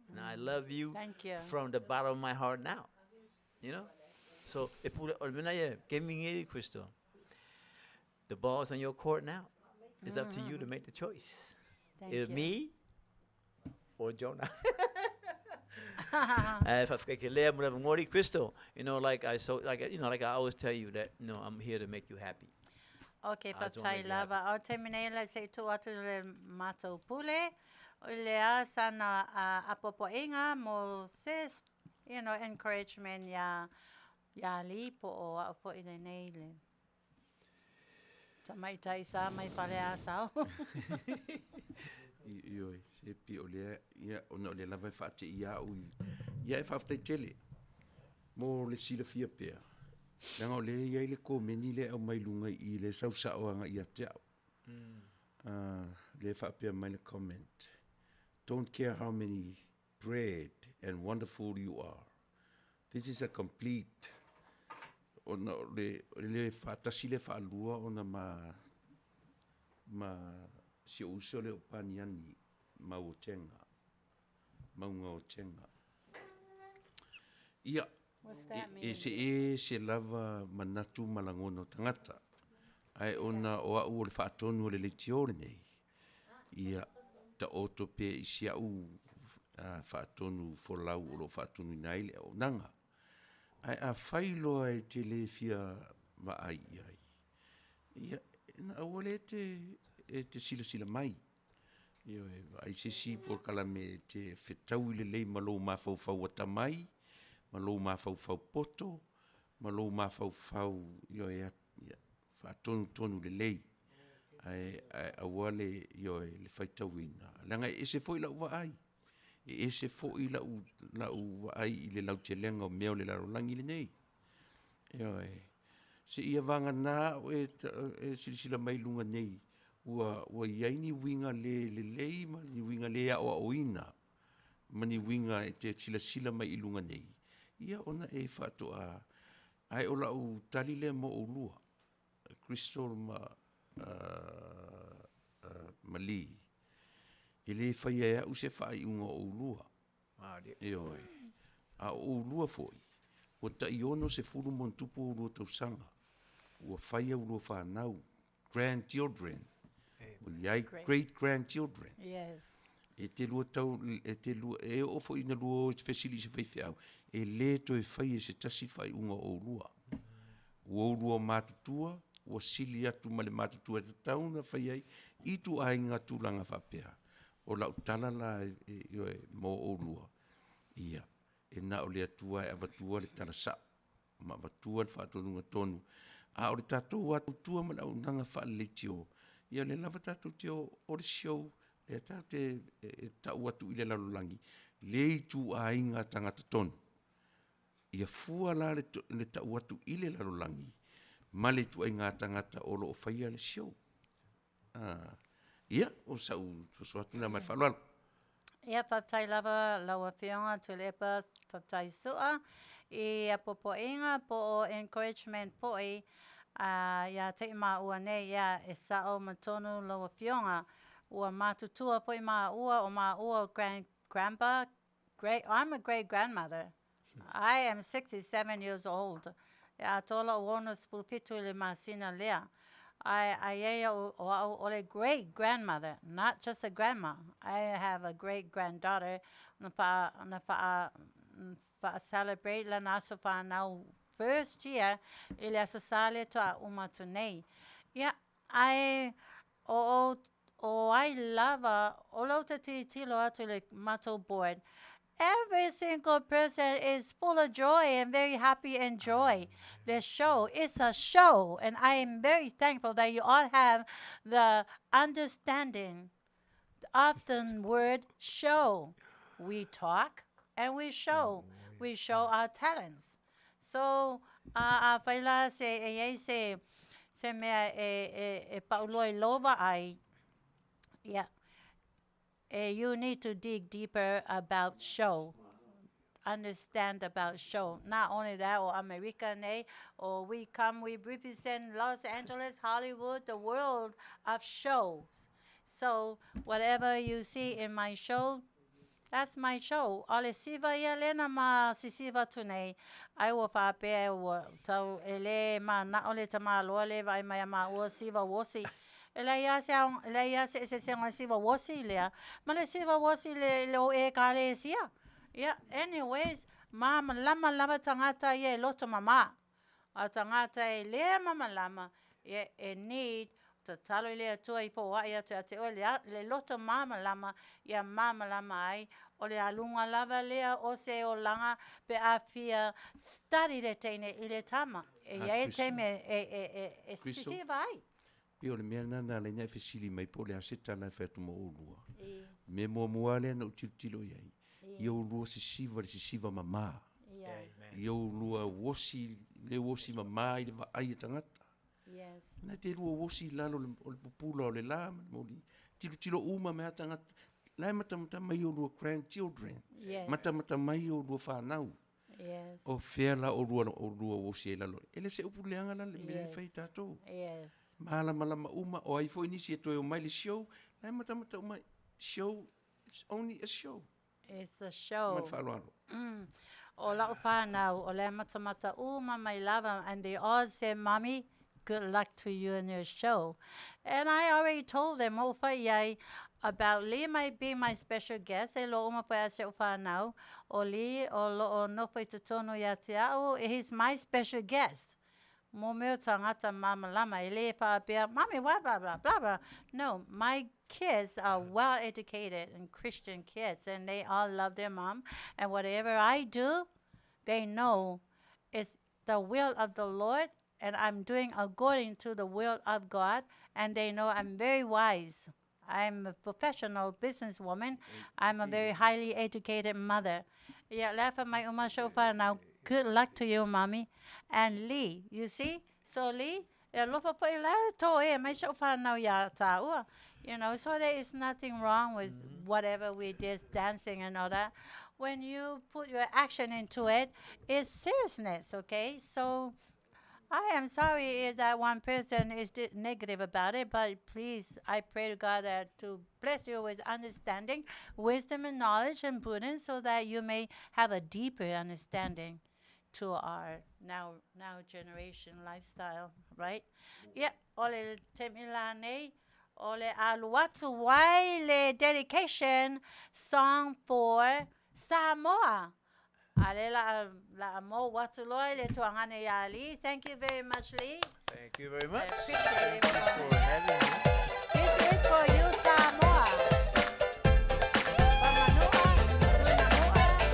And I love you. Thank you. From the bottom of my heart now. So, Crystal, the ball's on your court now. It's up to you to make the choice. Thank you. Me or Jonah. Crystal, like I always tell you that, I'm here to make you happy. Okay, Papai Lava. I'll terminate, let's say, to le mato pule. Lea sana apopoinga mo sis, encouragement ya lipo o po ina naile. Tamai taisa mai pale asau. Yo, se pi ole ia ona le lava fate ia u ia fate tele. Mo le sila fia pe. Nanga le ia le ko meni le au mai lunga I le sausa o nga ia te. Le fa pe mai le comment. Don't care how many bread and wonderful you are. This is a complete. Ona le fatasi le fa lua ona ma si uso le o paniani mau o tenga. Maunga o tenga. Ia, What's that mean? se lava manatu malangono tangata. Ai ona o au o le whaatonu o le leitiore nei. Ia, ta oto pe isi au whaatonu Folau o lo whaatonu inaile o nanga. Ai a whailo ai te le fia wa ai ai. Ia, na awale te sila mai. Ia, ai se si por kalame te whetau i le lei malo mawhau o tamai, malo mawhau poto, malo mawhau ia, whaatonu le lei. Ai awale le whaitauina. Langa se foi la wa ai. Se foi la wa ai i le lau te lenga o meo le larolangi le nei. Se ia vanga nā o sila mai lunga nei. Ua iaini winga le lei, ma ni winga le a o oina. Ma ni winga te sila mai i lunga nei. Ia ona whatoa. Ai o lau tali le mo o lua. Crystal Mali. Ele whaia u se whai unga o lua. A o lua foi. O ta iono se furu montupu o lua tausanga. Ua whaia u lua whanau. Grandchildren. O iai great grandchildren. Yes. E te lua tau, e o fo ina lua o te whesili se whaiwhiau. E le to e whaia se tasi whai unga o lua. Ua lua mātutua. Ua sili atu male mātutua te tauna whaiai. Itu ai ngā tūlanga whapea. O lau tala la mo o lua. Ia. E na o le atua e avatua le tala sa. Ma avatua le whaatonunga tonu. A o le tatou atu tua ma lau nanga whaaletio. Ia le lava tatou te o le show. Le tatou te tau atu i le lalolangi. Le itu a inga tangata tonu. Ia fua la le tau atu i le lalolangi. Ma le tu a inga tangata o lo o whaia le show. Ia, o sau suatu na mai whalwalo. Ia, whaptai lava laua whionga tu lepa whaptai sua. I a popo inga po o encouragement po i. Ia te ma ua nei, ia e sao matonu laua whionga. Ua mātutua po i ma ua o ma ua grandpa. I'm a great grandmother. I am 67 years old. Ia tola uonas fulpitu le masina lea. I ole great grandmother, not just a grandma. I have a great granddaughter. Na celebrate la nasa fa now first year ile asosale to a umatunei. Yeah, I love olo te tilo atu le mato board. Every single person is full of joy and very happy and joy. The show is a show, and I am very thankful that you all have the understanding of the word show. We talk and we show. We show our talents. So, faila se mea e pauloi lova ai. Yeah. You need to dig deeper about show, understand about show. Not only that, or American, or we represent Los Angeles, Hollywood, the world of shows. So whatever you see in my show, that's my show. Ole siva ia lena ma sisiva tunei. Ai wa fa pe wa tau ele ma na ole tama lo le vai mai ma o siva wosi. Leia se siva wosi lea. Ma le siva wosi le o e kale sia. Yeah, anyways, mama lama tangata ye loto mama. A tangata e le mama lama ye e need to talo le tua I fo ia te o le loto mama lama ia mama lama ai o le alunga lava lea o se o langa pe afia study le teine I le tama. E ia te me e sisi vai. Pio le mea nana le nea fesili mai po le aseta na fetu mo olua. Me mo muale na utilo iai. Ia ulua sisiva mama. Ia ulua wosi mama I le vai tangata. Yes. Na te lua wosi lalo o le pupula o le la moli. Tilo uma mea tangata. Lai matamata mai o lua grandchildren. Yes. Matamata mai o lua whanau. Yes. O whela o lua wosi e lalo. Ele se upuleanga la le mele whai tātou. Yes. Malama uma o ai foi nisi e toi o mai le show Lai matamata mai show, it's only a show. It's a Man show. whaaloalo. O lau whanau, o le matamata mai lava, and they all say, Mommy, good luck to you in your show. And I already told them, about Lee might be my special guest. E lo uma pa se whanau, o Lee, o lo o nofo I te tono ia te au, he's my special guest. Mo meo tangata mama lama, e le whaapea, Mommy, blah, blah, blah, blah, blah. No, my kids are well-educated and Christian kids, and they all love their mom. And whatever I do, they know it's the will of the Lord, and I'm doing according to the will of God, and they know I'm very wise. I'm a professional businesswoman. I'm a very highly educated mother. Yeah, laugh at my uma shofa now. Good luck to you, Mommy. And Lee, you see? So Lee, you know, so there is nothing wrong with whatever we did, dancing and all that. When you put your action into it, it's seriousness, okay? So I am sorry if that one person is negative about it, but please, I pray to God that to bless you with understanding, wisdom and knowledge and prudence so that you may have a deeper understanding to our now generation lifestyle, right? Yeah, ole temilane, ole aluatuwaile dedication song for Samoa. Ale la mo watuloi le tuangane ya Lee. Thank you very much, Lee. Thank you very much. I appreciate it. Thanks for having me. This is for you, Samoa. From Manua to Manu'atele.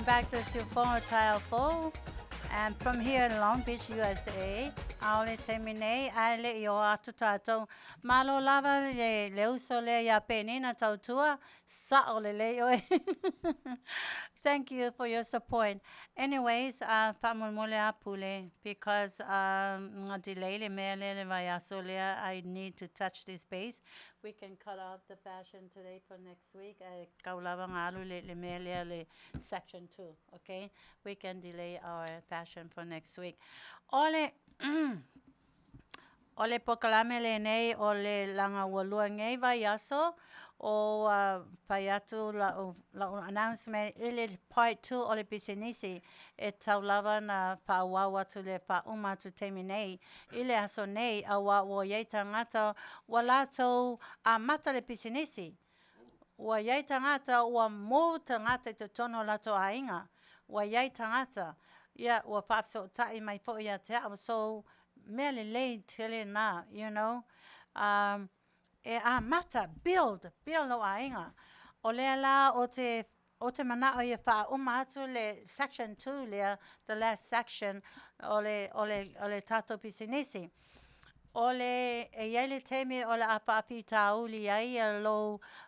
welcome back to Fofogaina Full. And from here in Long Beach, USA, Aole Temine, Ale Yo Atutato, Malo Lava, Leusole, Yapenina Tautua, Saole Leo. Thank you for your support. Anyways, Famulmole Apule, because delay mele vayasole, I need to touch this base. We can cut off the fashion today for next week. Section 2, okay? We can delay our fashion for next week. Ole ole pokalame nei ole langa walua ngai vayaso o fayatu la announcement ile part 2 ole bisinisi e taulava na faawawa tule fauma tu temine ile aso nei awa wo ye tangata walato a mata le bisinisi wa ye tangata wa mo tangata to tono lato ainga wa ye tangata ya wa fafso tai mai fo ya te so merely laid till na, you know. Mata, build no ainga. Olela o te mana o ye fa umatu le section 2 le, the last section, ole tato pisinisi. Ole yele temi ole Afiafi Tiliai'a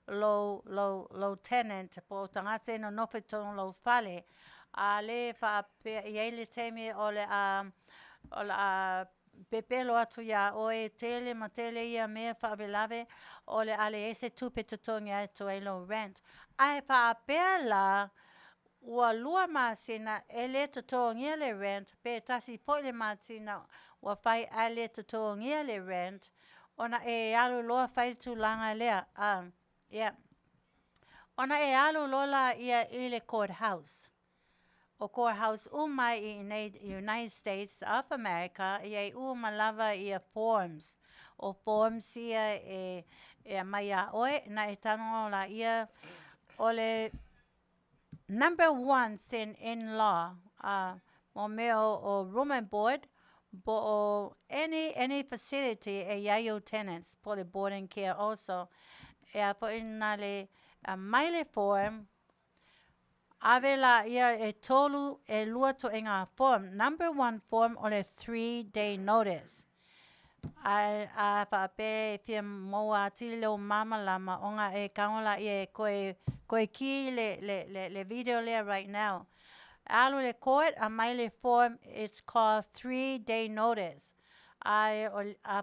lo tenant po tangase no nofeton lo fale. Ale fa yele temi ole pepelo atu ya oe tele matele ia mea whaavelave o le ale ese tupetotonga atu e lo rent. Ai whaapela ua lua masina e le totonga le rent pe tasi poile masina ua whai ale totonga le rent ona e alu loa whai tulanga lea. Yeah. Ona e alu lola ia i le courthouse. O courthouse umai in the United States of America, ia umalava ia forms. O forms ia e maya oe na etano la ia ole number 1 sin in law. Mo meo o room and board, bo any facility e yayo tenants for the boarding care also. For inale maile form. Avela ia e tolu e lua to inga form. Number 1 form on a 3-day notice. A whape fia Manu'atele leo mama lama onga e kaunga ia koe ki le video le right now. Alu le court a maile form, it's called 3-day notice. A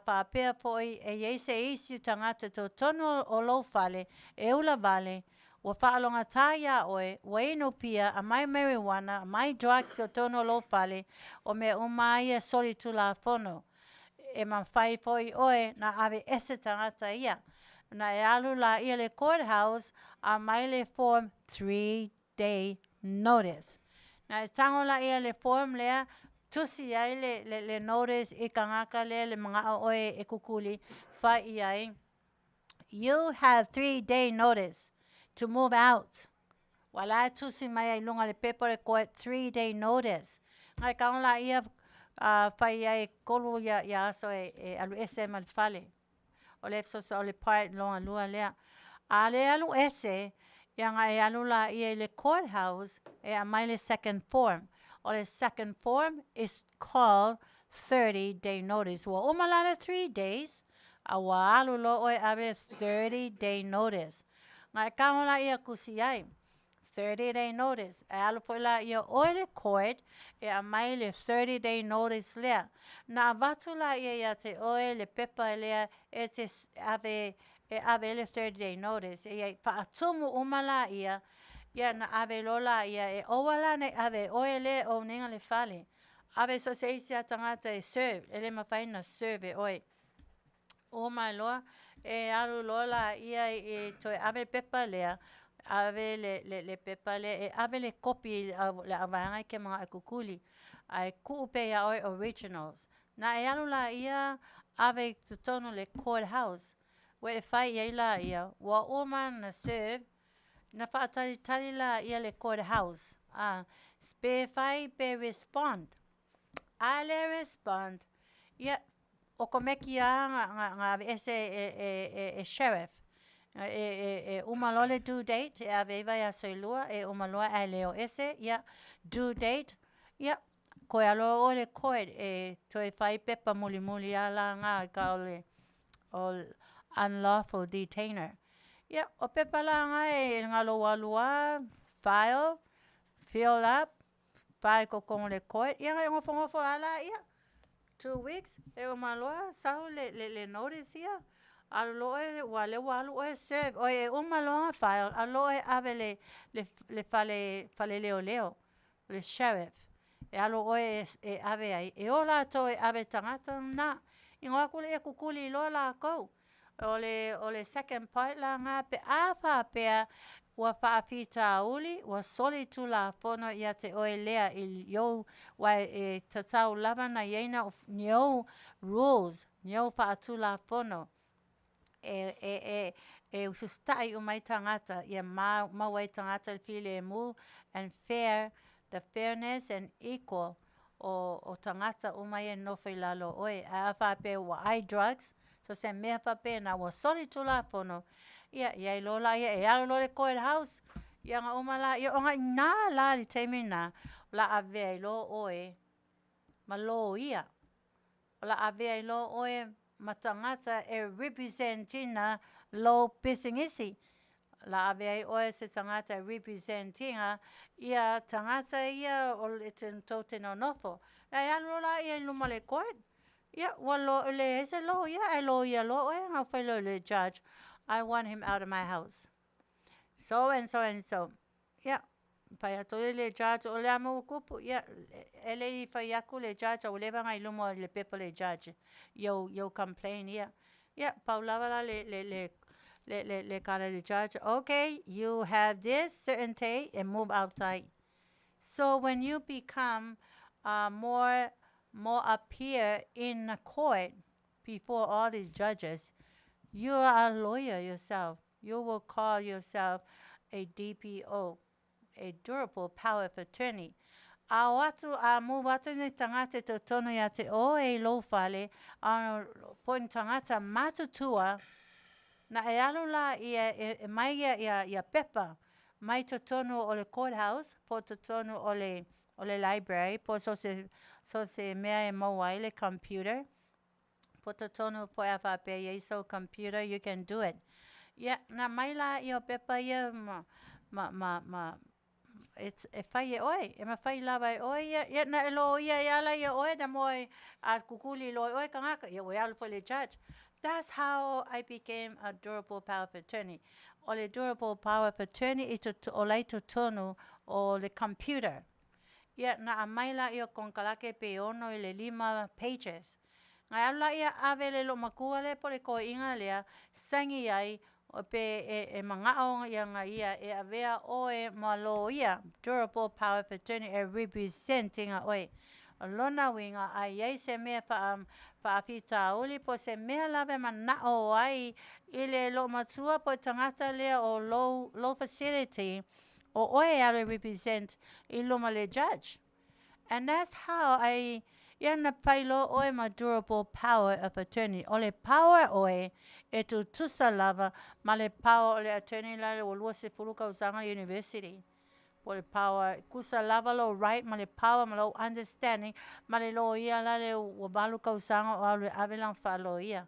whape po e yese isi tangata to tono o lo fale e ula vale. Wa whaalonga taia oe, wa ino pia, a mai marijuana, a mai drugs o tono lo fale, o me umai a soli tula fono. E man whai foi oe, na ave ese tangata ia. Na e alu la ia le courthouse, a mai le form 3-day notice. Na e tango la ia le form lea, tusi ai le notice I kangaka le mga oe e kukuli, whai iai. You have 3-day notice to move out. Wala tusi mai lunga le paper court 3-day notice. Ngai kaunga la ia whai ai kolu ya aso e alu ese mal fale. O le so o le part longa lua lea. A le alu ese, ia ngai alu la ia le courthouse e a mai le second form. O le second form is called 30-day notice. Wa umalala 3 days, a wa alu lo oe ave 30-day notice. Ngai kaunga ia kusiai. 30-day notice. E alu po la ia oile court e a mai le 30-day notice lea. Na vatu la ia te oile pepa lea e te ave le 30-day notice. E whaatumu umala ia na ave lola ia e owala ne ave oile o ninga le fale. Ave so se isi a tangata e serve. Ele mawhaina serve e oi. O mai loa. E alu lola ia e toi ave pepa lea, ave le pepa le, e ave le kopi le avanga ke mga kukuli, ai kuupe ia oi originals. Na e alu la ia ave tutono le courthouse, we e whai ia la ia, wa oma na serve, na whaatari la ia le courthouse. Spe whai be respond. Ale respond. Ia o komeki a nga ese e sheriff Umalole due date, aveva ya soilua, umaloa a leo ese, due date, koe alo ole koe, toi whai pepa muli muli ala ngā ka ole unlawful detainer. O pepa la ngā ngalo walua, file, fill up, pai ko kong le koe, ngai ngofo ala, 2 weeks, umaloa, sau le notice, aloe wale walu e serve o umaloa file aloe ave le fale leo le sheriff aloe ave ai ola to ave tangata na ingoa kule kukuli lola ko ole second part la nga pe afa pe wa Faapitoa wa soli tula fono ia te oelea yo wa tatau lava na yena of new rules new faatula fono usustai umai tangata mawai tangata file mu and fair the fairness and equal o tangata umai no Faulalo oi afa pe wa I drugs so se me fa pe na wa soli tula pono ia lola ia lo le courthouse ia nga umala ia nga na la li temi na la ave lo oi malo ia la ave lo oi matangata representina lo pisingisi la ave o se tangata representinga ia tangata ia o le tote no nofo ia lola ia lumale court ia walo le se lo ia lo nga felo le judge I want him out of my house so and so ia pai atole le judge o le amo kupu ia ele fai aku le judge o le banga ilumo le pepo le judge yo complain ia paulava le kala le judge okay you have this certainty and move outside so when you become more appear in a court before all these judges you are a lawyer yourself you will call yourself a DPO a durable power of attorney. Awatu mu watu ni tangata to tono ya te o lo fale point tangata matutua na alula mai ia pepa mai to tono o le courthouse po to tono o le library po so se mea mo le computer po to tono po afa pe so computer you can do it. Na mai la pepa ma it's e fai oi e ma fai lava oi na lo ya la oi da moi a kukuli lo oi kanga ya we al for the judge. That's how I became a durable power of attorney. O le durable power of attorney ito o lai to tono o le computer. Na amaila con kalake pe ono le 5 pages. Ngai ala ave le lo makua le po le ko inga lea sangi ai o pe mangao nga avea oe malo durable power of attorney representing oe lona winga ai se me Faapitoa po se me lave manao ai ile lo matua po tangata le o low facility o oe are represent ilo male judge and that's how I na pailo oe ma durable power of attorney. Ole power oe e tu tusa lava ma le power ole attorney la o lua se fuluka usanga university. Ole power kusa lava lo right ma le power ma lo understanding ma le lo ia la le wabalu ka usanga o le avelang falo ia.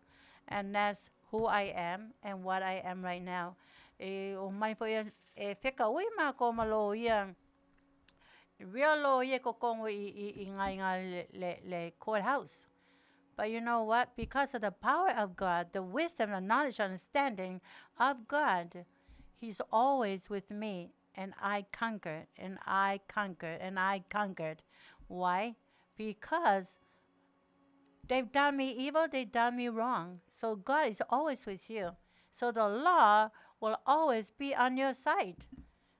And that's who I am and what I am right now. O mai fo ia feka ui ma ko ma lo ia real law ye ko kongo i le courthouse. But you know what? Because of the power of God, the wisdom, the knowledge, understanding of God, He's always with me. And I conquered, and I conquered, and I conquered. Why? Because they've done me evil, they've done me wrong. So God is always with you. So the law will always be on your side.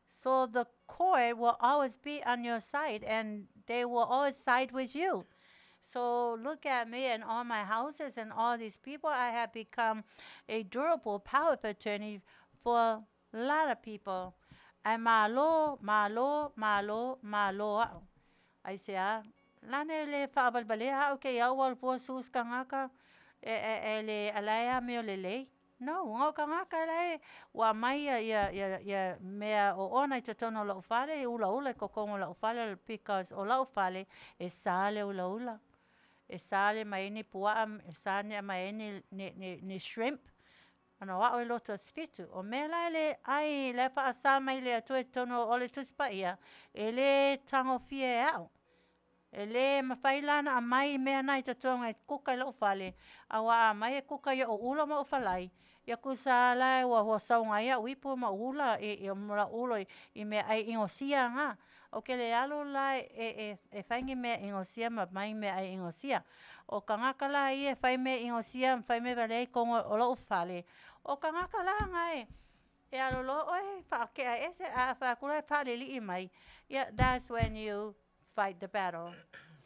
So the court will always be on your side and they will always side with you. So look at me and all my houses and all these people. I have become a durable power of attorney for a lot of people. And malo. I say, lane le faabalbalea, okay, awal po sus kangaka, le alaya meo lele. No, ngau ka ngaka lai, wa mai ia mea o ona I te tono lau whale, ula ko kongo lau whale, because o lau whale e sale ula. E sale mai ni puaa, e sale mai ni shrimp, ana wa o loto sfitu. O mea lai le, ai le wha asa mai le atu e tono o le tuspa ia, e le tango fie au. E le mawhailana a mai mea nai te tonga e kuka I lau whale, a wa a mai e kuka I o ula ma o whalai. Ia kusa lai wa saunga ia wipu ma ula e mula ulo I mea ai ingosia nga. O ke le alo lai e whaingi mea ingosia ma mai mea ai ingosia. O ka ngaka la ia whai mea ingosia, whai mea valei kongo o lau whale. O ka ngaka la ngai. E alo lo, oi, whaakea ese, a whaakura e whale li I mai. Yeah, that's when you fight the battle.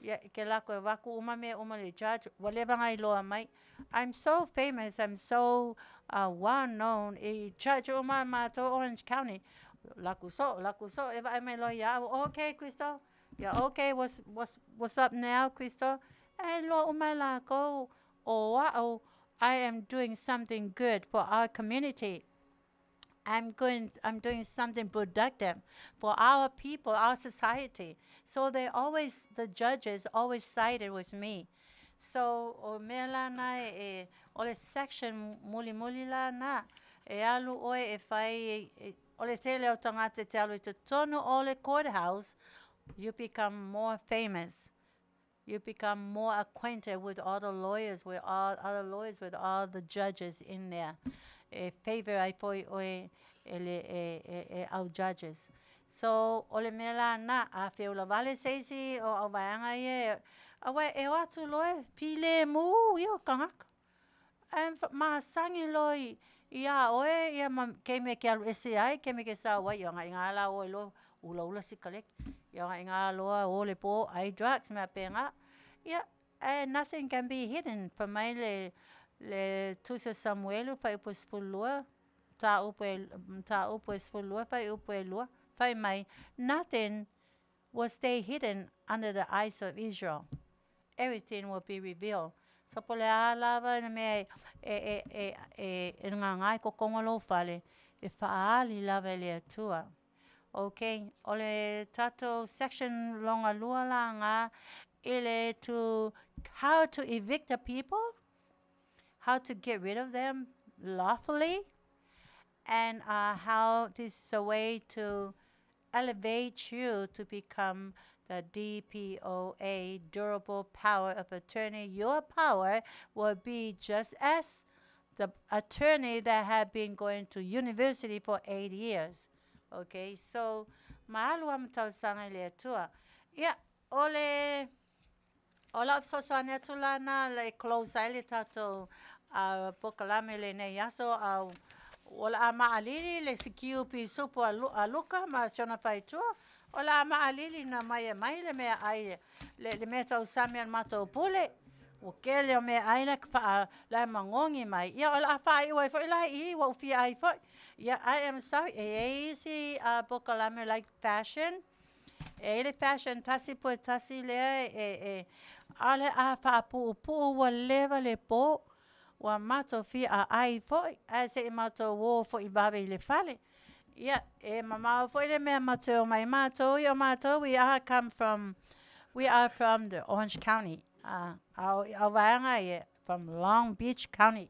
Yeah, ke lako e waku uma me uma le judge, whatever ngai loa mai. I'm so famous, I'm so well known. E judge uma mato Orange County. Laku so, eva I me lo ya. Okay, Crystal. Yeah, okay, what's up now, Crystal? E lo uma lako. Oh, wow, I am doing something good for our community. I'm doing something productive for our people, our society. So the judges always sided with me. So o me la na o le section muli la na e alu oe e whai o le tele o tangata te alu I te tonu o le courthouse, you become more famous. You become more acquainted with all the lawyers, with all the judges in there. Favor I foi oe au judges. So ole mea la na a Fetalaiga seisi o au vaianga ie awe e watu loe pile mu io kangaka. Ma sangi loi ia oe ia ke me ke alu ese ai ke me ke sa wa ia ngai ngala o lo ula sikalek. Ia ngai ngala o le po ai drugs me penga. Yeah, nothing can be hidden from my le tusa Samuelu fai upos fulua ta upos fulua fai upelua fai mai nothing will stay hidden under the eyes of Israel. Everything will be revealed. So pole alava me ngangai ko kongolo fale e faali lava le tua. Okay, ole tato section longa lua la nga ile to how to evict the people, how to get rid of them lawfully, and how this is a way to elevate you to become the DPOA, durable power of attorney. Your power will be just as the attorney that had been going to university for 8 years. Okay, so mahalo am tau sanga le tua. Yeah, ole ola sosane tulana le close ile tato pokalame le ne yaso au ola ama alili le sikiu pi supo aluka ma chona faitua ola ama alili na mai le me ai le me tau samian mato pule o kele me ai le fa la mangongi mai ya ola fa I wa foi la I wa fi ai foi yeah I am sorry easy pokalame like fashion ele fashion tasi po tasi le ale a fa pu wa leva le po wa mato fi a ai foi as e mato wo foi babe le fale yeah mama foi le me mato mai mato yo mato we are from the Orange County our vanga from Long Beach County.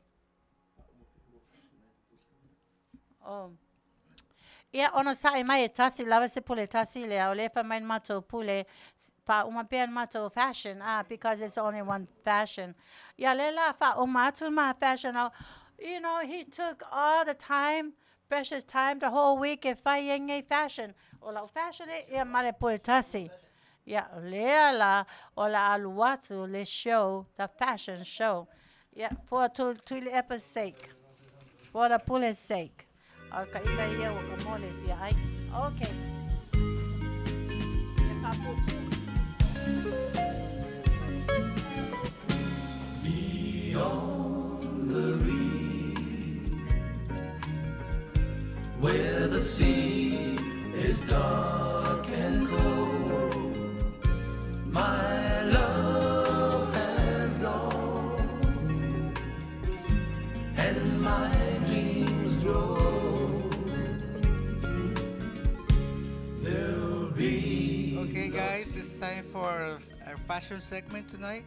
Ia ona sai mai tasi lava se pule tasi le au le fa mai mato pule fa uma pen mato fashion because it's only one fashion. Ia le la fa umatu ma fashion you know he took all the time precious time the whole week if I yenge fashion ola fashion ia male pule tasi. Ia le la ola aluatu le show the fashion show. Yeah for to the epic sake for the pule's sake. Okay, okay. Beyond the reef, where the sea is dark and cold, my love has gone, and my guys, it's time for our fashion segment tonight.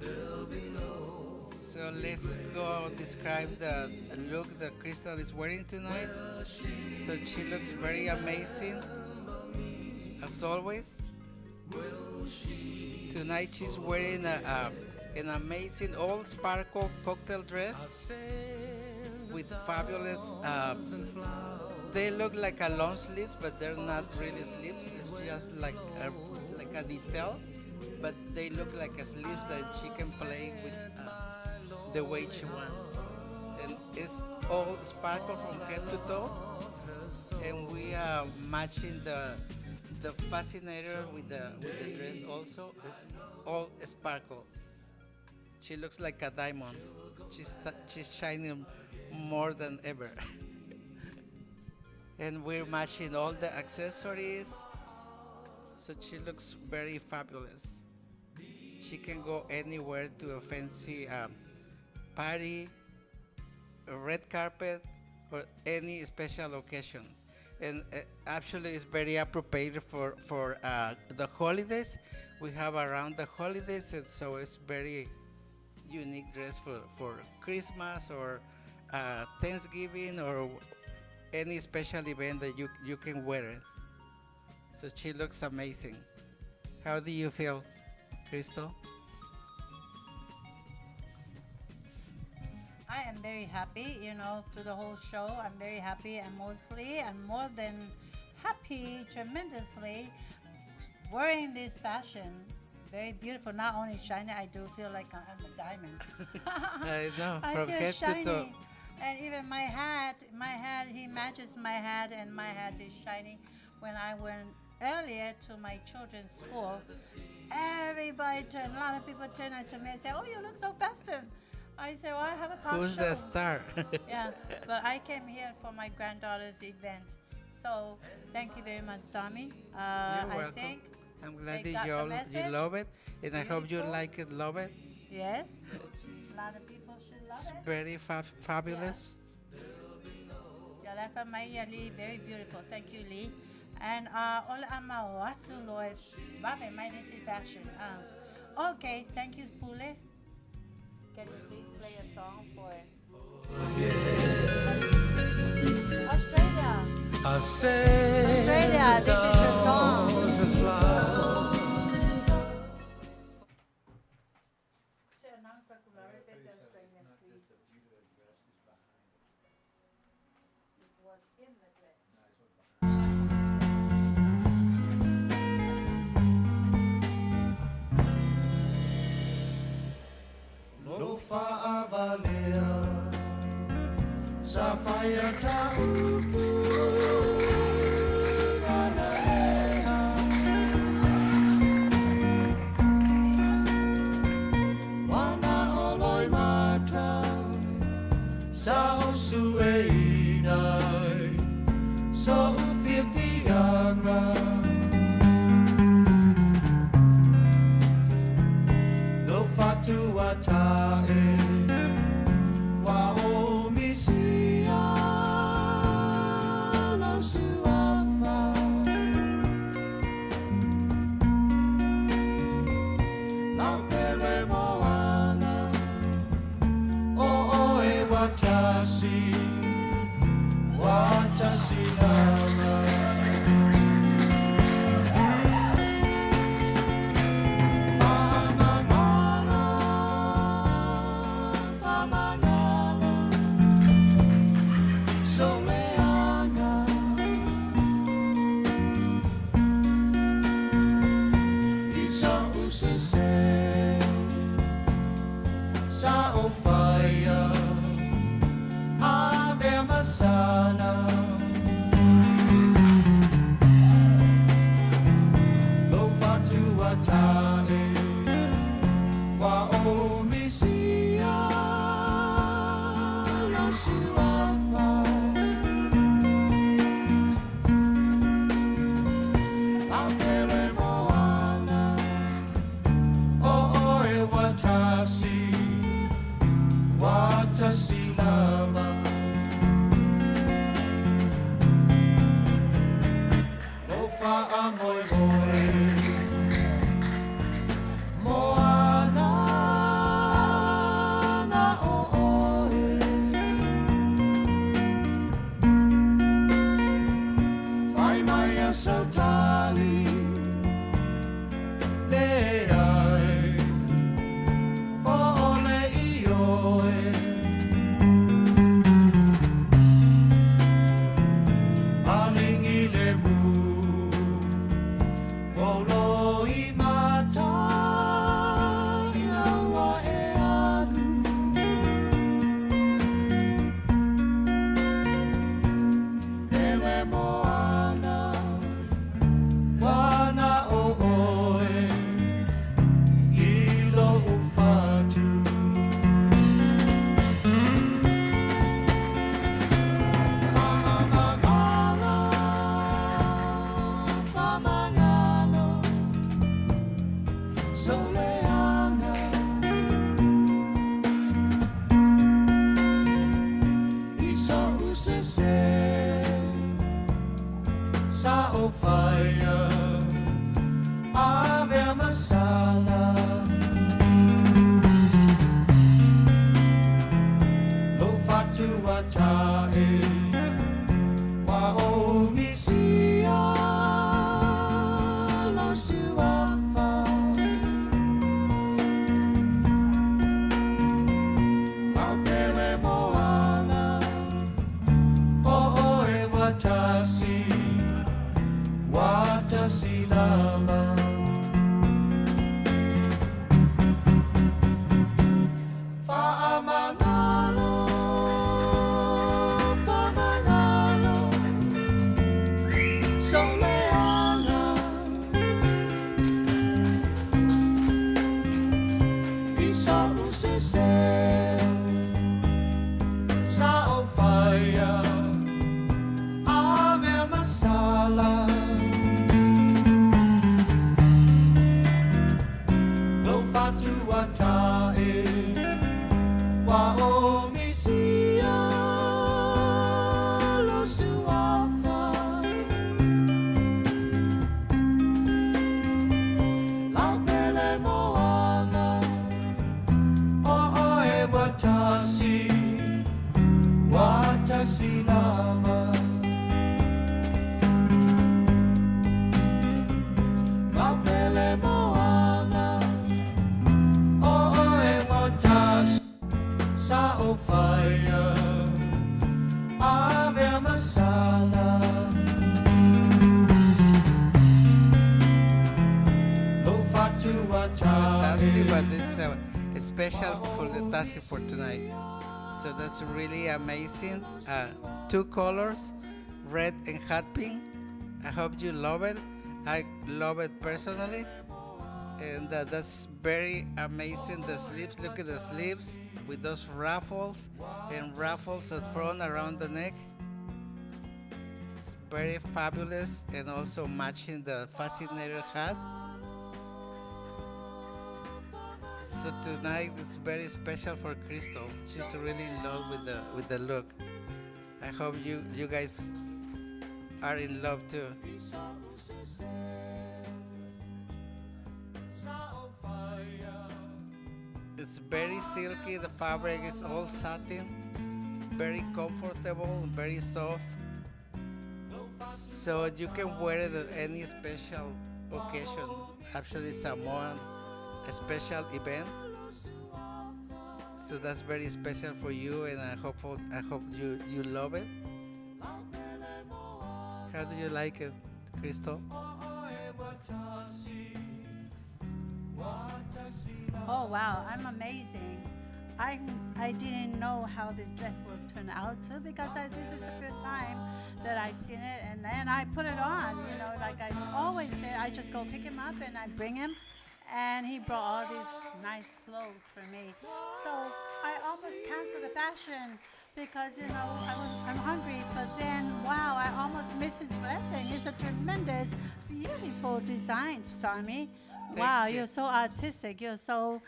So let's go describe the look that Crystal is wearing tonight. So she looks very amazing, as always. Tonight she's wearing an amazing all sparkle cocktail dress with fabulous. They look like a long sleeves, but they're not really sleeves. It's just like a detail, but they look like a sleeves that she can play with the way she wants. And it's all sparkle from head to toe. And we are matching the fascinator with the dress also. It's all sparkle. She looks like a diamond. She's shining more than ever. And we're matching all the accessories, so she looks very fabulous. She can go anywhere to a fancy party, a red carpet, or any special occasions. And actually it's very appropriate for the holidays. We have around the holidays, and so it's very unique dress for Christmas or Thanksgiving or any special event that you can wear it. So she looks amazing. How do you feel, Crystal? I am very happy, to the whole show. I'm very happy, and mostly I'm more than happy, tremendously, wearing this fashion. Very beautiful, not only shiny, I do feel like I'm a diamond. I know, I from feel head shiny. to toe. And even my hat, he matches my hat, and my hat is shiny. When I went earlier to my children's school, a lot of people turned to me and said, "Oh, you look so festive." I said, "Well, I have a talk Who's show." the star? Yeah, but I came here for my granddaughter's event. So thank you very much, Sarmy. You're I welcome. think I'm glad they that got the you message. love it, and I hope you Beautiful. like it, love it. yes, a lot of people should love It's it. very fabulous. Jalafa Maya Lee, very beautiful. Thank you, Lee. And all Manu'atele, Babe, my this is fashion. Okay, thank you, Pule. Can you please play a song for Australia? Australia, this is the song. Lo fa'avalea sa whaia taupu ana ea wana oloi matau sa osu e inai so uwhiwhianga lo fatua tae wa o misia lo suafa lau pele moana o e watasi lama Sana usese sa ofaya ave masala lo fatu atae wa o misia lo suafa la pele moana o e watasi lava Faamanalo Soleana Isa usese sa ofaya ave masala lo fatu atae wa o misia lo suafa la pele moana o e watasi lava la pele moana o e watasi sa ofaya ave masala lo fatu Tasi, atae but this is special for the Tasi for tonight. So that's really amazing. 2 colors, red and hot pink. I hope you love it. I love it personally. And that's very amazing. The sleeves, look at the sleeves with those ruffles and ruffles at front around the neck. It's very fabulous, and also matching the fascinator hat. So tonight it's very special for Crystal. She's really in love with the look. I hope you guys are in love too. It's very silky. The fabric is all satin, very comfortable, very soft. So you can wear it at any special occasion. Actually, Samoan a special event. So that's very special for you, and I hope you love it. How do you like it, Crystal? Oh wow, I'm amazing. I didn't know how this dress will turn out too, because this is the first time that I've seen it, and then I put it on. You know, like I always say, I just go pick him up and I bring him, and he brought all these nice clothes for me. So I almost canceled the fashion because, you know, I'm hungry, but then, wow, I almost missed his blessing. It's a tremendous, beautiful design, Sarmy. Wow, you. you're so artistic. You're so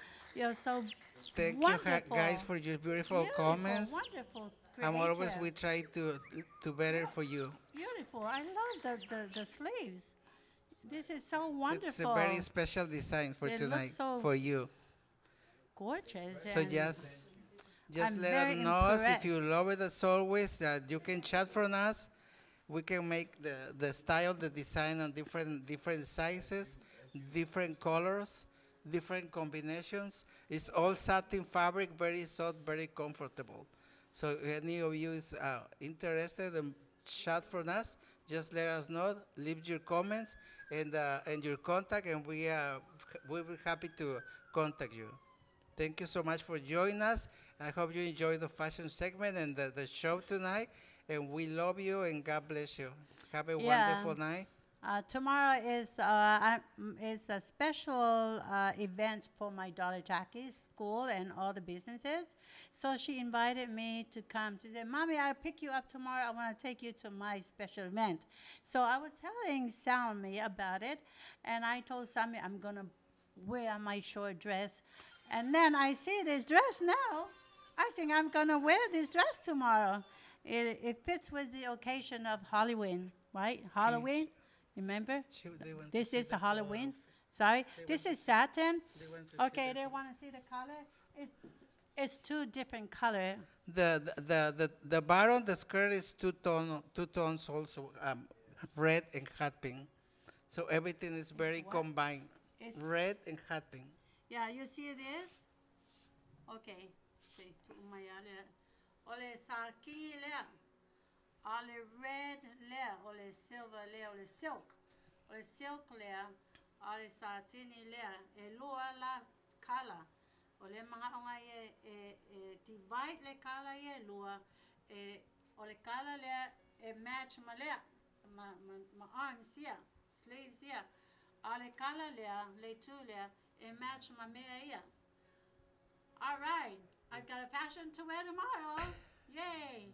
Thank wonderful. you guys for your beautiful comments. Wonderful. I'm always creative. we try to better for you. Beautiful. I love the sleeves. This is so wonderful. It's a very special design for It looks tonight so for you. gorgeous. So and just I'm let us very know us if you impressed. love it as always. You can chat from us. We can make the style, the design on different sizes, different colors, different combinations. It's all satin fabric, very soft, very comfortable. So if any of you is interested in chat from us, just let us know. Leave your comments and your contact, and we'll be happy to contact you. Thank you so much for joining us. I hope you enjoyed the fashion segment and the show tonight. And we love you, and God bless you. Have a wonderful night. Tomorrow is a special event for my daughter Jackie's school and all the businesses. So she invited me to come. She said, "Mommy, I'll pick you up tomorrow. I want to take you to my special event." So I was telling Sarmy about it, and I told Sarmy I'm gonna wear my short dress. And then I see this dress now. I think I'm gonna wear this dress tomorrow. it fits with the occasion of Halloween, right? Halloween, remember? They want to This see is the a Halloween. Sorry, this is satin. They want to see Okay, the- they want to see the color. It's two different color. The bar on the skirt is two tones also, red and hot pink. So everything is very combined, It's- red and hot pink. Yeah, you see this? Okay. Ole saki le, ole red le, ole silver le, ole silk le, ole satini le, e lua la kala. Ole mga onga divide le kala ye lua, ole kala le match ma le, ma arms here, sleeves here. Ole kala le tu le, match ma mea here. All right, I've got a fashion to wear tomorrow. Yay.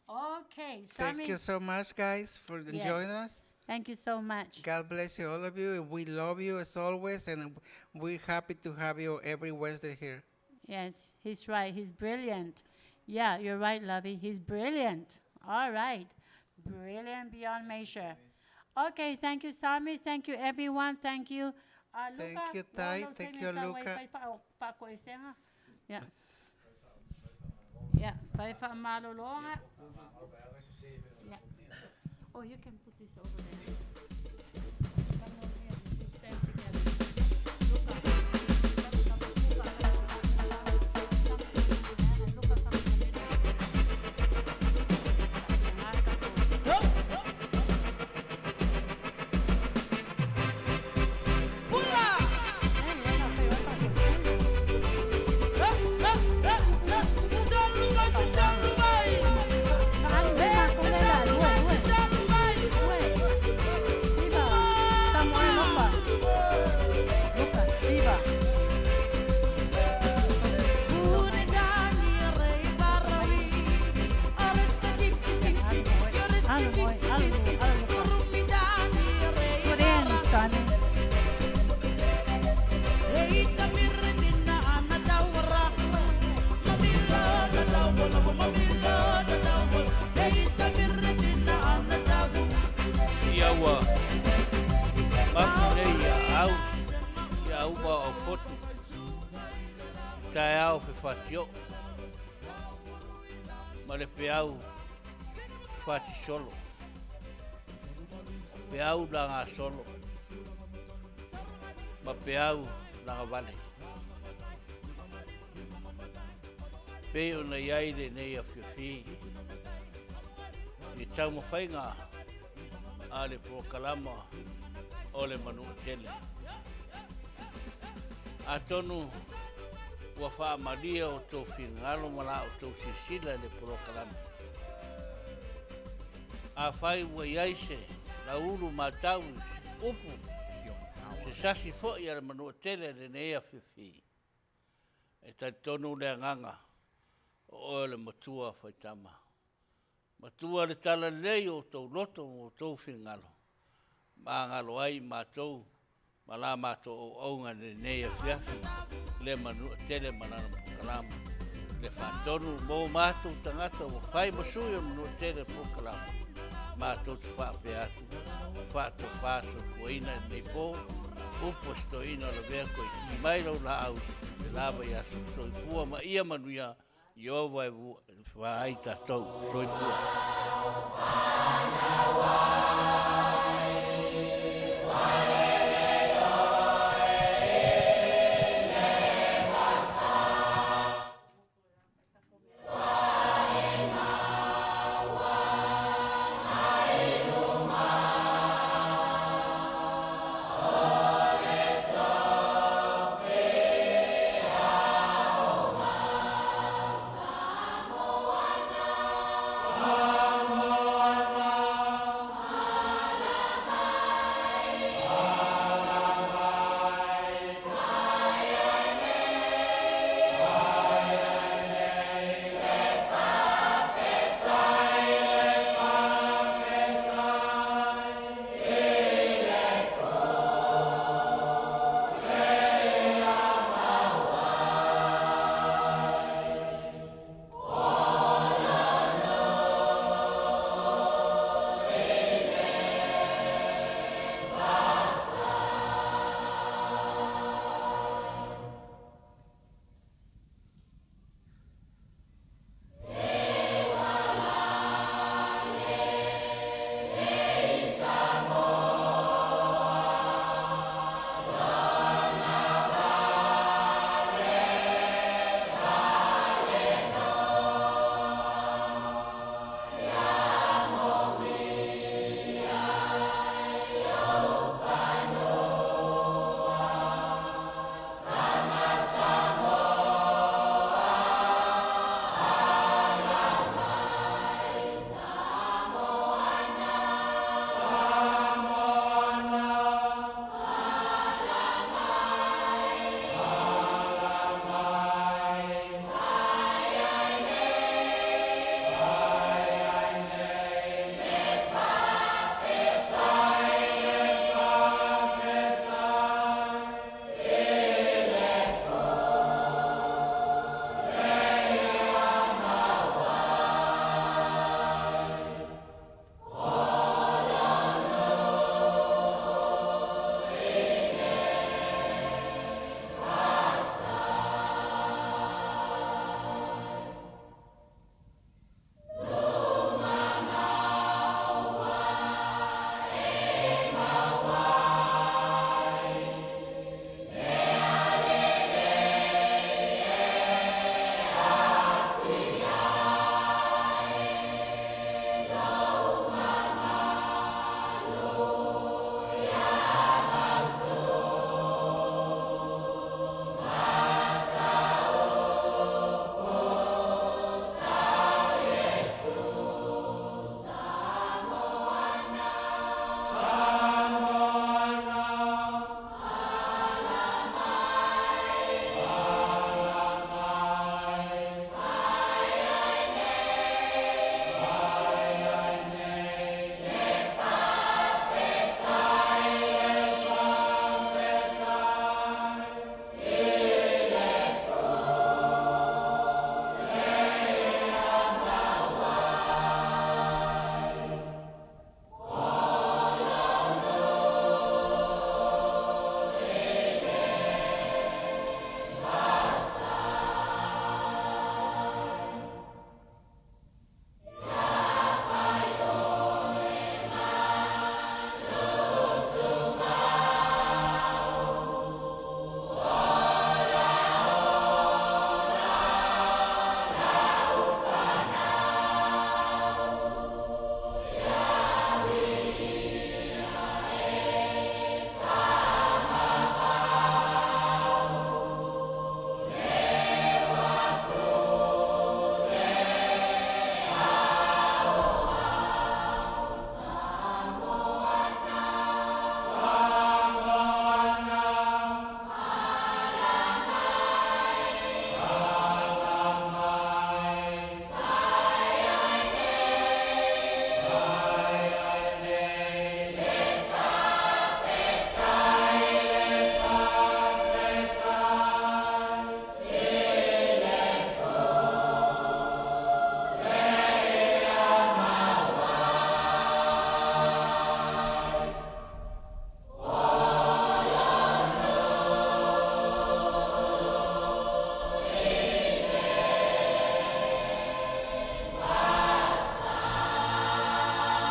Okay, Thank Sarmy. you so much, guys, for joining us. Thank you so much. God bless you, all of you. We love you as always, and we're happy to have you every Wednesday here. Yes, he's right. He's brilliant. Yeah, you're right, Lovey. He's brilliant. All right. Brilliant beyond measure. Okay, thank you, Sarmy. Thank you, everyone. Thank you. Thank you, Tai. Thank you, Luca. Yeah. Yeah, Malo. Yeah. Oh, you can put this over there. Come over here. We stand together. Tiliai'a Faapitoa. Ma le peau Fatisolo. Peau langa solo. Ma peau langa vale. Peo na iai le nei Afiafi. I tau mawhainga a le prokalama o le Manu'atele. A tonu ua whaamalia o tō whingalo mala o tō sisila le prokalama. A whai ua iaise la uru mātau upu se sasi fo'i a le Manu'atele le nei Afiafi. E tai tonu le nganga o le matua whaitama. Matua le tala lei o tō loto o tō whingalo. Mā ngalo ai mātou, ma la mātou o aunga le nei Afiafi, le Manu'atele manana pokalama. Le whātonu mō mātou tangata o whai masui o Manu'atele pokalama. Mātou te whāpe atu, whātou whāso kuaina nei pō, upo stoina la vea koe ki mairau la au, lava i asu soi pua ma ia Manuia, i owa e whai tātou soi pua.